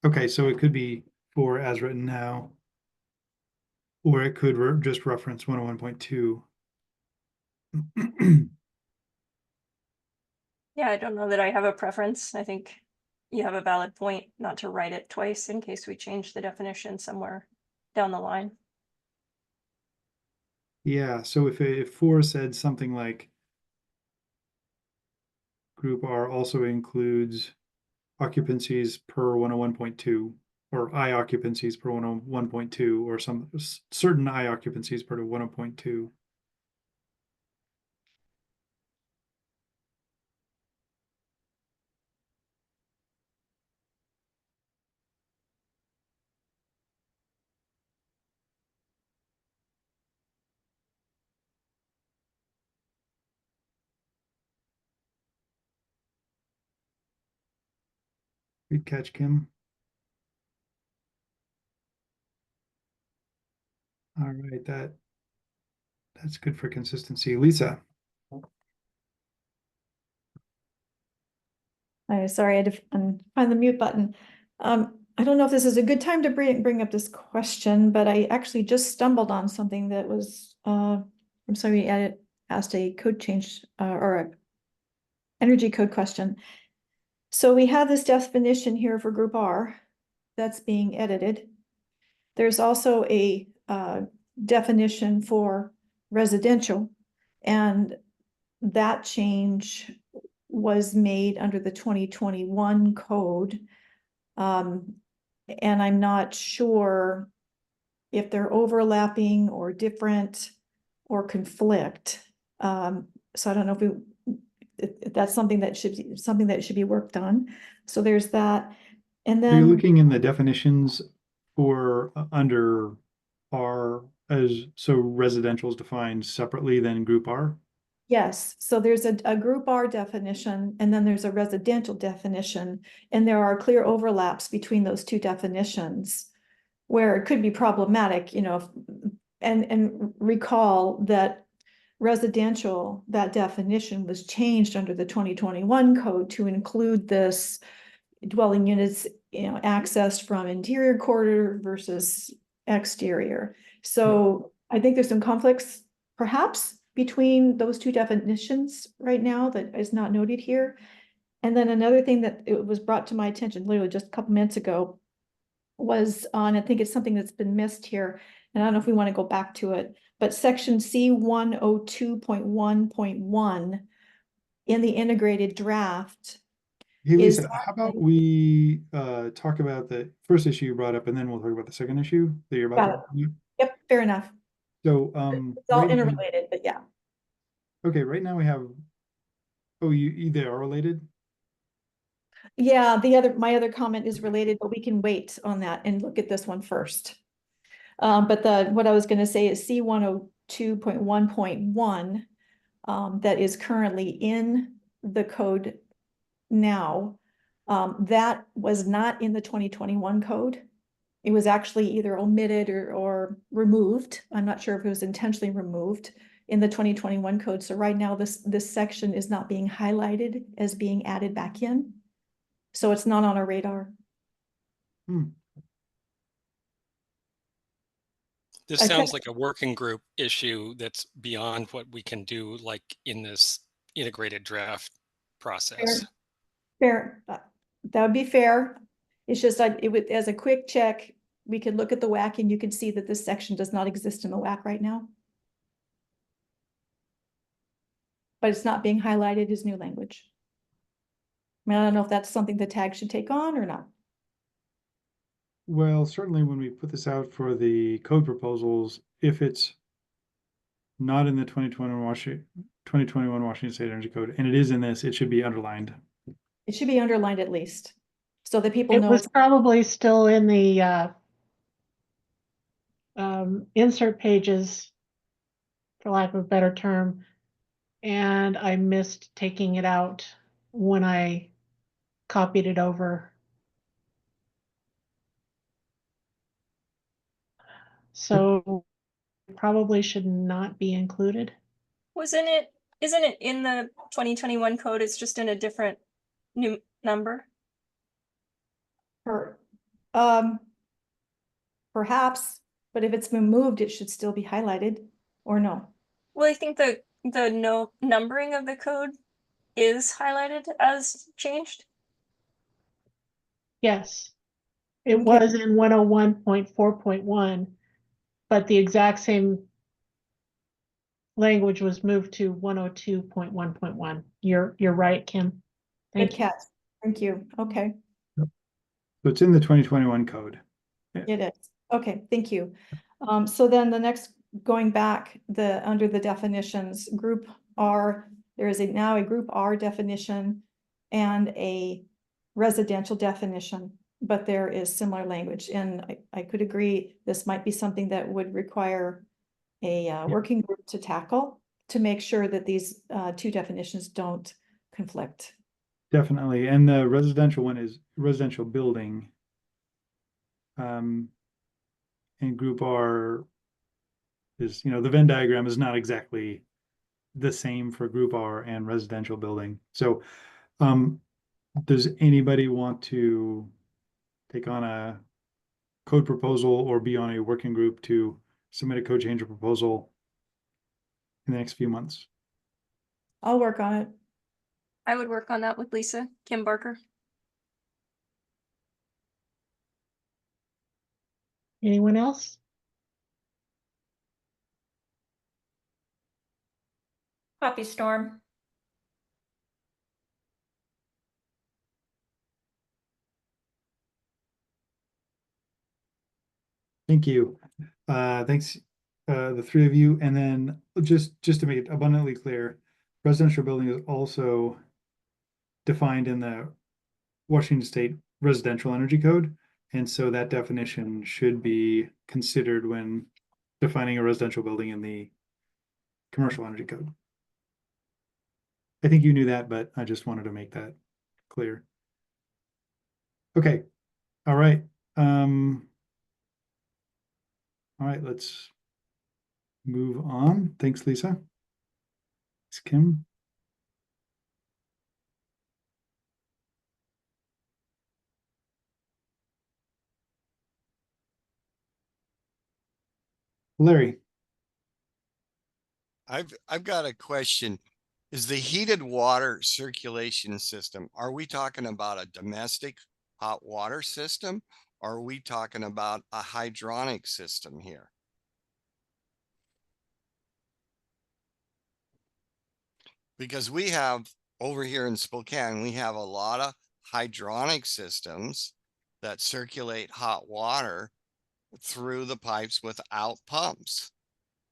okay, so it could be 4 as written now, or it could just reference 101.2. Yeah, I don't know that I have a preference. I think you have a valid point not to write it twice in case we change the definition somewhere down the line. Yeah, so if 4 said something like group R also includes occupancies per 101.2 or I occupancies per 101.2 or some certain I occupancies per 101.2. Good catch, Kim. All right, that's good for consistency. Lisa. Sorry, I had to find the mute button. I don't know if this is a good time to bring up this question, but I actually just stumbled on something that was, I'm sorry, I asked a code change or a energy code question. So we have this definition here for group R that's being edited. There's also a definition for residential, and that change was made under the 2021 code. And I'm not sure if they're overlapping or different or conflict. So I don't know if that's something that should be worked on. So there's that. And Are you then looking in the definitions for under R as so residential is defined separately than group R? yes, so there's a group R definition and then there's a residential definition, and there are clear overlaps between those two definitions where it could be problematic, and recall that residential, that definition was changed under the 2021 code to include this dwelling units, accessed from interior corridor versus exterior. So I think there's some conflicts perhaps between those two definitions right now that is not noted here. And then another thing that it was brought to my attention literally just a couple minutes ago was on, I think it's something that's been missed here, and I don't know if we want to go back to it, but section C102.1.1 in the integrated draft. Hey, is Lisa, how about we talk about the first issue you brought up, and then we'll talk about the second issue that you're about Got to. it. Yep, fair enough. So It's all right now, interrelated, but yeah. okay, right now we have, oh, they are related? Yeah, my other comment is related, but we can wait on that and look at this one first. But what I was going to say is C102.1.1 that is currently in the code now, that was not in the 2021 code. It was actually either omitted or removed. I'm not sure if it was intentionally removed in the 2021 code. So right now, this section is not being highlighted as being added back in. So it's not on our radar. This sounds like a working group issue that's beyond what we can do like in this integrated draft process. Fair. That would be fair. It's just it would, as a quick check, we could look at the WAC and you can see that this section does not exist in the WAC right now. But it's not being highlighted as new language. I mean, I don't know if that's something the tag should take on or not. Well, certainly when we put this out for the code proposals, if it's not in the 2021 Washington State Energy Code, and it is in this, it should be underlined. It should be underlined at least, so that people It know was it's probably still in the insert pages, for lack of a better term, and I missed taking it out when I copied it over. So it probably should not be included. Isn't it in the 2021 code? It's just in a different new number. Perhaps, but if it's been moved, it should still be highlighted, or no? Well, I think the no numbering of the code is highlighted as changed. Yes, it was in 101.4.1, but the exact same language was moved to 102.1.1. You're right, Kim. Good catch. Thank you. Okay. So it's in the 2021 code. It is. Okay, thank you. So then the next, going back under the definitions, group R, there is now a group R definition and a residential definition, but there is similar language. And I could agree, this might be something that would require a working group to tackle to make sure that these two definitions don't conflict. Definitely. And the residential one is residential building. And group R is, the Venn diagram is not exactly the same for group R and residential building. So does anybody want to take on a code proposal or be on a working group to submit a code change or proposal in the next few months? I'll work on it. I would work on that with Lisa, Kim Barker. Anyone else? Copy Storm. Thank you. Thanks, the three of you. And then just to make it abundantly clear, residential building is also defined in the Washington State Residential Energy Code. And so that definition should be considered when defining a residential building in the Commercial Energy Code. I think you knew that, but I just wanted to make that clear. Okay. All right. All right, let's move on. Thanks, Lisa. Thanks, Kim. Larry, I've got a question. Is the heated water circulation system, are we talking about a domestic hot water system? Or are we talking about a hydronic system here? Because we have over here in Spokane, we have a lot of hydronic systems that circulate hot water through the pipes without pumps.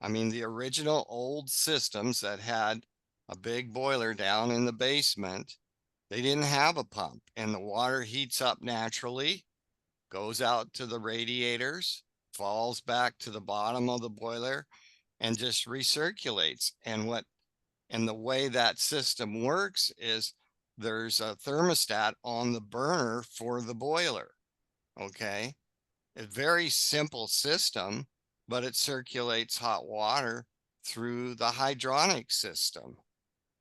I mean, the original old systems that had a big boiler down in the basement, they didn't have a pump, and the water heats up naturally, goes out to the radiators, falls back to the bottom of the boiler, and just recirculates. And the way that system works is there's a thermostat on the burner for the boiler. Okay. A very simple system, but it circulates hot water through the hydronic system,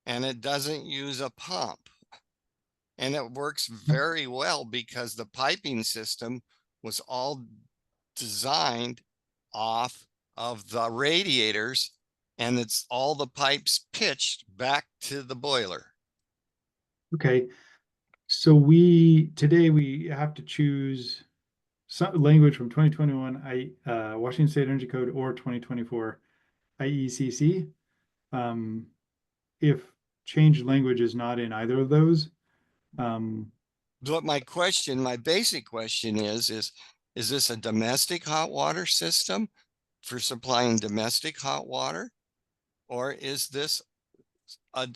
and it doesn't use a pump. And it works very well because the piping system was all designed off of the radiators, and it's all the pipes pitched back to the boiler. okay. So today we have to choose some language from 2021 Washington State Energy Code or 2024 IECC. If changed language is not in either of those, But my basic question is this a domestic hot water system for supplying domestic hot water? Or is this a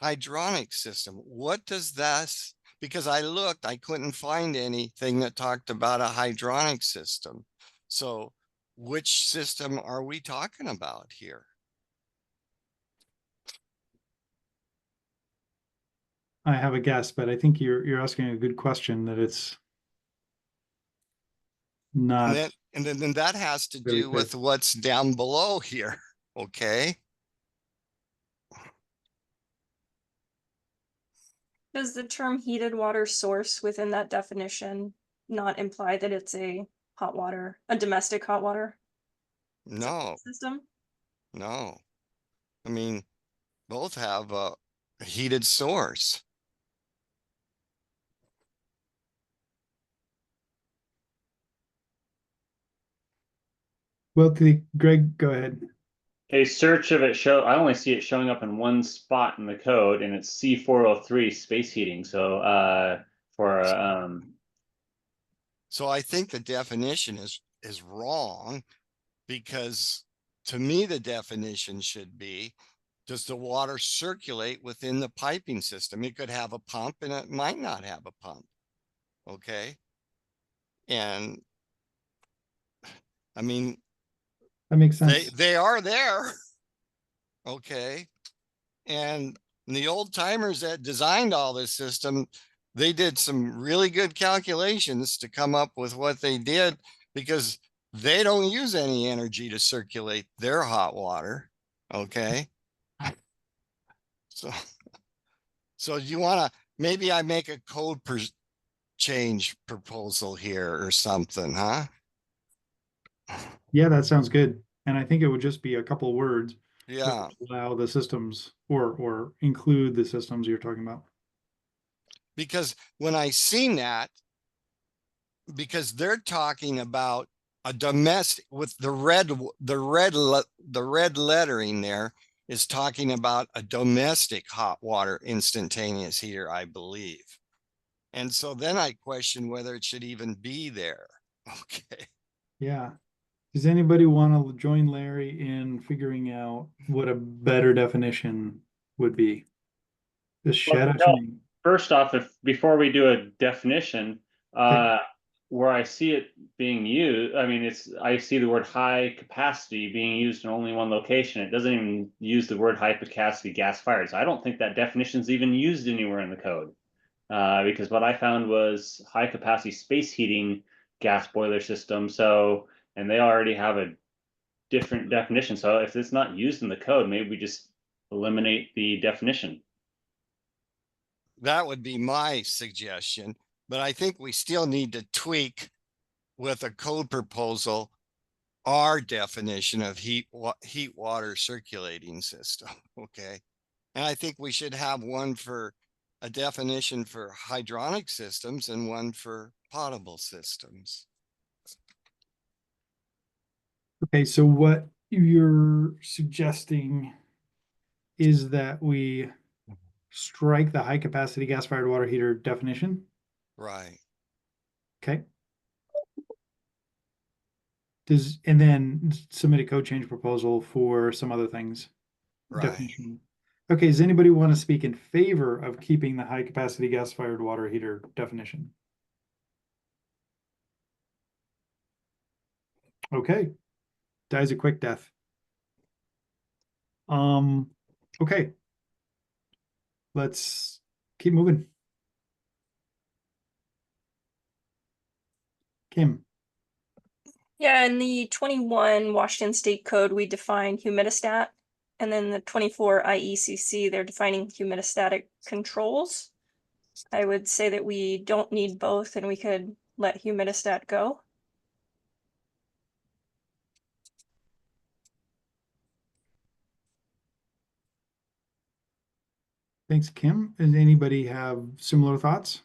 hydronic system? What does that, because I looked, I couldn't find anything that talked about a hydronic system. So which system are we talking about here? I have a guess, but I think you're asking a good question that it's not. And then that has to really do with what's down below here. Okay. Does the term heated water source within that definition not imply that it's a domestic hot water No, system? no. I mean, both have a heated source. Well, Greg, go ahead. A search of it I only see it showing up in one spot in the code, and it's C403 space heating. So So I think the definition is wrong, because to me the definition should be, does the water circulate within the piping system? It could have a pump and it might not have a pump. Okay. And I mean, that makes sense. They are there. Okay. And the old timers that designed all this system, they did some really good calculations to come up with what they did, because they don't use any energy to circulate their hot water. Okay. So you want to, maybe I make a code change proposal here or something, huh? Yeah, that sounds good. And I think it would just be a couple words. Yeah. Allow the systems or include the systems you're talking about. Because when I seen that, because they're talking about a domestic with the red lettering there is talking about a domestic hot water instantaneous heater, I believe. And so then I question whether it should even be there. Okay. Yeah. Does anybody want to join Larry in figuring out what a better definition would be? Just shout out your name. First off, before we do a definition, where I see it being used, I mean, I see the word high capacity being used in only one location. It doesn't even use the word high capacity gas fired. So I don't think that definition is even used anywhere in the code, because what I found was high capacity space heating gas boiler system. So, and they already have a different definition. So if it's not used in the code, maybe we just eliminate the definition. That would be my suggestion, but I think we still need to tweak with a code proposal our definition of heat water circulating system. Okay. And I think we should have one for a definition for hydronic systems and one for potable systems. Okay, so what you're suggesting is that we strike the high capacity gas fired water heater definition? Right. Okay. And then submit a code change proposal for some other things. Right. Definition. Okay, does anybody want to speak in favor of keeping the high capacity gas fired water heater definition? Okay, dies a quick death. Okay, let's keep moving. Kim. Yeah, in the 21 Washington State Code, we define humidistat, and then the 24 IECC, they're defining humidistatic controls. I would say that we don't need both, and we could let humidistat go. Thanks, Kim. Does anybody have similar thoughts?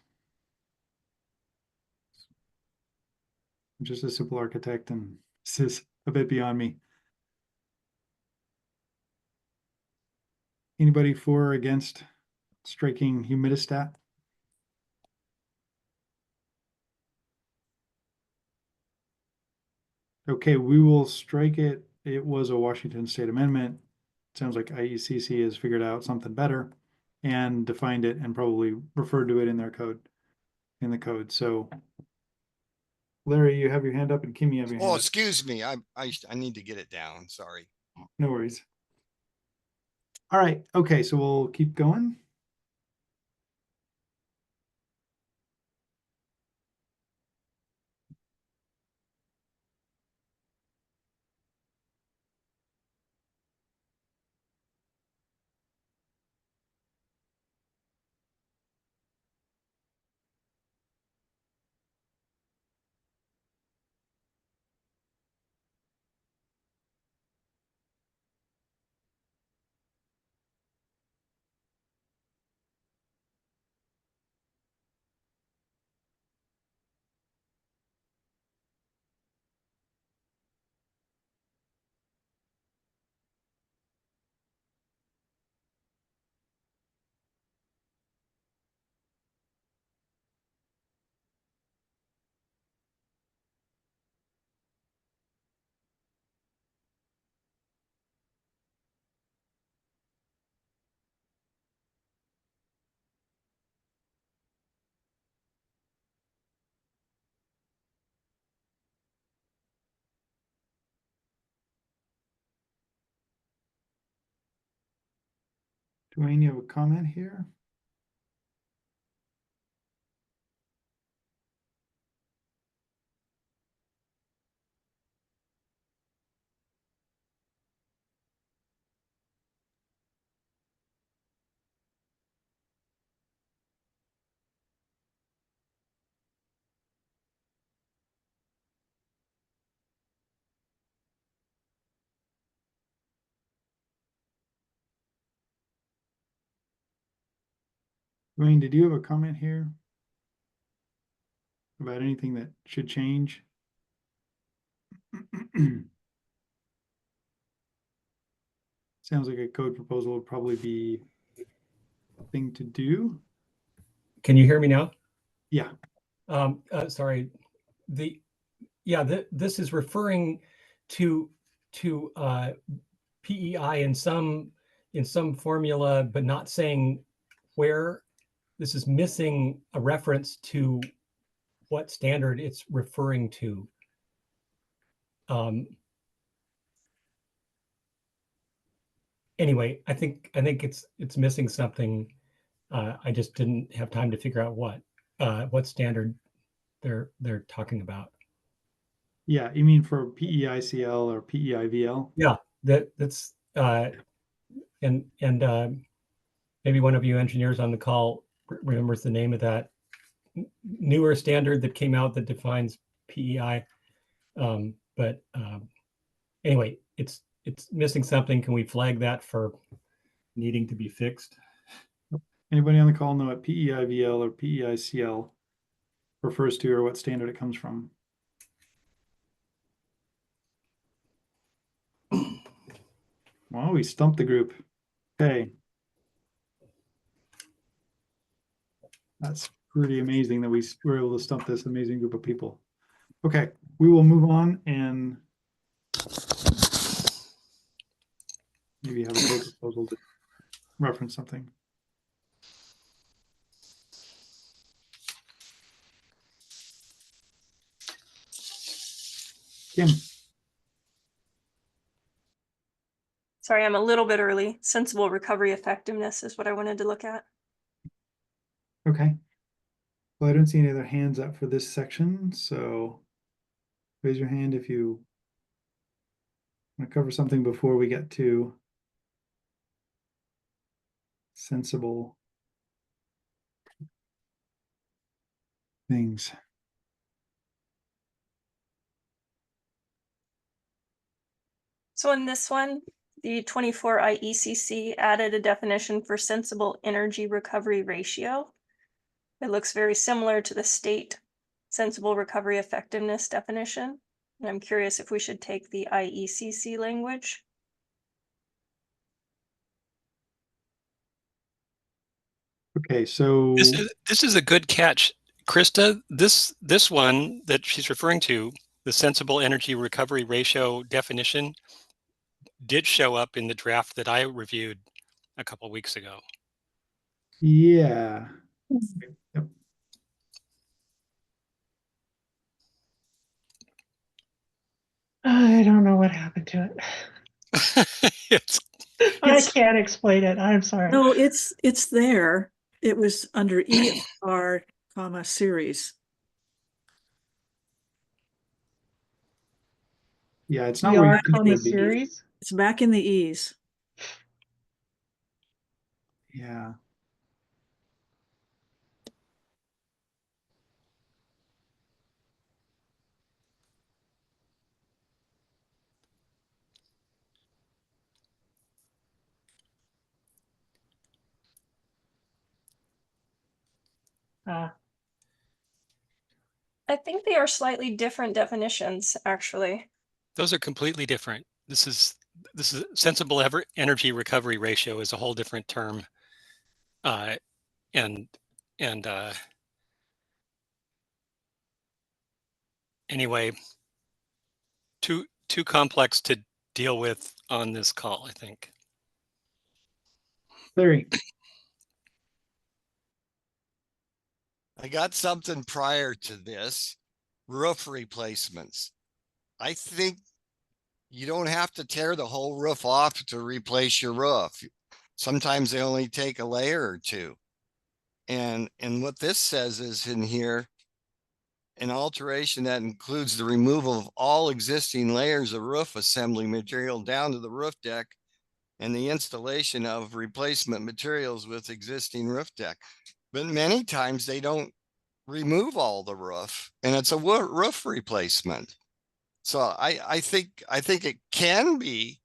I'm just a simple architect, and this is a bit beyond me. Anybody for or against striking humidistat? Okay, we will strike it. It was a Washington State amendment. Sounds like IECC has figured out something better and defined it and probably referred to it in their code, in the code. So Larry, you have your hand up, and Kim, you have your hand Oh, up. excuse me. I need to get it down. Sorry. No worries. All right. Okay, so we'll keep going. Dwayne, you have a comment here? Dwayne, did you have a comment here about anything that should change? Sounds like a code proposal would probably be a thing to do. Can you hear me now? Yeah. Sorry. This is referring to PEI in some formula, but not saying where. This is missing a reference to what standard it's referring to. Anyway, I think it's missing something. I just didn't have time to figure out what standard they're talking about. Yeah, you mean for PEICL or PEIVL? Yeah, that's and maybe one of you engineers on the call remembers the name of that newer standard that came out that defines PEI. Anyway, it's missing something. Can we flag that for needing to be fixed? Anybody on the call know what PEIVL or PEICL refers to, or what standard it comes from? Well, we stumped the group. Okay. That's pretty amazing that we were able to stump this amazing group of people. Okay, we will move on and maybe have a code proposal to reference something. Kim. Sorry, I'm a little bit early. Sensible recovery effectiveness is what I wanted to look at. Okay. Well, I don't see any other hands up for this section, so raise your hand if you want to cover something before we get to sensible things. So in this one, the 24 IECC added a definition for sensible energy recovery ratio. It looks very similar to the state sensible recovery effectiveness definition. And I'm curious if we should take the IECC language. Okay, so This is a good catch, Krista. This one that she's referring to, the sensible energy recovery ratio definition, did show up in the draft that I reviewed a couple of weeks ago. yeah. Yep. I don't know what happened to it. I can't explain it. I'm sorry. No, it's there. It was under ER, series. Yeah, it's not where you think it would be. Series. It's back in the E's. Yeah. I think they are slightly different definitions, actually. Those are completely different. This is sensible energy recovery ratio is a whole different term. Anyway, too complex to deal with on this call, I think. Larry. I got something prior to this, roof replacements. I think you don't have to tear the whole roof off to replace your roof. Sometimes they only take a layer or two. And what this says is in here, an alteration that includes the removal of all existing layers of roof assembly material down to the roof deck and the installation of replacement materials with existing roof deck. But many times they don't remove all the roof and it's a roof replacement. So I think it can be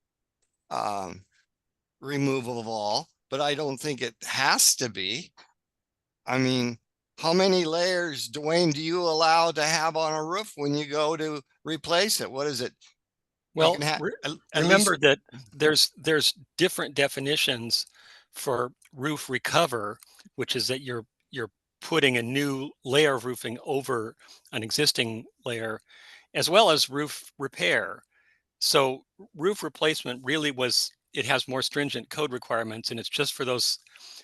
removal of all, but I don't think it has to be. I mean, how many layers, Dwayne, do you allow to have on a roof when you go to replace it? What is it? Well, remember that there's different definitions for roof recover, which is that you're putting a new layer of roofing over an existing layer, as well as roof repair. So roof replacement really it has more stringent code requirements, and it's just for those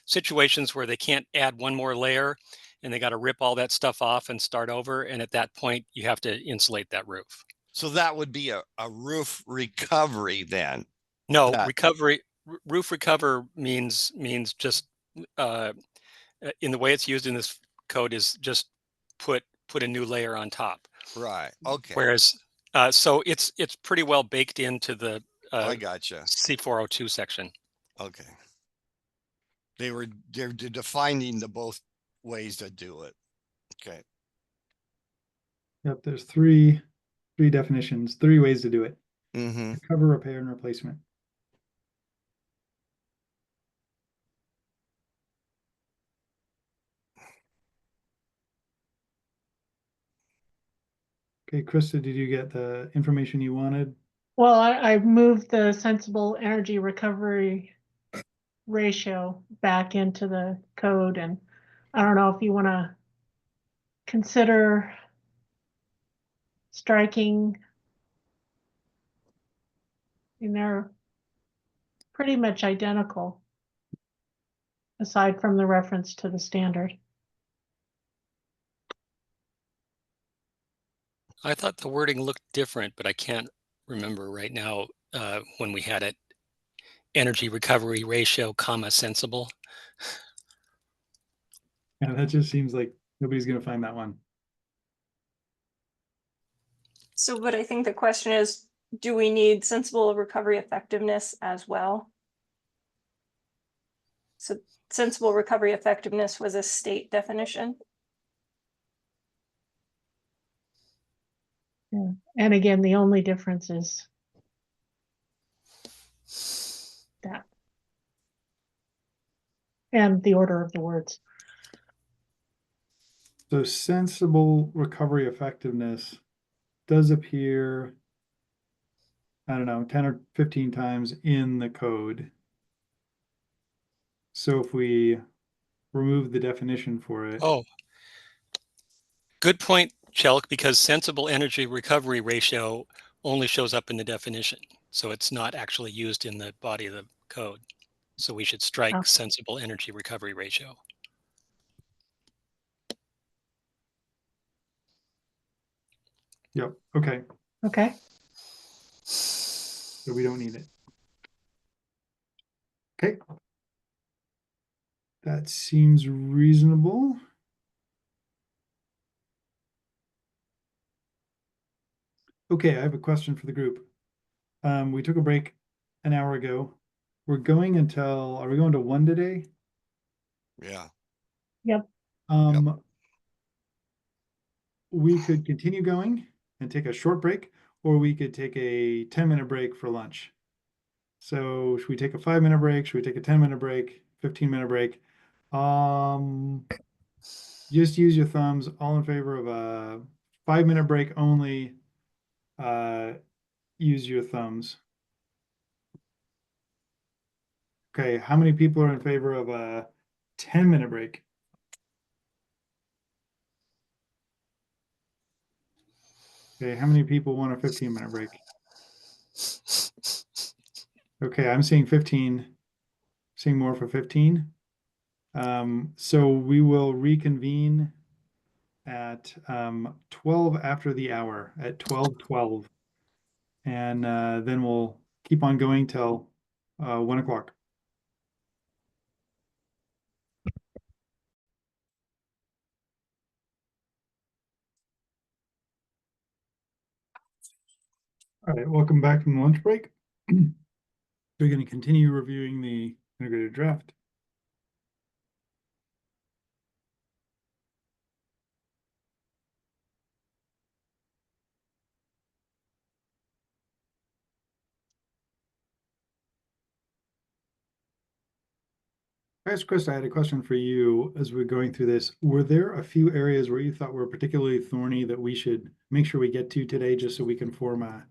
situations where they can't add one more layer and they got to rip all that stuff off and start over. And at that point, you have to insulate that roof. So that would be a roof recovery then? No, roof recover means just in the way it's used in this code is just put a new layer on top. Right. Okay. Whereas so it's pretty well baked into the I gotcha. C402 section. Okay. They're defining the both ways to do it. Okay. Yep, there's three definitions, 3 ways to do it. Mm-hmm. Recover, repair, and replacement. Okay, Krista, did you get the information you wanted? Well, I moved the sensible energy recovery ratio back into the code, and I don't know if you want to consider striking. And they're pretty much identical, aside from the reference to the standard. I thought the wording looked different, but I can't remember right now when we had it. Energy recovery ratio, comma, sensible. Yeah, that just seems like nobody's going to find that one. So, but I think the question is, do we need sensible recovery effectiveness as well? So sensible recovery effectiveness was a state definition. Yeah. And again, the only difference is that. And the order of the words. So sensible recovery effectiveness does appear, I don't know, 10 or 15 times in the code. So if we remove the definition for it. Oh, good point, Chelk, because sensible energy recovery ratio only shows up in the definition. So it's not actually used in the body of the code. So we should strike sensible energy recovery ratio. Yep. Okay. Okay. So we don't need it. Okay. That seems reasonable. Okay, I have a question for the group. We took a break an hour ago. We're going until, are we going to 1 today? Yeah. Yep. We could continue going and take a short break, or we could take a 10-minute break for lunch. So should we take a 5-minute break? Should we take a 10-minute break? 15-minute break? Just use your thumbs. All in favor of a 5-minute break only. Use your thumbs. Okay, how many people are in favor of a 10-minute break? Okay, how many people want a 15-minute break? Okay, I'm seeing 15, seeing more for 15. So we will reconvene at 12 after the hour, at 12:12. And then we'll keep on going till 1 o'clock. All right, welcome back from the lunch break. We're going to continue reviewing the integrated draft. Chris, I had a question for you as we're going through this. Were there a few areas where you thought were particularly thorny that we should make sure we get to today just so we can form a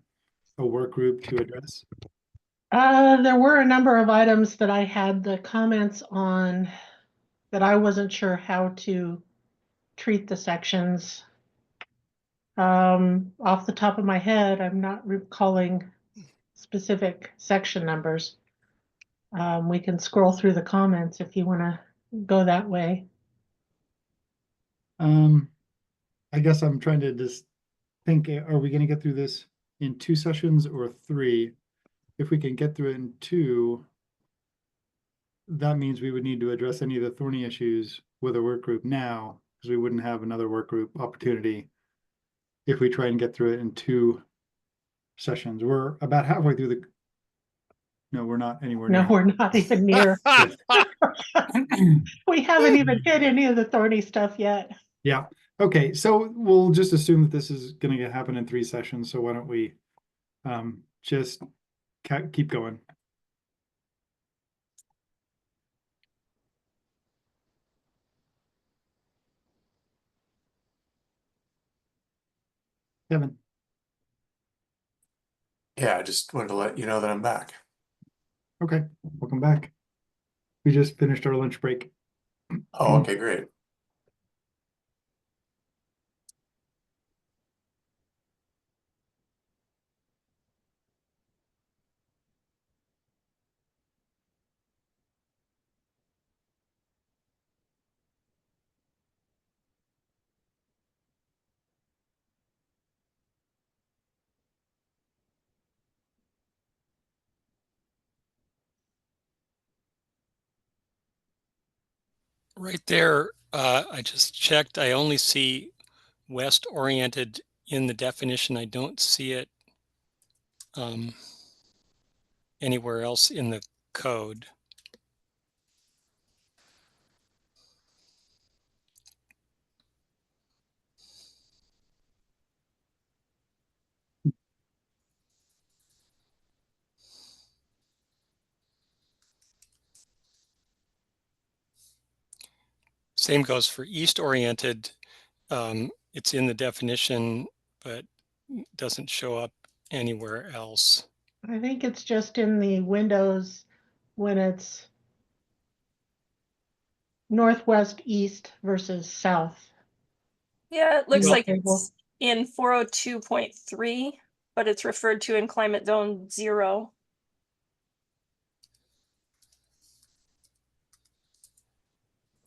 work group to address? There were a number of items that I had the comments on that I wasn't sure how to treat the sections. Off the top of my head, I'm not recalling specific section numbers. We can scroll through the comments if you want to go that way. I guess I'm trying to just think, are we going to get through this in 2 sessions or 3? If we can get through it in 2, that means we would need to address any of the thorny issues with a work group now, because we wouldn't have another work group opportunity if we try and get through it in 2 sessions. We're about halfway through the. No, we're not anywhere near. No, we're not even near. We haven't even hit any of the thorny stuff yet. Yeah. Okay, so we'll just assume that this is gonna happen in 3 sessions, so why don't we just keep going. Kevin. Yeah, I just wanted to let you know that I'm back. Okay, welcome back. We just finished our lunch break. Oh, okay, great. Right there, I just checked. I only see west oriented in the definition. I don't see it anywhere else in the code. Same goes for east oriented. It's in the definition, but doesn't show up anywhere else. I think it's just in the windows when it's northwest, east versus south. Yeah, it looks Well- like it's in 402.3, but it's referred to in climate zone 0.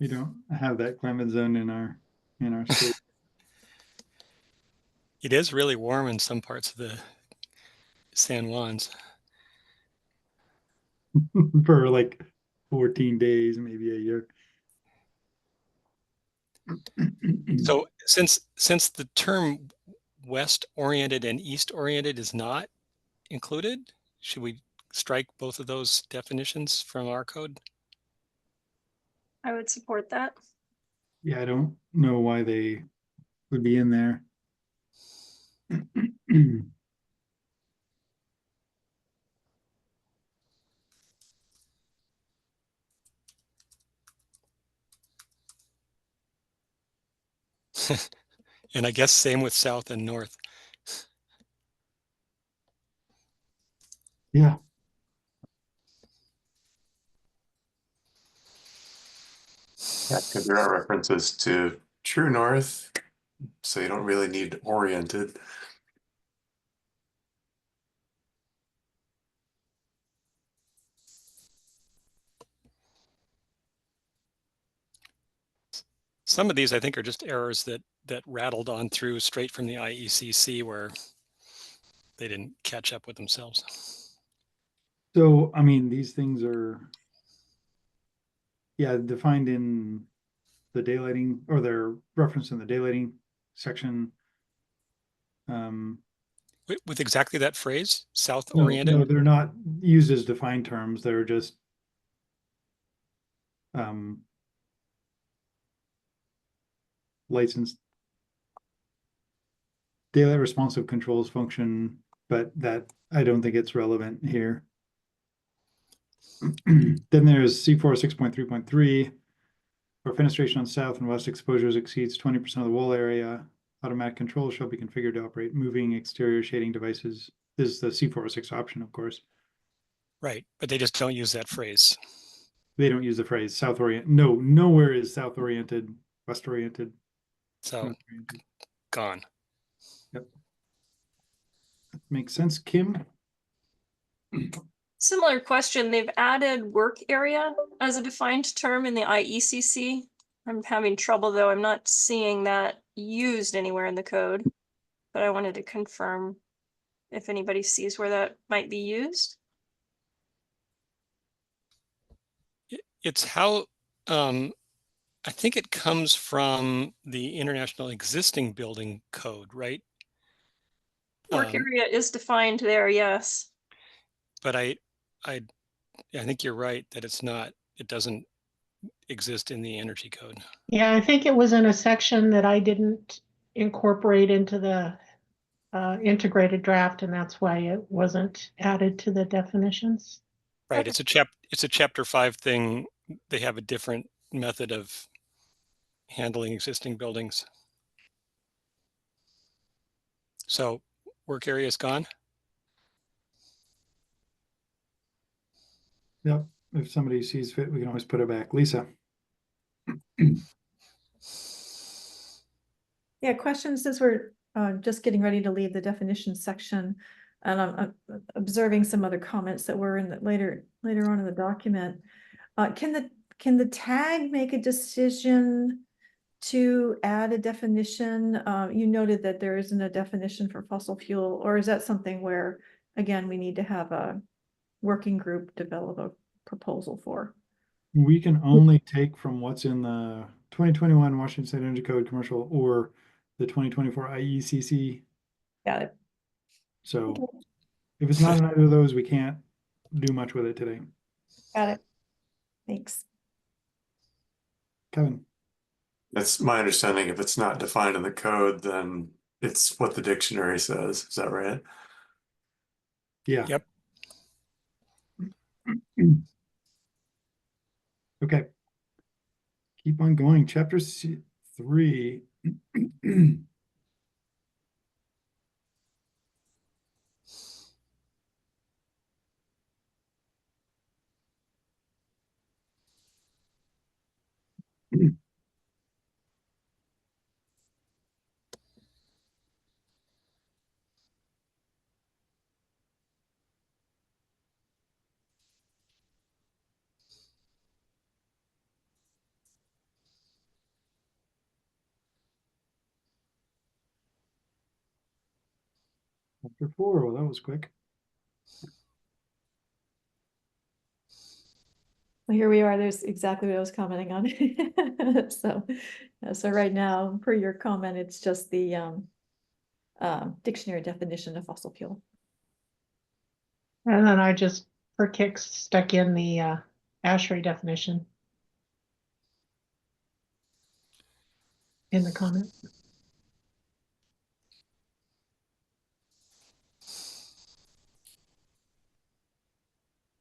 We don't have that climate zone in our state. It is really warm in some parts of the San Juans. For like 14 days, maybe a year. So since the term west oriented and east oriented is not included, should we strike both of those definitions from our code? I would support that. Yeah, I don't know why they would be in there. And I guess same with south and north. Yeah. Yeah, because there are references to true north, so you don't really need oriented. Some of these I think are just errors that rattled on through straight from the IECC where they didn't catch up with themselves. So, I mean, these things are, yeah, defined in the daylighting, or they're referenced in the daylighting section. With exactly that phrase, south No, oriented? they're not used as defined terms. They're just licensed daylight responsive controls function, but that I don't think it's relevant here. Then there's C4 6.3.3. For fenestration on south and west exposures exceeds 20% of the wall area, automatic controls shall be configured to operate moving exterior shading devices. This is the C406 option, of course. Right, but they just don't use that phrase. They don't use the phrase south oriented. No, nowhere is south oriented, west oriented. So gone. Yep. That makes sense, Kim. Similar question, they've added work area as a defined term in the IECC. I'm having trouble though, I'm not seeing that used anywhere in the code, but I wanted to confirm if anybody sees where that might be used. It's how, I think it comes from the International Existing Building Code, right? Work area is defined there, yes. But I think you're right that it's not, it doesn't exist in the energy code. Yeah, I think it was in a section that I didn't incorporate into the integrated draft, and that's why it wasn't added to the definitions. Right. It's a chapter 5 thing. They have a different method of handling existing buildings. So work area is gone. Yep. If somebody sees fit, we can always put it back. Lisa. Yeah, questions as we're just getting ready to leave the definition section. And I'm observing some other comments that were in the later on in the document. Can the tag make a decision to add a definition? You noted that there isn't a definition for fossil fuel, or is that something where, again, we need to have a working group develop a proposal for? We can only take from what's in the 2021 Washington State Energy Code commercial or the 2024 IECC. Got it. So if it's not in either of those, we can't do much with it today. Got it. Thanks. Kevin. That's my understanding. If it's not defined in the code, then it's what the dictionary says. Is that right? Yeah. Yep. Okay. Keep on going. Chapter 3. Chapter 4. Well, that was quick. Well, here we are. There's exactly what I was commenting on. So right now, per your comment, it's just the dictionary definition of fossil fuel. And then I just, for kicks, stuck in the ASHRAE definition in the comment.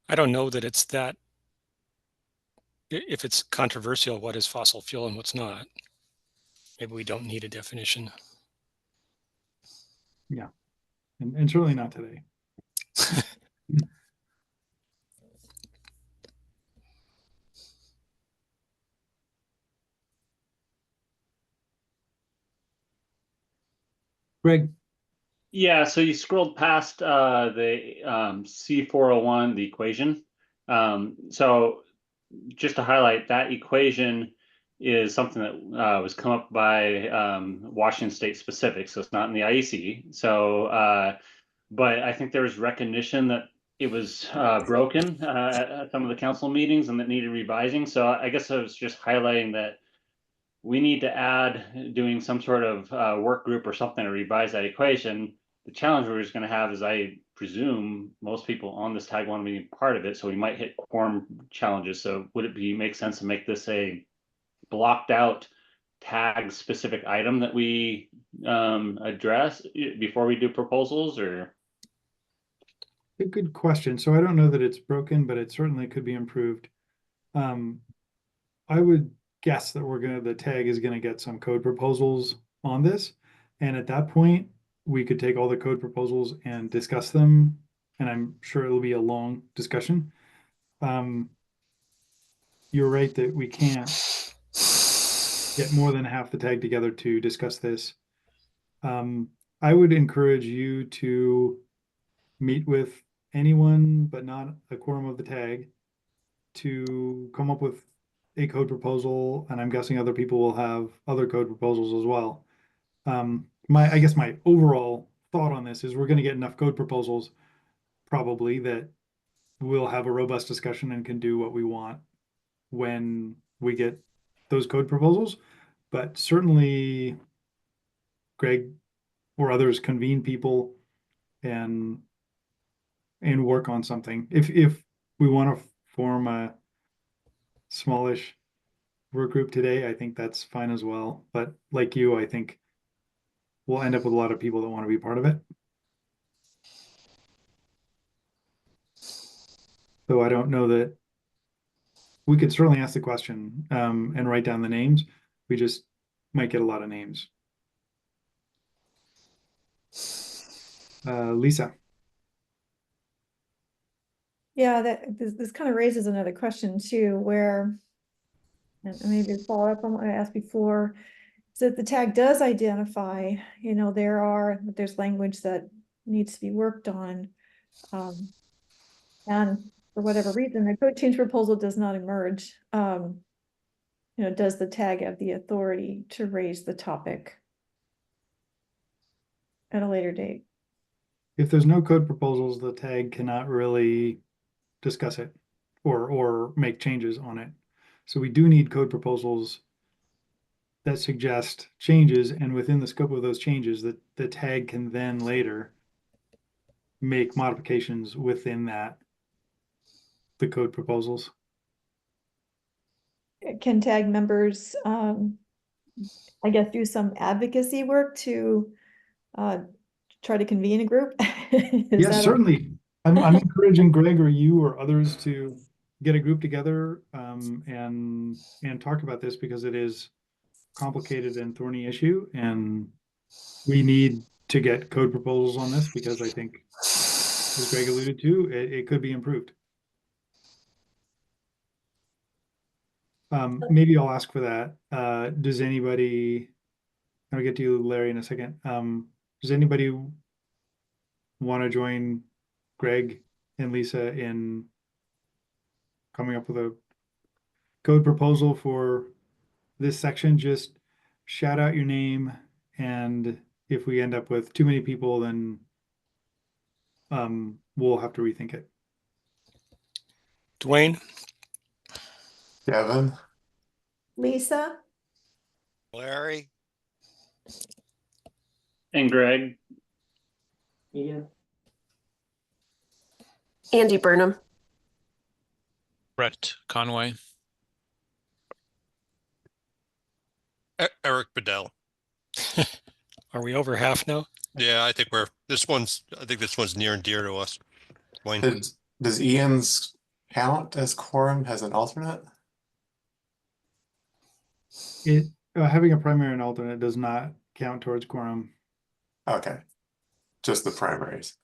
I don't know that it's that. If it's controversial, what is fossil fuel and what's not? Maybe we don't need a definition. Yeah. And certainly not today. Greg. Yeah, so you scrolled past the C401, the equation. So just to highlight, that equation is something that was come up by Washington State specific, so it's not in the IEC. So, but I think there was recognition that it was broken at some of the council meetings and that needed revising. So I guess I was just highlighting that we need to add doing some sort of work group or something to revise that equation. The challenge we're just going to have is, I presume most people on this tag want to be part of it, so we might hit quorum challenges. So would it make sense to make this a blocked out tag specific item that we address before we do proposals? Or A good question. So I don't know that it's broken, but it certainly could be improved. I would guess that the tag is gonna get some code proposals on this. And at that point, we could take all the code proposals and discuss them. And I'm sure it'll be a long discussion. You're right that we can't get more than half the tag together to discuss this. I would encourage you to meet with anyone but not a quorum of the tag to come up with a code proposal, and I'm guessing other people will have other code proposals as well. I guess my overall thought on this is we're going to get enough code proposals probably that we'll have a robust discussion and can do what we want when we get those code proposals. But certainly Greg or others convene people and work on something. If we want to form a smallish work group today, I think that's fine as well. But like you, I think we'll end up with a lot of people that want to be part of it. So I don't know that we could certainly ask the question and write down the names. We just might get a lot of names. Lisa. Yeah, this kind of raises another question too, where, and maybe to follow up on what I asked before, is that the tag does identify, you know, there's language that needs to be worked on. And for whatever reason, the code change proposal does not emerge. You know, does the tag have the authority to raise the topic at a later date? If there's no code proposals, the tag cannot really discuss it or make changes on it. So we do need code proposals that suggest changes, and within the scope of those changes, that the tag can then later make modifications within the code proposals. Can tag members, I guess, do some advocacy work to try to convene a group? Yes, certainly. I'm encouraging Greg or you or others to get a group together and talk about this, because it is a complicated and thorny issue, and we need to get code proposals on this, because I think, as Greg alluded to, it could be improved. Maybe I'll ask for that. Does anybody, I'll get to you, Larry, in a second. Does anybody want to join Greg and Lisa in coming up with a code proposal for this section? Just shout out your name, and if we end up with too many people, then we'll have to rethink it. Dwayne? Kevin? Lisa? Larry? And Greg? Ian? Andy Burnham. Brett Conway. Eric Bedell. Are we over half now? Yeah, I think this one's near and dear to us. Wayne. Does Ian's count as quorum as an alternate? Having a primary and alternate does not count towards quorum. Okay, just the primaries.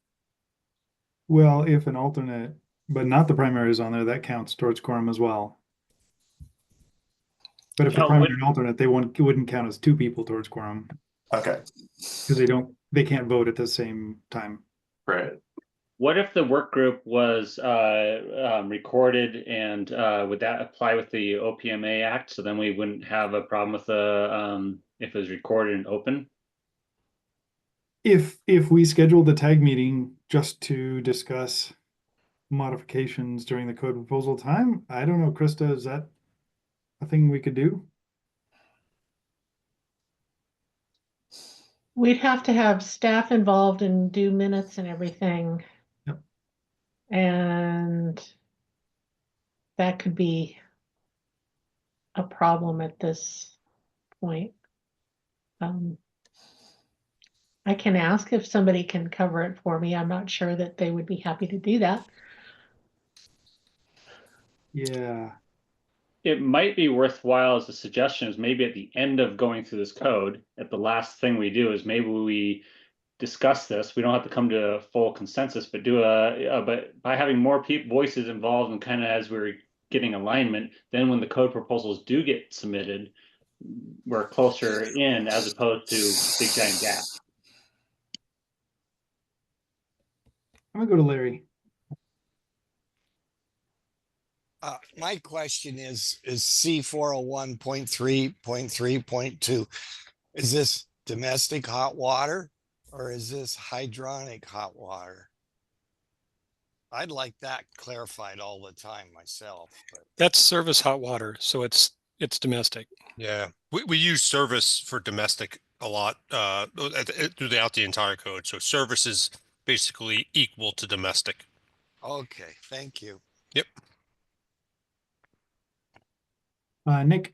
Well, if an alternate, but not the primary, is on there, that counts towards quorum as well. But if the primary and alternate, it wouldn't count as two people towards quorum. Okay. Because they can't vote at the same time. Right. What if the work group was recorded, and would that apply with the OPMA Act? So then we wouldn't have a problem with the if it was recorded and open? If we scheduled the tag meeting just to discuss modifications during the code proposal time, I don't know, Krista, is that a thing we could do? We'd have to have staff involved and do minutes and everything. Yep. And that could be a problem at this point. I can ask if somebody can cover it for me. I'm not sure that they would be happy to do that. Yeah. It might be worthwhile as a suggestion, is maybe at the end of going through this code, at the last thing we do is maybe we discuss this. We don't have to come to a full consensus, but but by having more voices involved, and kind of as we're getting alignment, then when the code proposals do get submitted, we're closer in, as opposed to big giant gap. I'm gonna go to Larry. My question is C401.3.3.2. Is this domestic hot water or is this hydronic hot water? I'd like that clarified all the time myself. But That's service hot water, so it's domestic. Yeah, we use service for domestic a lot throughout the entire code. So service is basically equal to domestic. okay, thank you. Yep. Nick.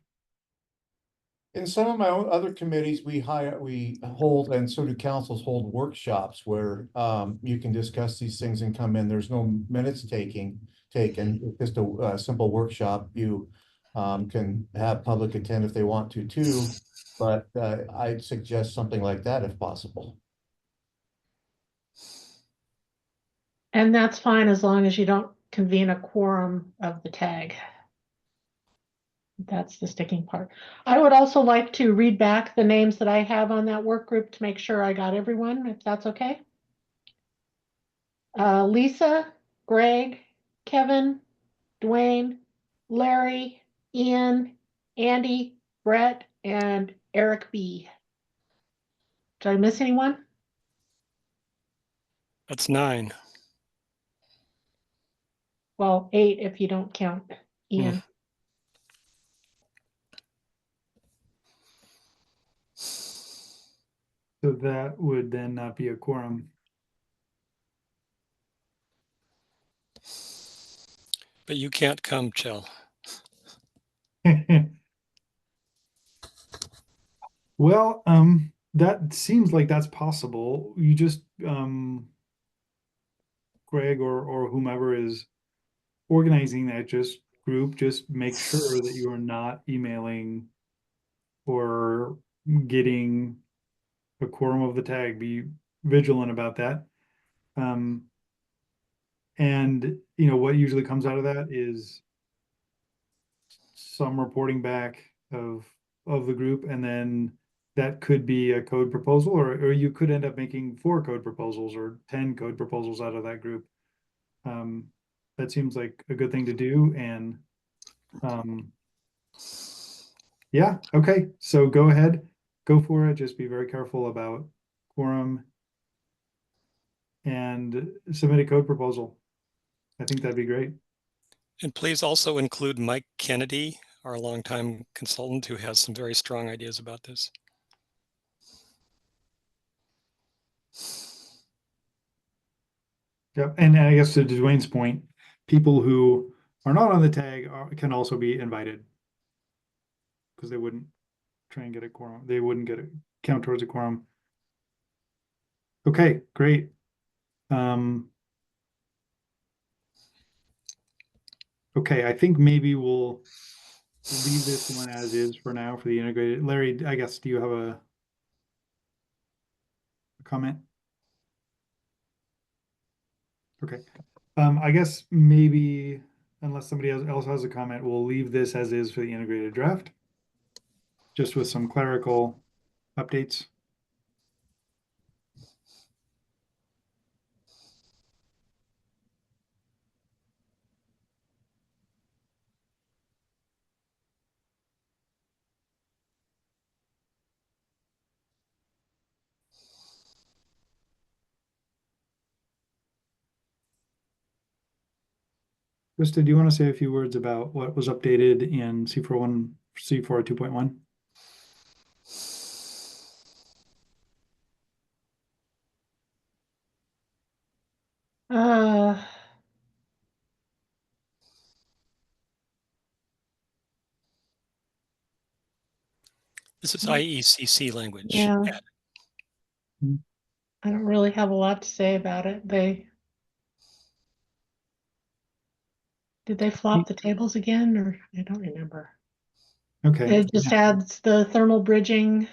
In some of my own other committees, we hold, and so do councils hold workshops where you can discuss these things and come in. There's no minutes taken. It's just a simple workshop. You can have public attend if they want to too, but I'd suggest something like that if possible. And that's fine as long as you don't convene a quorum of the tag. That's the sticking part. I would also like to read back the names that I have on that work group to make sure I got everyone, if that's okay. Lisa, Greg, Kevin, Dwayne, Larry, Ian, Andy, Brett, and Eric B. Did I miss anyone? That's 9. Well, 8 if you don't count Ian. So that would then not be a quorum. But you can't come, Chell. Well, that seems like that's possible. You just, Greg or whomever is organizing that group, just make sure that you are not emailing or getting a quorum of the tag. Be vigilant about that. And what usually comes out of that is some reporting back of the group, and then that could be a code proposal, or you could end up making 4 code proposals or 10 code proposals out of that group. That seems like a good thing to do. And yeah, okay, so go ahead, go for it. Just be very careful about quorum and submit a code proposal. I think that'd be great. And please also include Mike Kennedy, our longtime consultant, who has some very strong ideas about this. Yep, and I guess to Dwayne's point, people who are not on the tag can also be invited, because they wouldn't try and get a quorum. They wouldn't get a count towards a quorum. Okay, great. Okay, I think maybe we'll leave this one as is for now for the integrated. Larry, I guess, do you have a comment? Okay. I guess maybe, unless somebody else has a comment, we'll leave this as is for the integrated draft, just with some clerical updates. Krista, do you want to say a few words about what was updated in C4 2.1? This is IECC language. Yeah. I don't really have a lot to say about it. Did they flop the tables again, or I don't remember. Okay. It just adds the thermal bridging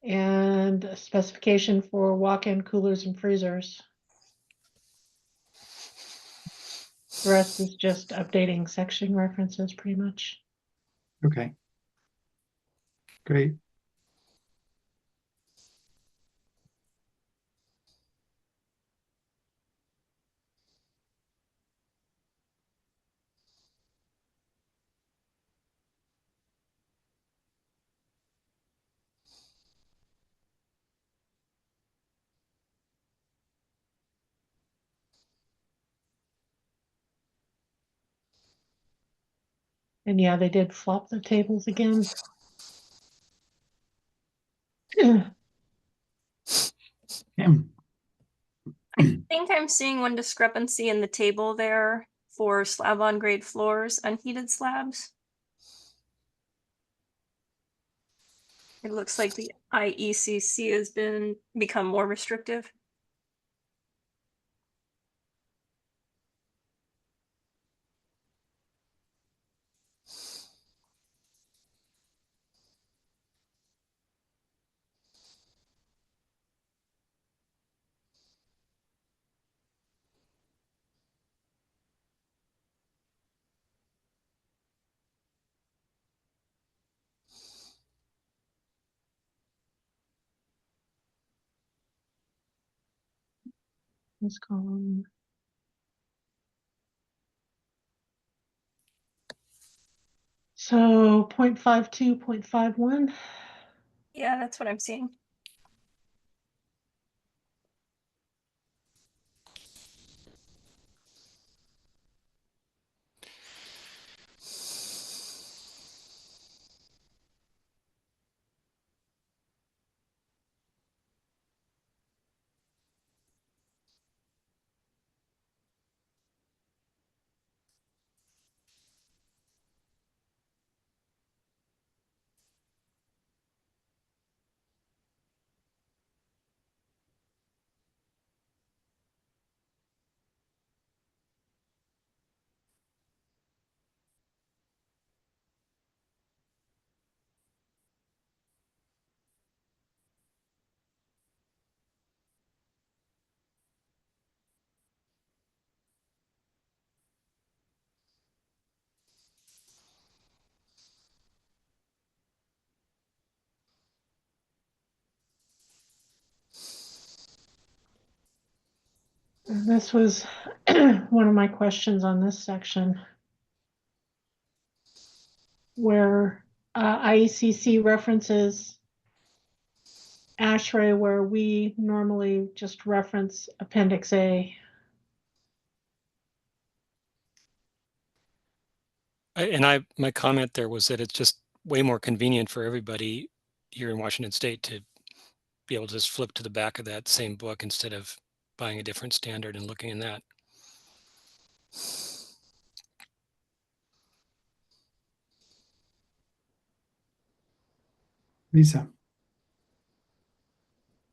and a specification for walk-in coolers and freezers. The rest is just updating section references pretty much. Okay. Great. And yeah, they did flop the tables again. I think I'm seeing one discrepancy in the table there for slab on grade floors, unheated slabs. It looks like the IECC has become more restrictive. This column. So 0.52, 0.51. Yeah, that's what I'm seeing. And this was one of my questions on this section, where IECC references ASHRAE, where we normally just reference Appendix A. My comment there was that it's just way more convenient for everybody here in Washington State to be able to just flip to the back of that same book instead of buying a different standard and looking in that. Lisa.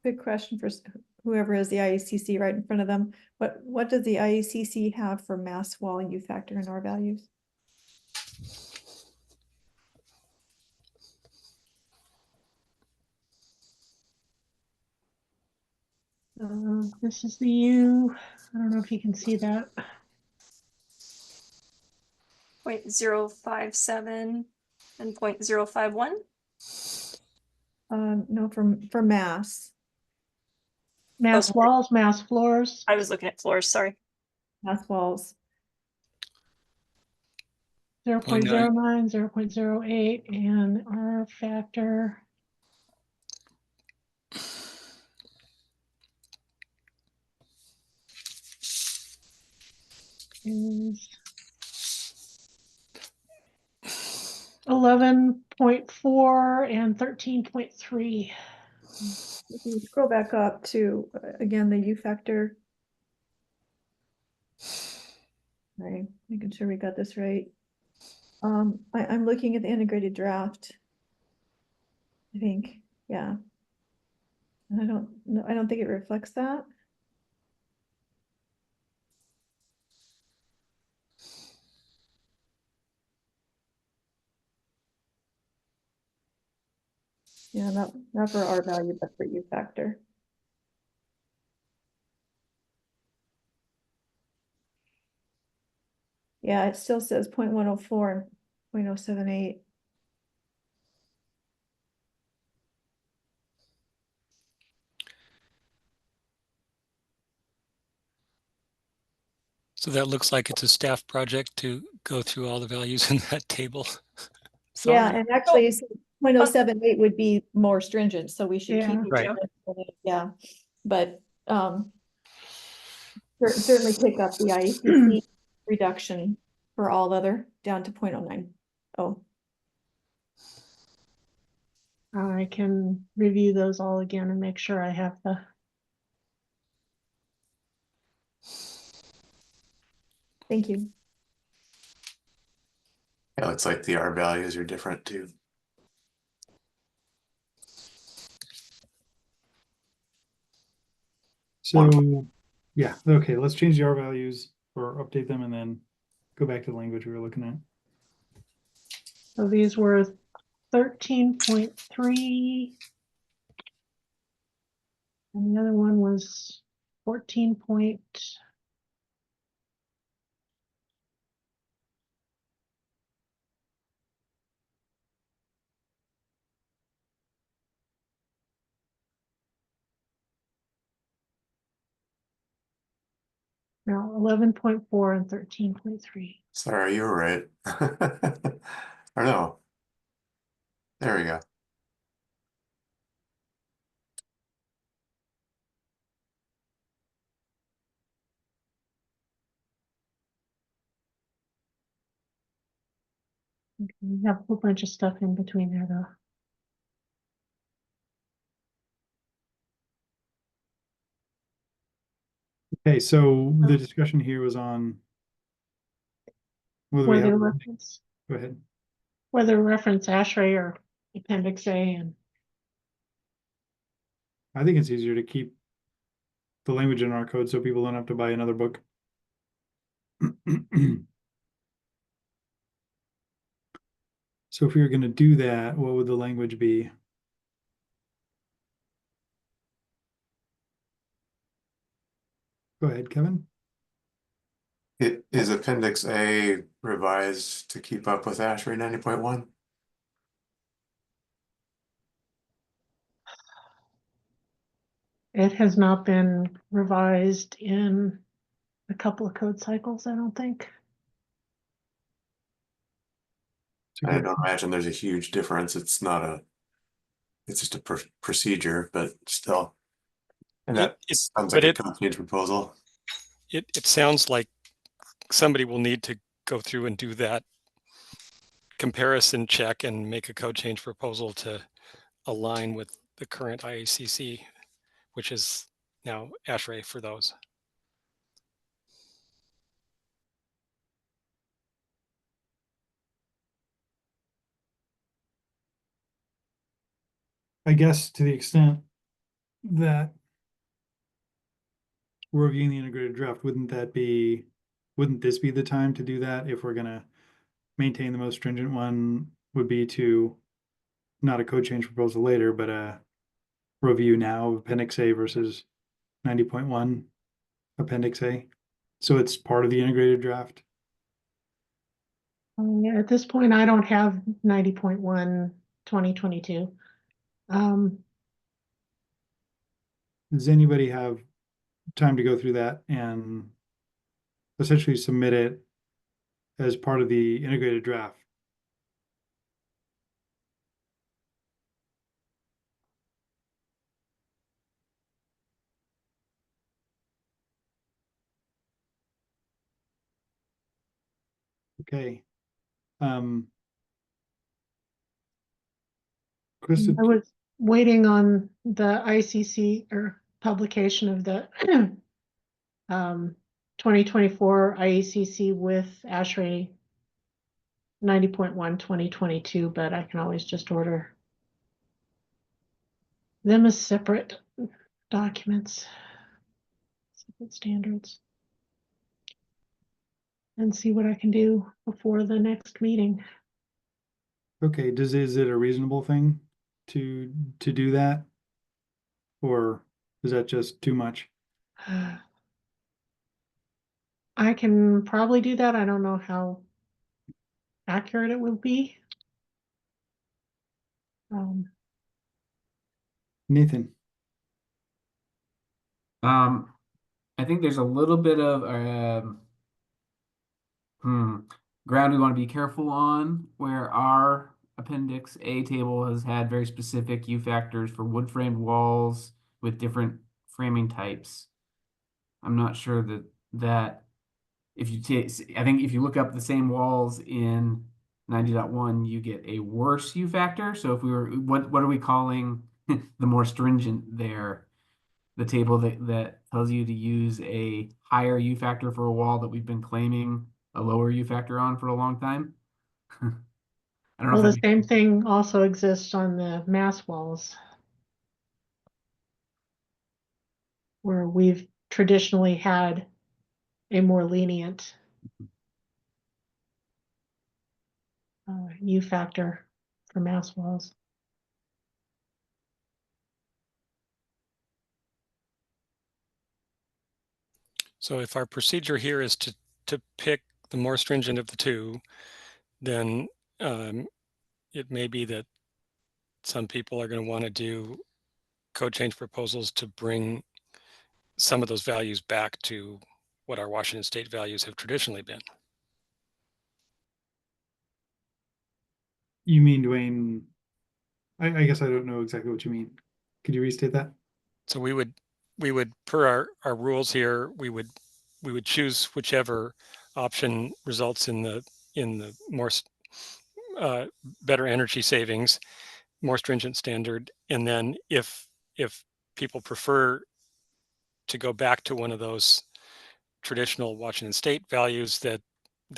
Good question for whoever has the IECC right in front of them. What does the IECC have for mass wall U factor and R values? This is the U. I don't know if you can see that. 0.057 and 0.051. No, for mass. Mass walls, mass floors. I was looking at floors, sorry. Mass walls. 0.09, 0.08, and R factor is 11.4 and 13.3. If you scroll back up to, again, the U factor. Right, making sure we got this right. I'm looking at the integrated draft. I think, yeah. I don't think it reflects that. Yeah, not for R value, but for U factor. Yeah, it still says 0.104 and 0.078. So that looks like it's a staff project to go through all the values in that table. Yeah, Sorry. and actually 0.078 would be more stringent, so we should keep Right. it. Yeah, but certainly pick up the IECC reduction for all other down to 0.09. Oh, I can review those all again and make sure I have the. thank you. Yeah, it looks like the R values are different too. So, yeah, okay, let's change the R values or update them and then go back to the language we were looking at. So these were 13.3. And the other one was 14 point. No, 11.4 and 13.3. Sorry, you were right. Or no. There we go. Okay, we have a whole bunch of stuff in between there though. Okay, so the discussion here was on whether we Whether have, reference, go ahead. whether reference ASHRAE or Appendix A, and I think it's easier to keep the language in our code so people don't have to buy another book. So if we were going to do that, what would the language be? Go ahead, Kevin. It is Appendix A revised to keep up with ASHRAE 90.1? it has not been revised in a couple of code cycles, I don't think. I don't imagine there's a huge difference. It's not a, it's just a procedure, but still. And that sounds like a code change proposal. It sounds like somebody will need to go through and do that comparison check and make a code change proposal to align with the current IACC, which is now ASHRAE for those. I guess to the extent that we're reviewing the integrated draft, wouldn't this be the time to do that if we're gonna maintain the most stringent one would be to not a code change proposal later, but a review now of Appendix A versus 90.1 Appendix A. So it's part of the integrated draft. At this point, I don't have 90.1 2022. Does anybody have time to go through that and essentially submit it as part of the integrated draft? Okay. Chris, I was waiting on the ICC or publication of the 2024 IECC with ASHRAE 90.1 2022, but I can always just order them as separate documents, separate standards, and see what I can do before the next meeting. okay, is it a reasonable thing to do that? Or is that just too much? I can probably do that. I don't know how accurate it will be. Nathan. I think there's a little bit of ground we want to be careful on, where our Appendix A table has had very specific U factors for wood framed walls with different framing types. I'm not sure that if you take, I think if you look up the same walls in 90.1, you get a worse U factor. So if we were, what are we calling the more stringent there? The table that tells you to use a higher U factor for a wall that we've been claiming a lower U factor on for a long time. I don't know. Well, the same thing also exists on the mass walls. where we've traditionally had a more lenient U factor for mass walls. So if our procedure here is to pick the more stringent of the two, then it may be that some people are going to want to do code change proposals to bring some of those values back to what our Washington state values have traditionally been. You mean, Dwayne? I guess I don't know exactly what you mean. Could you restate that? So we would per our rules here, we would choose whichever option results in the more better energy savings, more stringent standard, and then if people prefer to go back to one of those traditional Washington state values, that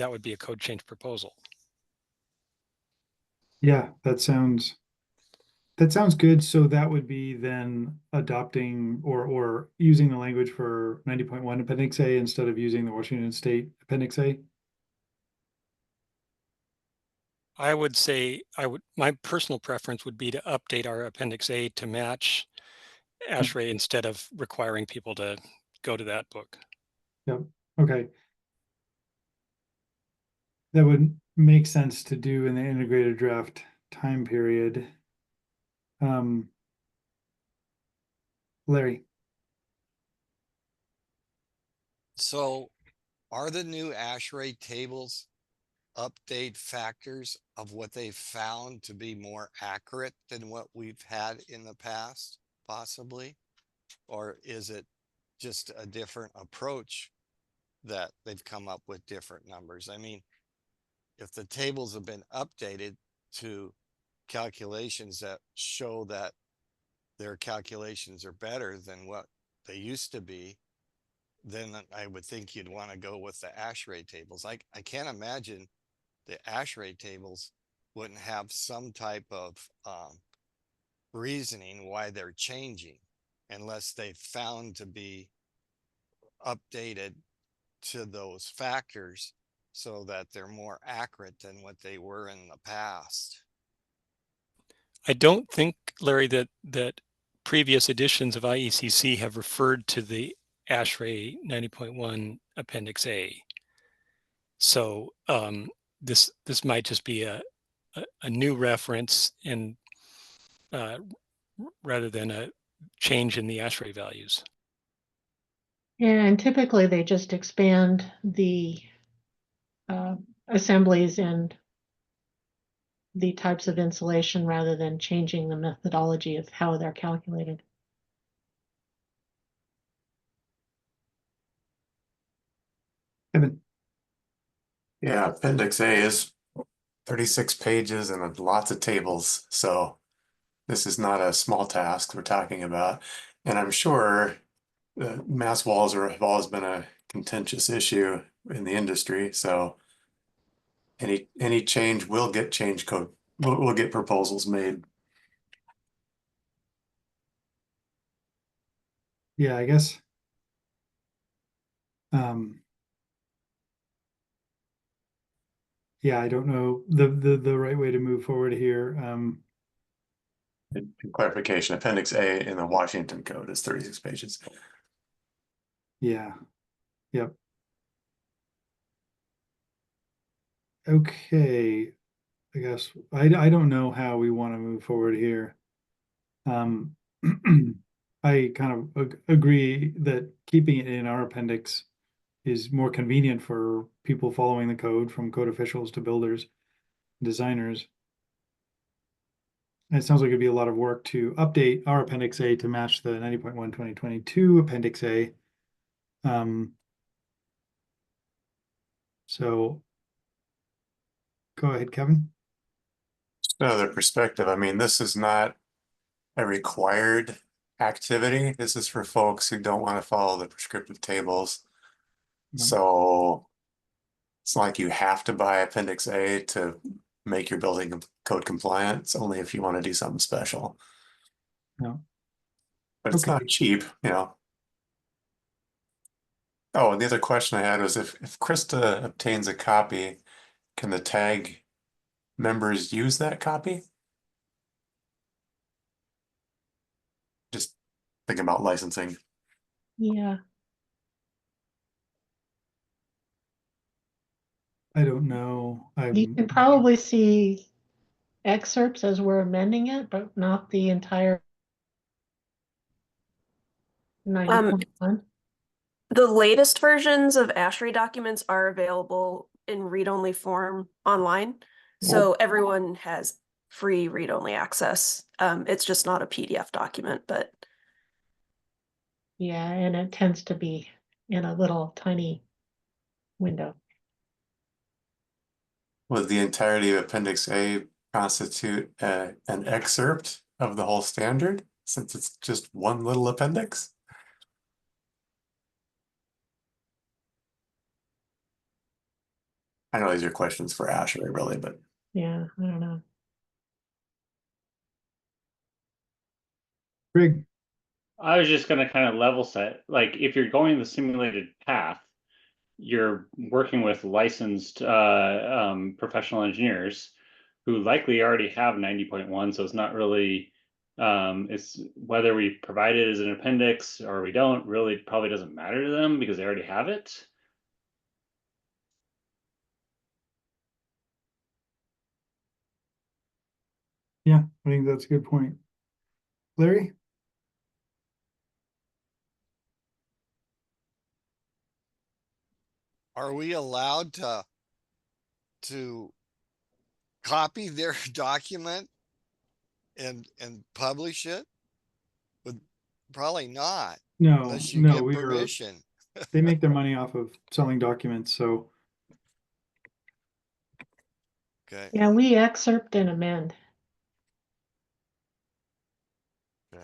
would be a code change proposal. Yeah, that sounds good. So that would be then adopting or using the language for 90.1 Appendix A instead of using the Washington State Appendix A. I would say my personal preference would be to update our Appendix A to match ASHRAE instead of requiring people to go to that book. Yep. Okay. That would make sense to do in the integrated draft time period. Larry. So are the new ASHRAE tables update factors of what they found to be more accurate than what we've had in the past, possibly? Or is it just a different approach that they've come up with different numbers? I mean, if the tables have been updated to calculations that show that their calculations are better than what they used to be, then I would think you'd want to go with the ASHRAE tables. I can't imagine the ASHRAE tables wouldn't have some type of reasoning why they're changing unless they found to be updated to those factors so that they're more accurate than what they were in the past. I don't think, Larry, that previous editions of IECC have referred to the ASHRAE 90.1 Appendix A. So this might just be a new reference and rather than a change in the ASHRAE values. And typically they just expand the assemblies and the types of insulation rather than changing the methodology of how they're calculated. Evan. Yeah, Appendix A is 36 pages and lots of tables. So this is not a small task we're talking about. And I'm sure mass walls have always been a contentious issue in the industry. So any change will get change code. We'll get proposals made. Yeah, I guess. Yeah, I don't know the right way to move forward here. In clarification, Appendix A in the Washington Code is 36 pages. Yeah. Yep. Okay. I guess I don't know how we want to move forward here. I kind of agree that keeping it in our appendix is more convenient for people following the code, from code officials to builders, designers. And it sounds like it'd be a lot of work to update our Appendix A to match the 90.1 2022 Appendix A. So go ahead, Kevin. Another perspective. I mean, this is not a required activity. This is for folks who don't want to follow the prescriptive tables. So it's not like you have to buy Appendix A to make your building code compliant. It's only if you want to do something special. No. But it's not cheap, you know. Oh, and the other question I had was if Krista obtains a copy, can the tag members use that copy? Just thinking about licensing. Yeah. I don't know. You can probably see excerpts as we're amending it, but not the entire 90.1. The latest versions of ASHRAE documents are available in read-only form online. So everyone has free read-only access. It's just not a PDF document, but Yeah, and it tends to be in a little tiny window. Would the entirety of Appendix A constitute an excerpt of the whole standard, since it's just one little appendix? I know these are questions for ASHRAE, really, but Yeah, I don't know. Greg, I was just gonna kind of level set, like if you're going the simulated path, you're working with licensed professional engineers who likely already have 90.1, so it's not really it's whether we provide it as an appendix or we don't really probably doesn't matter to them because they already have it. yeah, I think that's a good point. Larry? Are we allowed to copy their document and publish it? Probably not, No, unless you no, get we are. permission. They make their money off of selling documents, so Okay. Yeah, we excerpt and amend.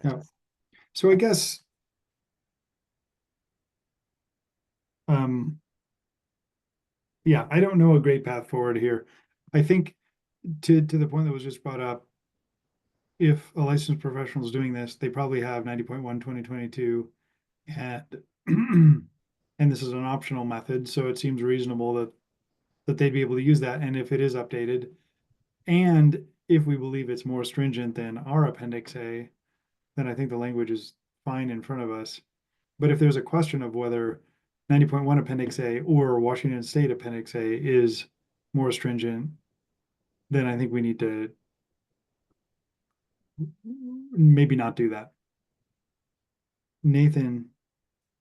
yeah. So I guess yeah, I don't know a great path forward here. I think to the point that was just brought up, if a licensed professional is doing this, they probably have 90.1 2022, and and this is an optional method, so it seems reasonable that they'd be able to use that. And if it is updated, and if we believe it's more stringent than our Appendix A, then I think the language is fine in front of us. But if there's a question of whether 90.1 Appendix A or Washington State Appendix A is more stringent, then I think we need to maybe not do that. Nathan,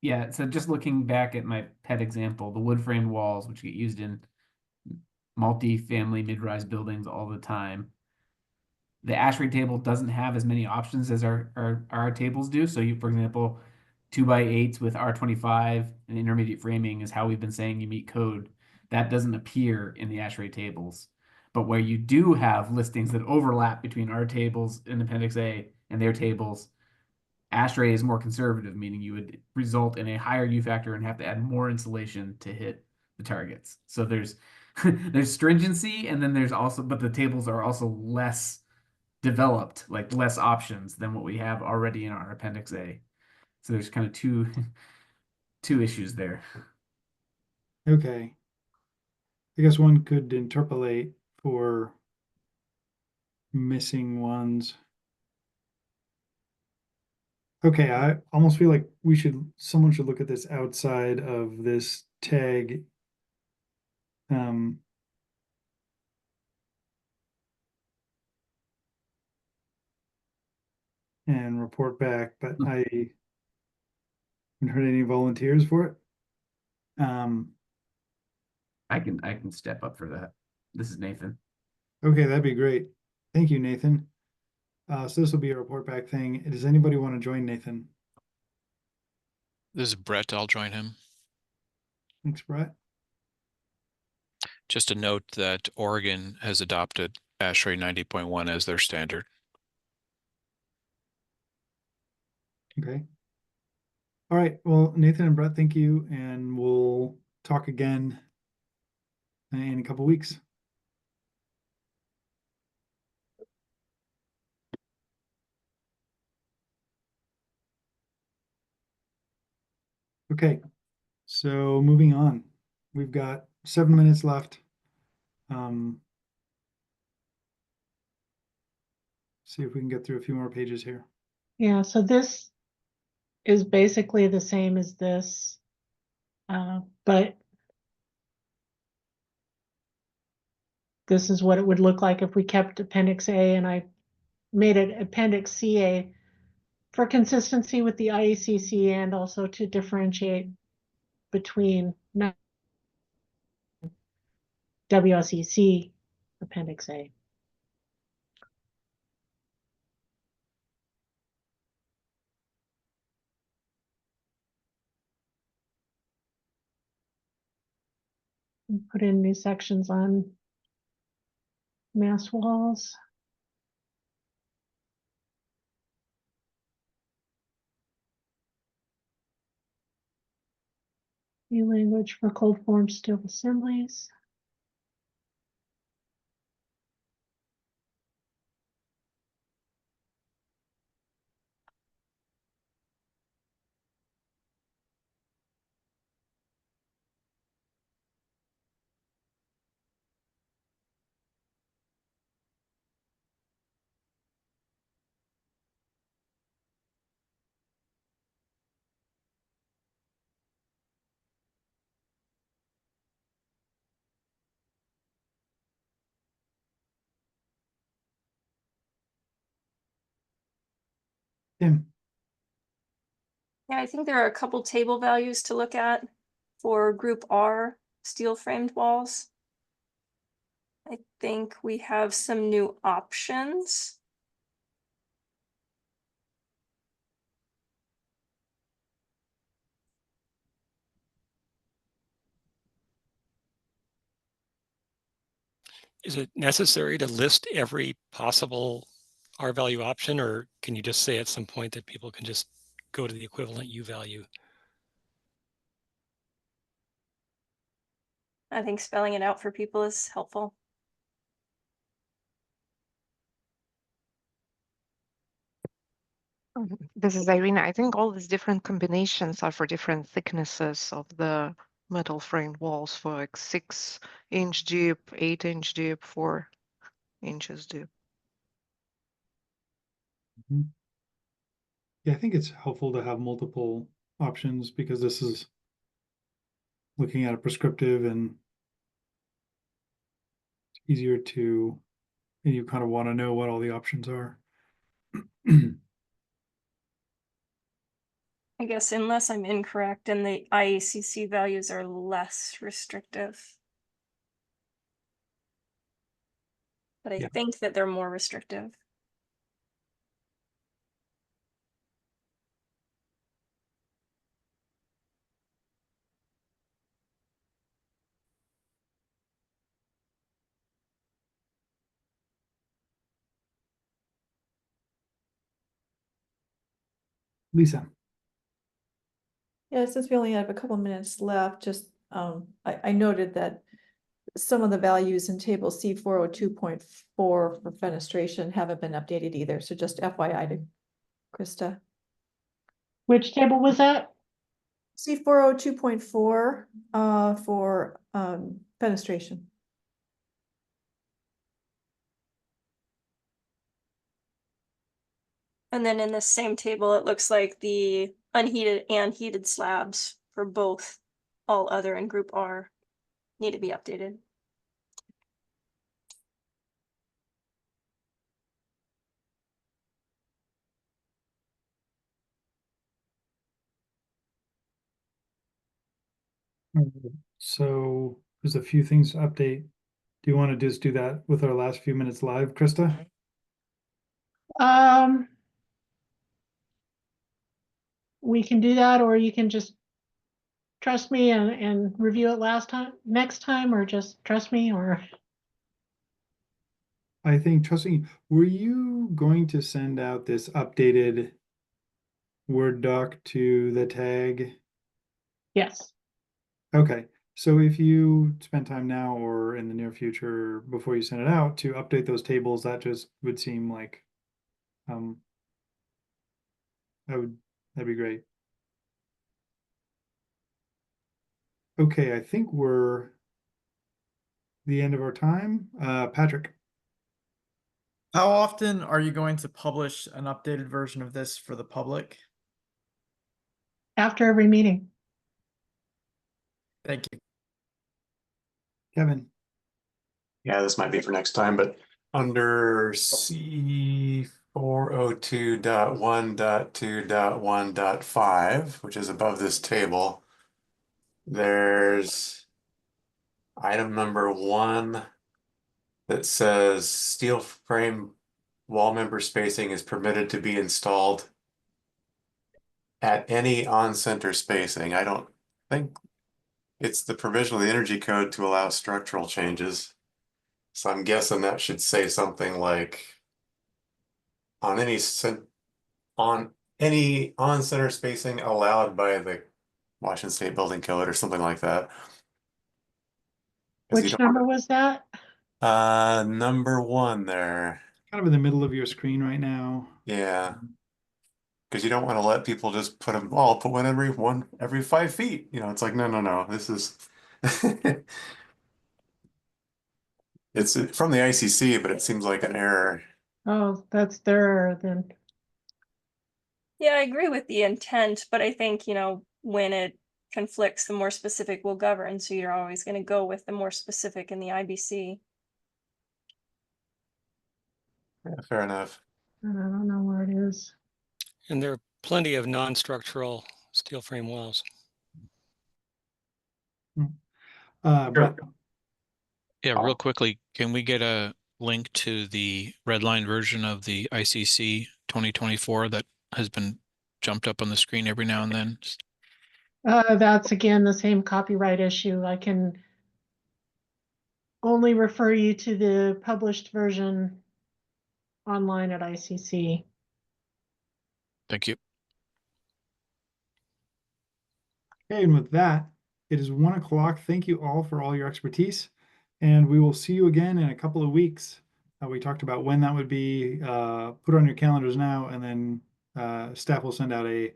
Yeah, so just looking back at my pet example, the wood framed walls, which get used in multi-family mid-rise buildings all the time. The ASHRAE table doesn't have as many options as our tables do. So you, for example, 2x8s with R25 and intermediate framing is how we've been saying you meet code. That doesn't appear in the ASHRAE tables. But where you do have listings that overlap between our tables in Appendix A and their tables, ASHRAE is more conservative, meaning you would result in a higher U factor and have to add more insulation to hit the targets. So there's there's stringency, and then there's also, but the tables are also less developed, like less options than what we have already in our Appendix A. So there's kind of two issues there. okay. I guess one could interpolate for missing ones. Okay, I almost feel like someone should look at this outside of this tag. Um, and report back, but I haven't heard any volunteers for it. I can step up for that. This is Nathan. Okay, that'd be great. Thank you, Nathan. So this will be a report back thing. Does anybody want to join Nathan? This is Brett. I'll join him. Thanks, Brett. Just a note that Oregon has adopted ASHRAE 90.1 as their standard. Okay. All right. Well, Nathan and Brett, thank you, and we'll talk again in a couple weeks. Okay. So So moving on, we've got 7 minutes left. See if we can get through a few more pages here. Yeah, so this is basically the same as this, but this is what it would look like if we kept Appendix A, and I made it Appendix CA for consistency with the IECC and also to differentiate between WSEC Appendix A. And put in new sections on mass walls. New language for cold form steel assemblies. Tim. Yeah, I think there are a couple table values to look at for group R steel framed walls. I think we have some new options. Is it necessary to list every possible R value option, or can you just say at some point that people can just go to the equivalent U value? I think spelling it out for people is helpful. This is Irina. I think all these different combinations are for different thicknesses of the metal framed walls, for like 6-inch deep, 8-inch deep, 4 inches deep. Yeah, I think it's helpful to have multiple options because this is looking at a prescriptive and it's easier to, and you kind of want to know what all the options are. I guess unless I'm incorrect and the IECC values are less restrictive. But I think that they're more restrictive. Lisa. Yeah, since we only have a couple minutes left, just I noted that some of the values in table C 402.4 for fenestration haven't been updated either. So just FYI to Krista. Which table was that? C 402.4 for fenestration. And then in this same table, it looks like the unheated and heated slabs for both all other and group R need to be updated. So there's a few things to update. Do you want to just do that with our last few minutes live, Krista? We can do that, or you can just trust me and review it next time, or just trust me, or. I think, trusting, were you going to send out this updated Word doc to the tag? Yes. Okay, so if you spend time now or in the near future before you send it out to update those tables, that just would seem like that'd be great. Okay, I think we're the end of our time. Patrick. How often are you going to publish an updated version of this for the public? After every meeting. Thank you. Kevin. Yeah, this might be for next time, but under C402.1.2.1.5, which is above this table, there's item number 1 that says steel frame wall member spacing is permitted to be installed at any on-center spacing. I don't think it's the provision of the energy code to allow structural changes. So I'm guessing that should say something like on any on-center spacing allowed by the Washington State Building Code or something like that. Which number was that? Number 1 there. Kind of in the middle of your screen right now. Yeah. Because you don't want to let people just put them all, put one every 5 feet. You know, it's like, no. This is it's from the ICC, but it seems like an error. Oh, that's there then. Yeah, I agree with the intent, but I think, you know, when it conflicts, the more specific will govern. So you're always going to go with the more specific in the IBC. Yeah, fair enough. I don't know where it is. And there are plenty of non-structural steel frame walls. But Yeah, real quickly, can we get a link to the red line version of the ICC 2024 that has been jumped up on the screen every now and then? That's again the same copyright issue. I can only refer you to the published version online at ICC. Thank you. Okay, and with that, it is 1 o'clock. Thank you all for all your expertise, and we will see you again in a couple of weeks. We talked about when that would be. Put it on your calendars now, and then staff will send out a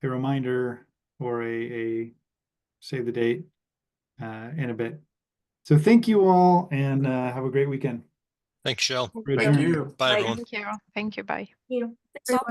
reminder or a save the date in a bit. So thank you all, and have a great weekend. Thanks, Shell. We're Thank adjourned. you. Bye, Bye. everyone. Thank you. Thank you. Bye. You. Thanks, all.